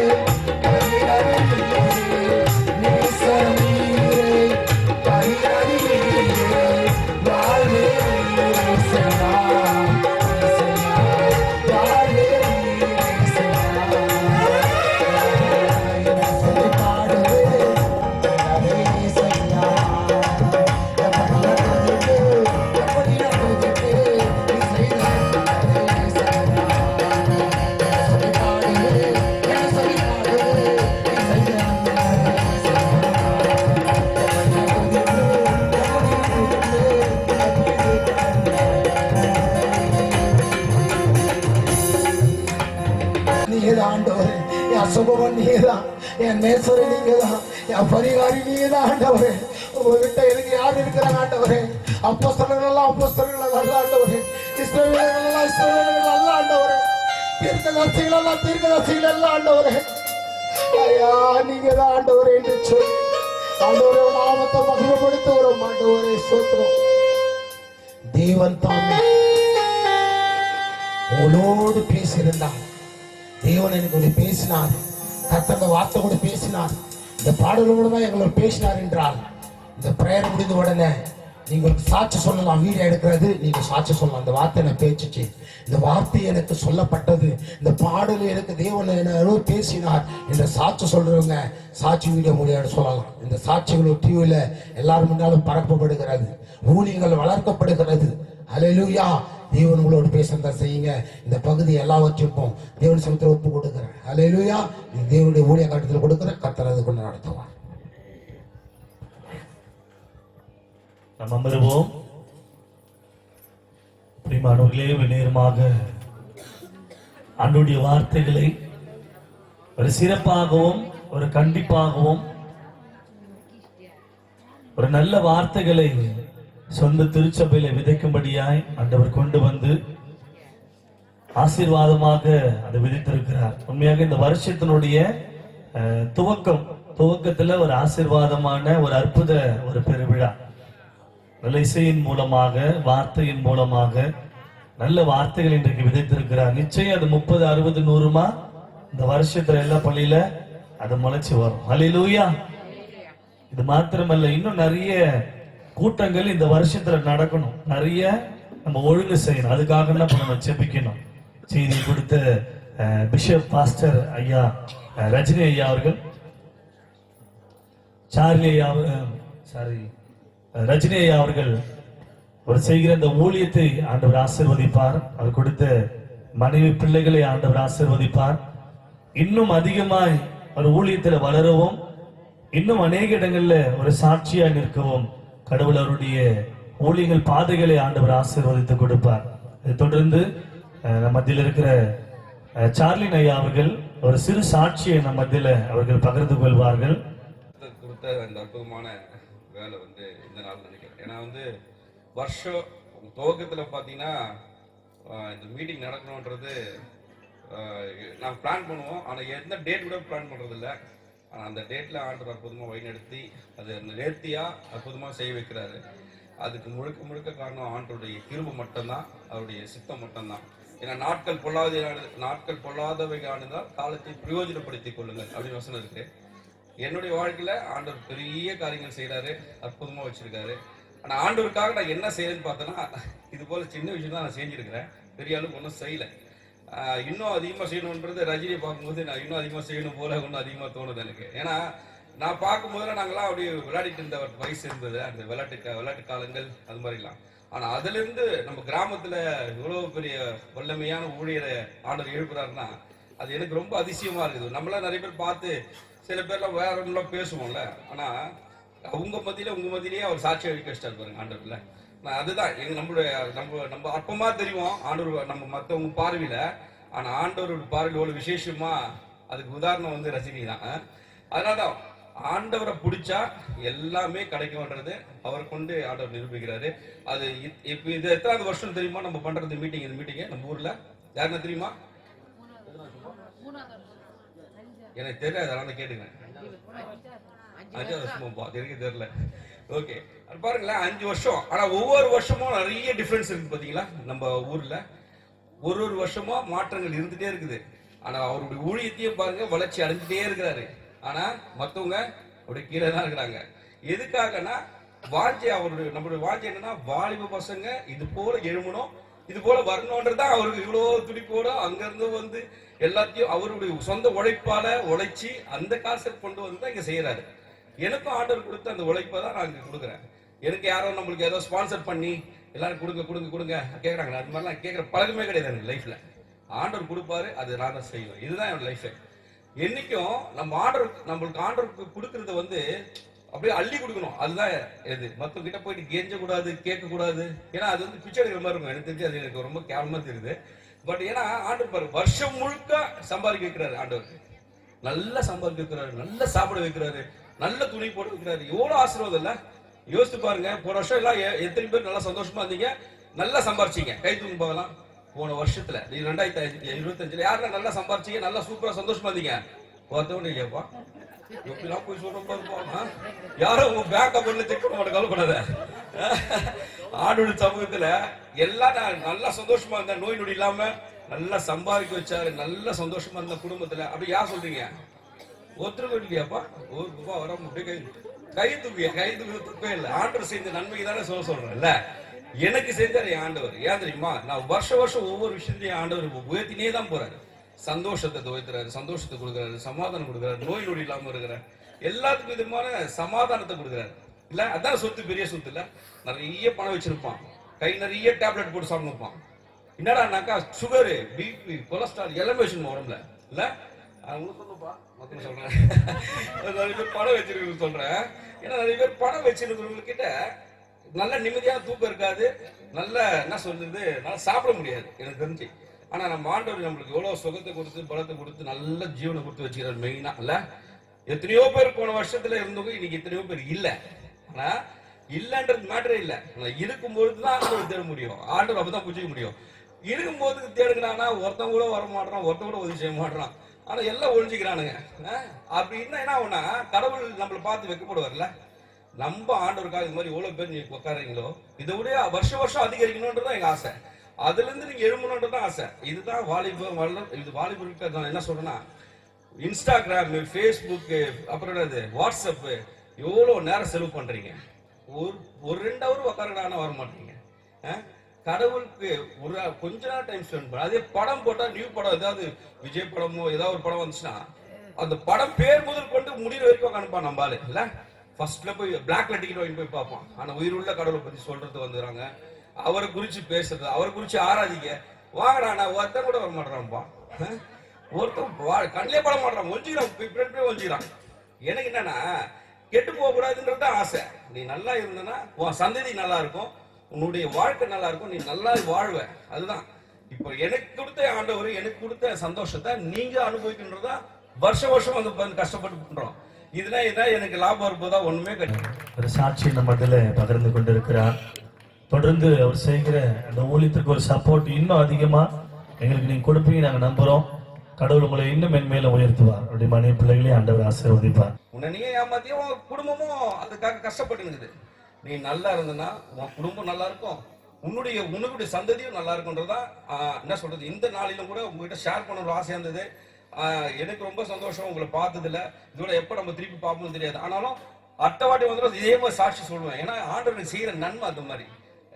பரிகாரி நீரே, நேசரும் நீரே, பரிகாரி நீரே, வாழ்வே நீரே செய்யா. செய்யா, வாழ்வே நீரே செய்யா. சொல்லி பாடுவே நீ செய்யா. நீதான் ஆண்டவரே, என் சுபவன் நீதான், என் நேசரே நீங்கதான், என் பரிகாரி நீங்கதான் ஆண்டவரே. உங்ககிட்ட எனக்கு யார் இருக்கிறாங்க ஆண்டவரே? அப்போஸ்தலர்கள் எல்லாம் அப்போஸ்தலர்கள் அல்ல ஆண்டவரே, இஸ்ரவேலர்கள் எல்லாம் இஸ்ரவேலர்கள் அல்ல ஆண்டவரே, தீர்க்கதரிசிகள் எல்லாம் தீர்க்கதரிசிகள் அல்ல ஆண்டவரே. ஐயா நீங்கதான் ஆண்டவரே என்று சொல்லி ஆண்டவரே நாமத்தை மகிமைப்படுத்துகிறோம் ஆண்டவரே. ஸ்தோத்திரம். தேவன் தாமே உங்களோடு பேசியிருந்தார். தேவன் எனக்கு பேசினார், கர்த்தர் வார்த்தை கூட பேசினார், இந்த பாடல் மூலமா எங்களோட பேசினார் என்றால் இந்த பிரேயர் முடிந்த உடனே நீங்க சாட்சி சொல்லலாம். வீடியோ எடுக்கிறது நீங்க சாட்சி சொல்லலாம். இந்த வார்த்தை எனக்கு பேச்சுச்சு, இந்த வார்த்தை எனக்கு சொல்லப்பட்டது, இந்த பாடல் எனக்கு தேவன் என்ன பேசினார் என்ற சாட்சி சொல்றவங்க சாட்சி வீடியோ மூலியம் சொல்லலாம். இந்த சாட்சிகள் டிவியில எல்லாரும் முன்னாலும் பரப்பப்படுகிறது, ஊழியங்கள் வளர்க்கப்படுகிறது. அல்லேலூயா. தேவன் உங்களோடு பேசுறதா செய்யுங்க. இந்த பகுதி எல்லாவற்றுக்கும் தேவன் சமத்தில் ஒப்பு கொடுக்கிறேன். அல்லேலூயா. தேவனுடைய ஊழிய காட்டத்தில் கொடுக்கிறேன். கர்த்தர் அது கொண்டு நடத்துவார். நம்ம அமருவோம். பிரியமானவர்களே, விநேரமாக ஆண்டவருடைய வார்த்தைகளை ஒரு சிறப்பாகவும் ஒரு கண்டிப்பாகவும் ஒரு நல்ல வார்த்தைகளை சொந்த திருச்சபையில விதைக்கும்படியாய் ஆண்டவர் கொண்டு வந்து ஆசீர்வாதமாக அதை விதித்திருக்கிறார். உண்மையாக இந்த வருஷத்தினுடைய துவக்கத்துல ஒரு ஆசீர்வாதமான ஒரு அற்புத ஒரு பெருவிழா. நல்ல இசையின் மூலமாக, வார்த்தையின் மூலமாக நல்ல வார்த்தைகள் இன்றைக்கு விதைத்திருக்கிறார். நிச்சயம் அது 30, 60, 100மா இந்த வருஷத்துல எல்லா பள்ளியில அது முளைச்சு வரும். அல்லேலூயா. இது மாத்திரமல்ல, இன்னும் நிறைய கூட்டங்கள் இந்த வருஷத்துல நடக்கணும். நிறைய நம்ம ஒழுங்கு செய்யணும். அதுக்காக தான் நம்ம ஜெபிக்கணும். செய்தி கொடுத்த பிஷப் பாஸ்டர் ஐயா ரஜினி ஐயா அவர்கள், சார்லி ஐயா, ரஜினி ஐயா அவர்கள் ஒரு செய்கிற இந்த ஊழியத்தை ஆண்டவர் ஆசீர்வதிப்பார். அவர் கொடுத்த மனைவி பிள்ளைகளை ஆண்டவர் ஆசீர்வதிப்பார். இன்னும் அதிகமாய் ஒரு ஊழியத்தில் வளரவும், இன்னும் அநேக இடங்கள்ல ஒரு சாட்சியா நிற்கவும் கடவுள் அவருடைய ஊழியங்கள் பாதைகளை ஆண்டவர் ஆசீர்வதித்து கொடுப்பார். இதை தொடர்ந்து நம்ம மத்தியில் இருக்கிற சார்லின் ஐயா அவர்கள் ஒரு சிறு சாட்சியை நம்ம மத்தியில் அவர்கள் பகிர்ந்து கொள்வார்கள். கொடுத்த அந்த அற்புதமான வேலை இந்த நாள் நினைக்கிறேன். ஏன்னா வருஷம் துவக்கத்தில் பார்த்தீங்கன்னா இந்த மீட்டிங் நடக்கணுன்றது நாங்கள் பிளான் பண்ணுவோம். ஆனால் எந்த டேட் கூட பிளான் பண்ணுறதில்ல. ஆனால் அந்த டேட்டில் ஆண்டவர் அற்புதமாக வழிநடத்தி அது நேர்த்தியாக அற்புதமாக செய்ய வைக்கிறாரு. அதுக்கு முழுக்க முழுக்க காரணம் ஆண்டவருடைய கிருபை மட்டும்தான், அவருடைய சித்தம் மட்டும்தான். ஏன்னா நாட்கள் பொல்லாதவைகானதால் காலத்தை பிரயோஜனப்படுத்திக் கொள்ளுங்கள் அப்படின்னு வசனம் இருக்கு. என்னுடைய வாழ்க்கையில ஆண்டவர் பெரிய காரியங்கள் செய்யறாரு, அற்புதமா வச்சிருக்காரு. ஆனா ஆண்டவருக்காக நான் என்ன செய்யறேன்னு பார்த்தேன்னா, இது போல சின்ன விஷயம் தான் நான் செஞ்சிருக்கிறேன், பெரிய அளவுக்கு ஒன்றும் செய்யல. இன்னும் அதிகமா செய்யணுன்றது ரஜினியை பார்க்கும்போது நான் இன்னும் அதிகமா செய்யணும் போல ஒன்றும் அதிகமா தோணுது எனக்கு. ஏன்னா நான் பார்க்கும்போது நாங்களாம் அப்படியே விளையாடிட்டு இருந்த வயசு இருந்தது, அந்த விளையாட்டு காலங்கள் அது மாதிரிலாம். ஆனா அதுல இருந்து நம்ம கிராமத்துல இவ்வளவு பெரிய வல்லமையான ஊழியரை ஆண்டவர் எழுப்புறாருன்னா அது எனக்கு ரொம்ப அதிசயமா இருக்குது. நம்மளாம் நிறைய பேர் பார்த்து சில பேர்லாம் வேற ஒன்றும் பேசுவோம்ல, ஆனா அவங்க மத்தியில உங்க மத்தியிலேயே அவர் சாட்சி அளிக்க வச்சிட்டாரு பாருங்க ஆண்டவர்ல. அதுதான் எங்க நம்ம அப்பமா தெரியும் ஆண்டவர் நம்ம மற்றவங்க பார்வையில, ஆனா ஆண்டவரோட பார்வையில் எவ்வளவு விசேஷமா, அதுக்கு உதாரணம் வந்து ரஜினி தான். அதனாலதான் ஆண்டவரை பிடிச்சா எல்லாமே கிடைக்கும்ன்றது அவரை கொண்டு ஆண்டவர் நிரூபிக்கிறாரு. அது இப்ப இது எத்தனாவது வருஷம் தெரியுமா நம்ம பண்றது மீட்டிங்? இந்த மீட்டிங் நம்ம ஊர்ல யாருன்னா தெரியுமா? எனக்கு தெரியாது, அதனால கேட்டுக்கிறேன். 5 வருஷமா எனக்கு தெரியல. ஓகே, பாருங்களேன் 5 வருஷம். ஆனா ஒவ்வொரு வருஷமும் நிறைய டிஃபரன்ஸ் இருக்கு பாத்தீங்களா? நம்ம ஊர்ல ஒரு வருஷமா மாற்றங்கள் இருந்துட்டே இருக்குது. ஆனா அவருடைய ஊழியத்தையும் பாருங்க வளர்ச்சி அடைஞ்சிட்டே இருக்கிறாரு. ஆனா மத்தவங்க அப்படி கீழே தான் இருக்கிறாங்க. எதுக்காகனா வாஞ்சை, அவருடைய நம்மளுடைய வாஞ்சை என்னன்னா வாலிப பசங்க இது போல எழுமணும், இது போல வரணும்ன்றதான் அவருக்கு இவ்வளவு துடிப்போட அங்க இருந்து வந்து எல்லாத்தையும் அவருடைய சொந்த உழைப்பால உழைச்சி அந்த காசை கொண்டு வந்து தான் இங்க செய்யறாரு. எனக்கும் ஆர்டர் கொடுத்து அந்த உழைப்பை தான் நான் இங்க கொடுக்குறேன். எனக்கு யாரும் நம்மளுக்கு ஏதோ ஸ்பான்சர் பண்ணி எல்லாரும் கொடுங்க கேட்கறாங்க. அது மாதிரிலாம் கேட்கற பழக்கமே கிடையாது எனக்கு லைஃப்ல. ஆர்டர் கொடுப்பாரு, அது நான் தான் செய்வேன். இதுதான் என்னோட லைஃப். என்னைக்கும் நம்ம நம்மளுக்கு ஆர்டருக்கு கொடுக்கறத வந்து அப்படியே அள்ளி கொடுக்கணும். அதுதான் எது மத்தவங்க கிட்ட போயிட்டு கெஞ்ச கூடாது, கேட்க கூடாது. ஏன்னா அது வந்து பிச்சை எடுக்கிற மாதிரி இருக்கும். எனக்கு தெரிஞ்சு அது எனக்கு ரொம்ப கேவலமா தெரியுது. பட் ஏன்னா ஆண்டவர் பாரு வருஷம் முழுக்க சம்பாதிக்க வைக்கிறாரு. ஆண்டவருக்கு நல்லா சம்பாதிக்க வைக்கிறாரு, நல்லா சாப்பிட வைக்கிறாரு, நல்ல துணி போட்டு வைக்கிறாரு. எவ்வளவு ஆசீர்வாதம் இல்ல? யோசித்து பாருங்க. போன வருஷம் எல்லாம் எத்தனை பேர் நல்லா சந்தோஷமா இருந்தீங்க, நல்லா சம்பாரிச்சீங்க? கை தூக்கி பார்க்கலாம். போன வருஷத்துல 2025 யாருன்னா நல்லா சம்பாரிச்சீங்க, நல்லா சூப்பரா சந்தோஷமா இருந்தீங்க? பார்த்தவொடனே கேப்பா எப்படிலாம் போய் சொல்றப்பா யாரும் உங்க பேங்க் அக்கௌண்ட்ல செக் பண்ண மாட்டேன், கவலைப்படாத. ஆண்டோட சமூகத்துல எல்லாம் நல்லா சந்தோஷமா இருந்த, நோய் நொடி இல்லாம நல்லா சம்பாதிக்க வச்சாரு, நல்லா சந்தோஷமா இருந்த குடும்பத்துல. அப்படி யார் சொல்றீங்க? ஒருத்தருக்கு இல்லையாப்பா? ஒரு ரூபாய் வர முடியும் கை தூக்கவே இல்லை. ஆண்டவர் செய்த நன்மைக்கு தானே சொல்றேன்ல. எனக்கு செஞ்சாரு என் ஆண்டவர். ஏன் தெரியுமா? நான் வருஷம் ஒவ்வொரு விஷயத்தையும் ஆண்டவர் உயர்த்தினே தான் போறாரு. சந்தோஷத்தை துவைக்கிறாரு, சந்தோஷத்தை கொடுக்குறாரு, சமாதானம் கொடுக்குறாரு, நோய் நொடி இல்லாம இருக்கிறார், எல்லாத்துக்கும் விதமான சமாதானத்தை கொடுக்குறாரு. இல்ல அதான் சொத்து, பெரிய சொத்து இல்ல. நிறைய பணம் வச்சிருப்பான், கை நிறைய டேப்லெட் போட்டு சாப்பிடுப்பான். என்னடானாக்கா சுகரு, பிபி, கொலஸ்ட்ரால் எல்லாமே வச்சிருப்போம் உடம்புல. இல்ல அவங்க சொல்லுப்பா மொத்தம் சொல்றேன். நிறைய பேர் பணம் வச்சிருக்கிறது சொல்றேன். ஏன்னா நிறைய பேர் பணம் வச்சிருக்கிறவங்க கிட்ட நல்ல நிம்மதியான தூக்கம் இருக்காது, நல்ல என்ன சொல்றது, நல்லா சாப்பிட முடியாது எனக்கு தெரிஞ்சு. ஆனா நம்ம ஆண்டவர் நம்மளுக்கு எவ்வளவு சுகத்தை கொடுத்து பலத்தை கொடுத்து நல்ல ஜீவனை கொடுத்து வச்சுக்கிறார். மெயினா இல்ல எத்தனையோ பேர் போன வருஷத்துல இருந்தவங்க இன்னைக்கு எத்தனையோ பேர் இல்ல. ஆனா இல்லன்றது மேட்டரே இல்ல. இருக்கும்போது தான் ஆண்டவர் தேட முடியும். ஆண்டவர் அப்பதான் புரிஞ்சிக்க முடியும். இருக்கும்போது தேடுகிறானா ஒருத்தன் கூட வர மாட்டான், ஒருத்தன் கூட உதவி செய்ய மாட்டான். ஆனா எல்லாம் ஒழிஞ்சுக்கிறானுங்க. அப்படின்னா என்ன ஆகுனா கடவுள் நம்மளை பார்த்து வைக்கப்படுவார்ல. நம்ம ஆண்டவருக்காக இது மாதிரி எவ்வளவு பேர் நீங்க உட்காரீங்களோ இதை விட வருஷம் அதிகரிக்கணும்ன்றதான் எங்க ஆசை. அதுல இருந்து நீங்க எழுமணும்ன்றதான் ஆசை. இதுதான் வாலிபம் வளரும். இது வாலிபருக்கு நான் என்ன சொல்றேன்னா, இன்ஸ்டாகிராம், ஃபேஸ்புக், அப்புறம் வாட்ஸ்அப் எவ்வளவு நேரம் செலவு பண்றீங்க? ஒரு 2 ஹவர் உட்காரடானா வர மாட்டீங்க. கடவுளுக்கு ஒரு கொஞ்ச நேரம் டைம் ஸ்பெண்ட் பண்ண. அதே படம் போட்டா, நியூ படம் ஏதாவது விஜய் படமோ ஏதாவது ஒரு படம் வந்துச்சுன்னா அந்த படம் பேர் முதல் கொண்டு முடிகிற வரைக்கும் அனுப்பான் நம்ம ஆளு இல்ல. ஃபர்ஸ்ட்ல போய் பிளாக்ல டிக்கெட் வாங்கி போய் பார்ப்போம். ஆனா உயிருள்ள கடவுளை பத்தி சொல்றது வந்துடுறாங்க, அவரை குறிச்சு பேசுறது, அவரை குறிச்சு ஆராதிக்க வாங்கடா. நான் ஒருத்தன் கூட வர மாட்டேறான்ப்பா. ஒருத்தன் கண்ணிலே பட மாட்டான், ஒஞ்சிக்கிறான். எனக்கு என்னன்னா கெட்டு போக கூடாதுன்றது ஆசை. நீ நல்லா இருந்தனா உன் சந்ததி நல்லா இருக்கும், உன்னுடைய வாழ்க்கை நல்லா இருக்கும், நீ நல்லா வாழ்வ. அதுதான் இப்போ எனக்கு கொடுத்த ஆண்டவர் எனக்கு கொடுத்த சந்தோஷத்தை நீங்க அனுபவிக்கின்றதா வருஷம் வந்து கஷ்டப்பட்டு பண்றோம். இதுதான் எனக்கு லாபம் இருப்பதா ஒண்ணுமே கிடையாது. ஒரு சாட்சி நம்ம இதுல பகிர்ந்து கொண்டிருக்கிறார். தொடர்ந்து அவர் செய்கிற அந்த ஊழியத்துக்கு ஒரு சப்போர்ட் இன்னும் அதிகமா எங்களுக்கு நீங்க கொடுப்பீங்க நாங்க நம்புறோம். கடவுள் உங்களை இன்னும் மென்மேலும் உயர்த்துவார். அப்படி மனைவி பிள்ளைகளையும் ஆண்டவர் ஆசீர்வதிப்பார். உன்னை நீ ஏமாத்தியும் உன் குடும்பமும் அதுக்காக கஷ்டப்பட்டு நீ நல்லா இருந்தனா உன் குடும்பம் நல்லா இருக்கும், உன்னுடைய சந்ததியும் நல்லா இருக்கும்ன்றதா என்ன சொல்றது. இந்த நாளிலும் கூட உங்ககிட்ட ஷேர் பண்ண ஒரு ஆசையா இருந்தது. எனக்கு ரொம்ப சந்தோஷம் உங்களை பார்த்ததுல. இதோட எப்ப நம்ம திருப்பி பார்ப்போம் தெரியாது. ஆனாலும் அடுத்த வாட்டி வந்து இதே மாதிரி சாட்சி சொல்லுவேன். ஏன்னா ஆண்டவர் செய்யற நன்மை அந்த மாதிரி.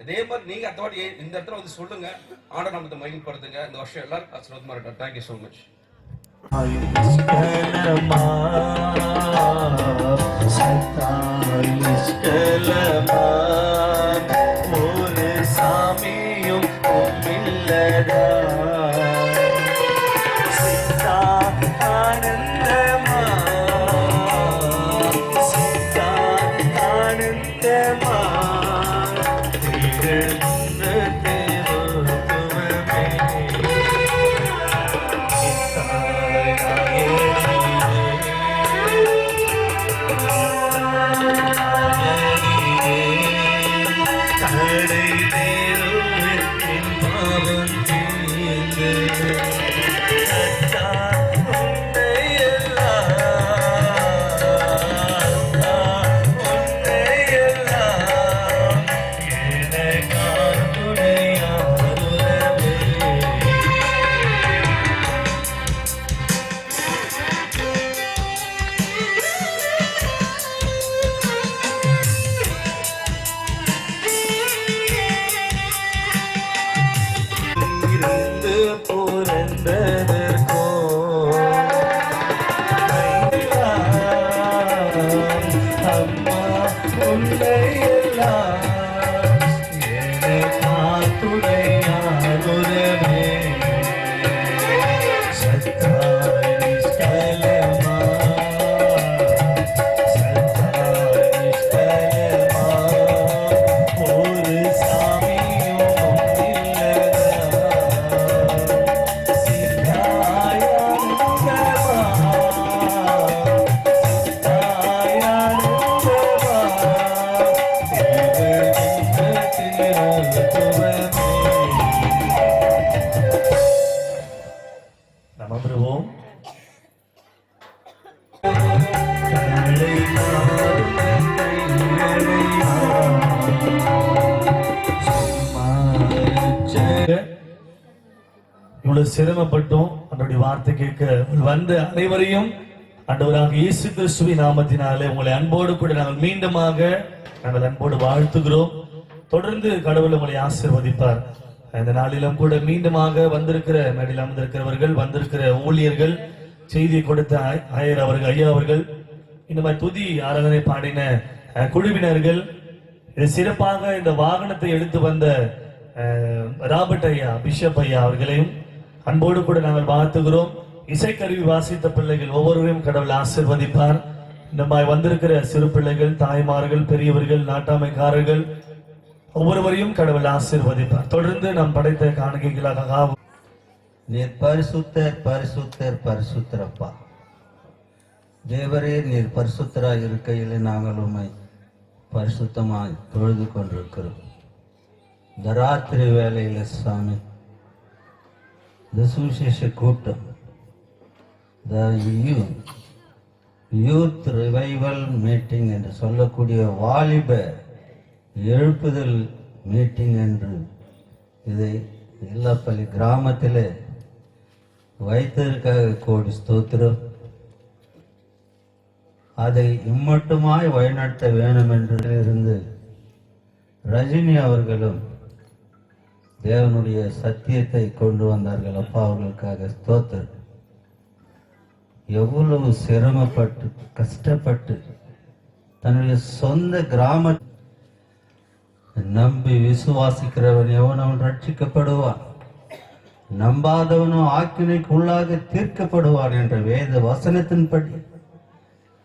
இதே மாதிரி நீங்க அடுத்த வாட்டி இந்த இடத்துல வந்து சொல்லுங்க, ஆண்டவர் நம்ம மகிழ்ப்படுத்துங்க. இந்த வருஷம் எல்லாரும் ஆசீர்வாதமா இருக்கட்டும். Thank you so much. ஒரு சாமியும் இல்லதா ஆனந்தமா வாழ்த்துவோம். இவ்வளவு சிரமப்பட்டும் அவருடைய வார்த்தை கேட்க வந்த அனைவரையும் ஆண்டவராக இயேசு கிறிஸ்துவின் நாமத்தினாலே உங்களை அன்போடு கூட நாங்கள் மீண்டுமாக நாங்கள் அன்போடு வாழ்த்துகிறோம். தொடர்ந்து கடவுள் உங்களை ஆசீர்வதிப்பார். இந்த நாளிலும் கூட மீண்டுமாக வந்திருக்கிற மேடையில் அமர்ந்திருக்கிறவர்கள், வந்திருக்கிற ஊழியர்கள், செய்தி கொடுத்த ஐயா அவர்கள், இந்த மாதிரி துதி ஆராதனை பாடின குழுவினர்கள், இது சிறப்பாக இந்த வாகனத்தை எடுத்து வந்த ராபர்ட் ஐயா, பிஷப் ஐயா அவர்களையும் அன்போடு கூட நாங்கள் வாழ்த்துகிறோம். இசைக்கருவி வாசித்த பிள்ளைகள் ஒவ்வொருவரையும் கடவுள் ஆசீர்வதிப்பார். இந்த மாதிரி வந்திருக்கிற சிறு பிள்ளைகள், தாய்மார்கள், பெரியவர்கள், நாட்டாமைக்காரர்கள் ஒவ்வொருவரையும் கடவுள் ஆசீர்வதிப்பார். தொடர்ந்து நாம் படைத்த காணிக்கைகளாக நீர் பரிசுத்தர் பரிசுத்தர் பரிசுத்தரப்பா தேவரே, நீர் பரிசுத்தராய் இருக்கையில் நாங்கள் உம்மை பரிசுத்தமாய் தொழுது கொண்டிருக்கிறோம். இந்த ராத்திரி வேளையில் சாமி, இந்த சுவிசேஷ கூட்டம், யூத் ரிவைவல் மீட்டிங் என்று சொல்லக்கூடிய வாலிப எழுப்புதல் மீட்டிங் என்று இதை இல்லப்பள்ளி கிராமத்தில் வைத்ததற்காக கோடி ஸ்தோத்திரம். அதை இம்மட்டுமாய் வழிநடத்த வேண்டும் என்று இருந்து ரஜினி அவர்களும் தேவனுடைய சத்தியத்தை கொண்டு வந்தார்கள். அப்பா, அவர்களுக்காக ஸ்தோத்திரம். எவ்வளவு சிரமப்பட்டு கஷ்டப்பட்டு தன்னுடைய சொந்த கிராம நம்பி விசுவாசிக்கிறவன் எவனவன் ரட்சிக்கப்படுவான், நம்பாதவனும் ஆக்கினைக்கு உள்ளாக தீர்க்கப்படுவான் என்ற வேத வசனத்தின்படி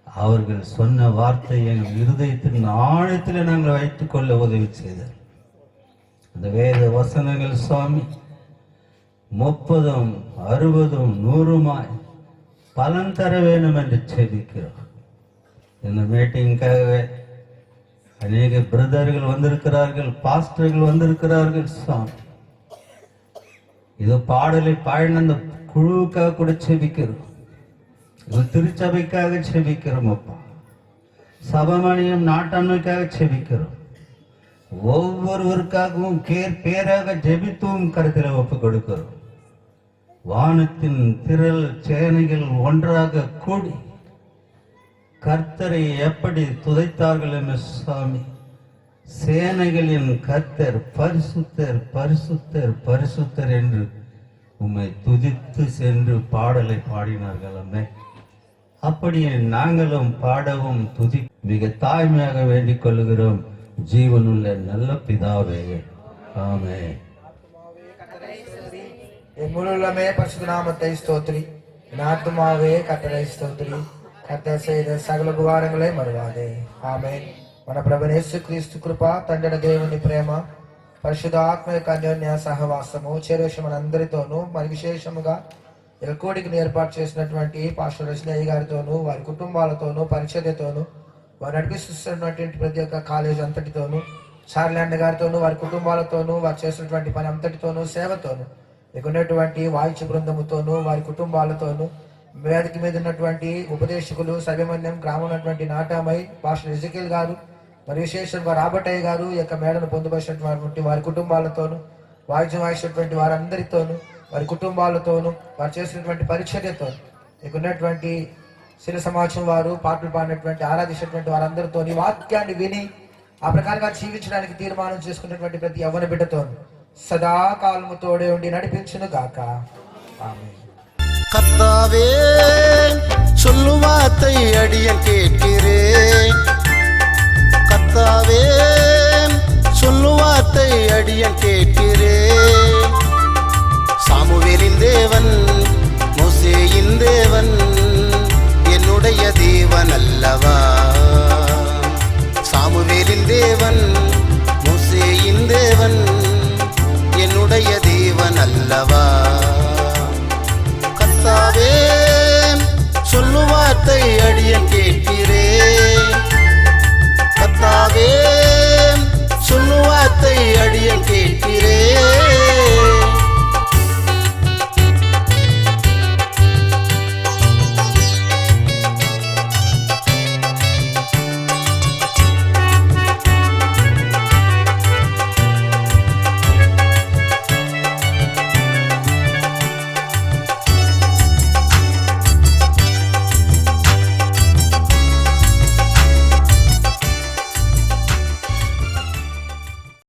அவர்கள் சொன்ன வார்த்தை எங்கள் இருதயத்தின் ஆழத்தில் நாங்கள் வைத்துக் கொள்ள உதவி செய்தார். அந்த வேத வசனங்கள் சுவாமி 30, 60, 100 பலன் தர வேண்டும் என்று செபிக்கிறோம். இந்த மீட்டிங்காகவே அநேக பிரதர்கள் வந்திருக்கிறார்கள், பாஸ்டர்கள் வந்திருக்கிறார்கள் சுவாமி. இது பாடலை பாடின அந்த குழுவுக்காக கூட செபிக்கிறோம். இது திருச்சபைக்காக செபிக்கிறோம் அப்பா. சபமணியம் நாட்டாண்மைக்காக செபிக்கிறோம். ஒவ்வொருவருக்காகவும் பேராக ஜெபித்தும் கருத்தில் ஒப்பு கொடுக்கிறோம். வானத்தின் திரள் சேனைகள் ஒன்றாக கூடி கர்த்தரை எப்படி துதைத்தார்கள் என்று சுவாமி, சேனைகளின் கர்த்தர் பரிசுத்தர் பரிசுத்தர் பரிசுத்தர் என்று உம்மை துதித்து சென்று பாடலை பாடினார்கள். அம்மே, அப்படியே நாங்களும் பாடவும் துதி மிக தாய்மையாக வேண்டிக் கொள்கிறோம். ஜீவனுள்ள நல்ல பிதாவே, ஆமென். என் முழுமே பரிசுத்த நாமத்தை ஸ்தோத்திரி. என் ஆத்துமாவே கர்த்தரை ஸ்தோத்திரி. கர்த்தர் செய்த సకల ఉపకారங்களே మరువాదే. ఆమేన్. మన ప్రభువైన యేసుక్రీస్తు కృప, తండ్రి దేవుని ప్రేమ, పరిశుద్ధాత్మ యొక్క అన్యోన్య సహవాసము చేరేసి మనందరితోనూ, మరి విశేషముగా ఎల్కోడికి ఏర్పాటు చేసినటువంటి పాస్టర్ రజనీ గారితోనూ, వారి కుటుంబాలతోనూ, పరిచర్యతోనూ, వారు నడిపిస్తున్నటువంటి ప్రతి ఒక్క కాలేజ్ అంతటితోనూ, చార్లాండ్ గారితోనూ, వారి కుటుంబాలతోనూ, వారు చేసినటువంటి పని అంతటితోనూ, సేవతోనూ, ఇక ఉన్నటువంటి వాయిద్య బృందముతోనూ, వారి కుటుంబాలతోనూ, వేదిక మీద ఉన్నటువంటి ఉపదేశకులు, సభ్యమన్యం గ్రామం ఉన్నటువంటి నాటామై పాస్టర్ ఎజెకియల్ గారు, మరి విశేషంగా రాబర్టయ్య గారు, ఈ యొక్క మేడను పొందుపరిచినటువంటి వారి కుటుంబాలతోనూ, వాయిద్యం వాయించినటువంటి వారందరితోనూ, వారి కుటుంబాలతోనూ, వారు చేసినటువంటి పరిచర్యతో, ఇక ఉన్నటువంటి శిల సమాజం వారు, పాటలు పాడినటువంటి ఆరాధించినటువంటి వారందరితో, వాక్యాన్ని విని ఆ ప్రకారంగా జీవించడానికి తీర్మానం చేసుకున్నటువంటి ప్రతి యవ్వన బిడ్డతో సదాకాలము తోడే ఉండి నడిపించును గాక. ఆమేన్. கர்த்தாவே, சொல்லும் வார்த்தை அடியேன் கேட்கிறேன். கர்த்தாவே, சொல்லும் வார்த்தை அடியேன் கேட்கிறேன். சாமுவேலின் தேவன், மோசேயின் தேவன், என்னுடைய தேவன் அல்லவா. சாமுவேலின் தேவன், மோசேயின் தேவன், என்னுடைய தேவன் அல்லவா. கர்த்தாவே, சொல்லும் வார்த்தை அடியேன்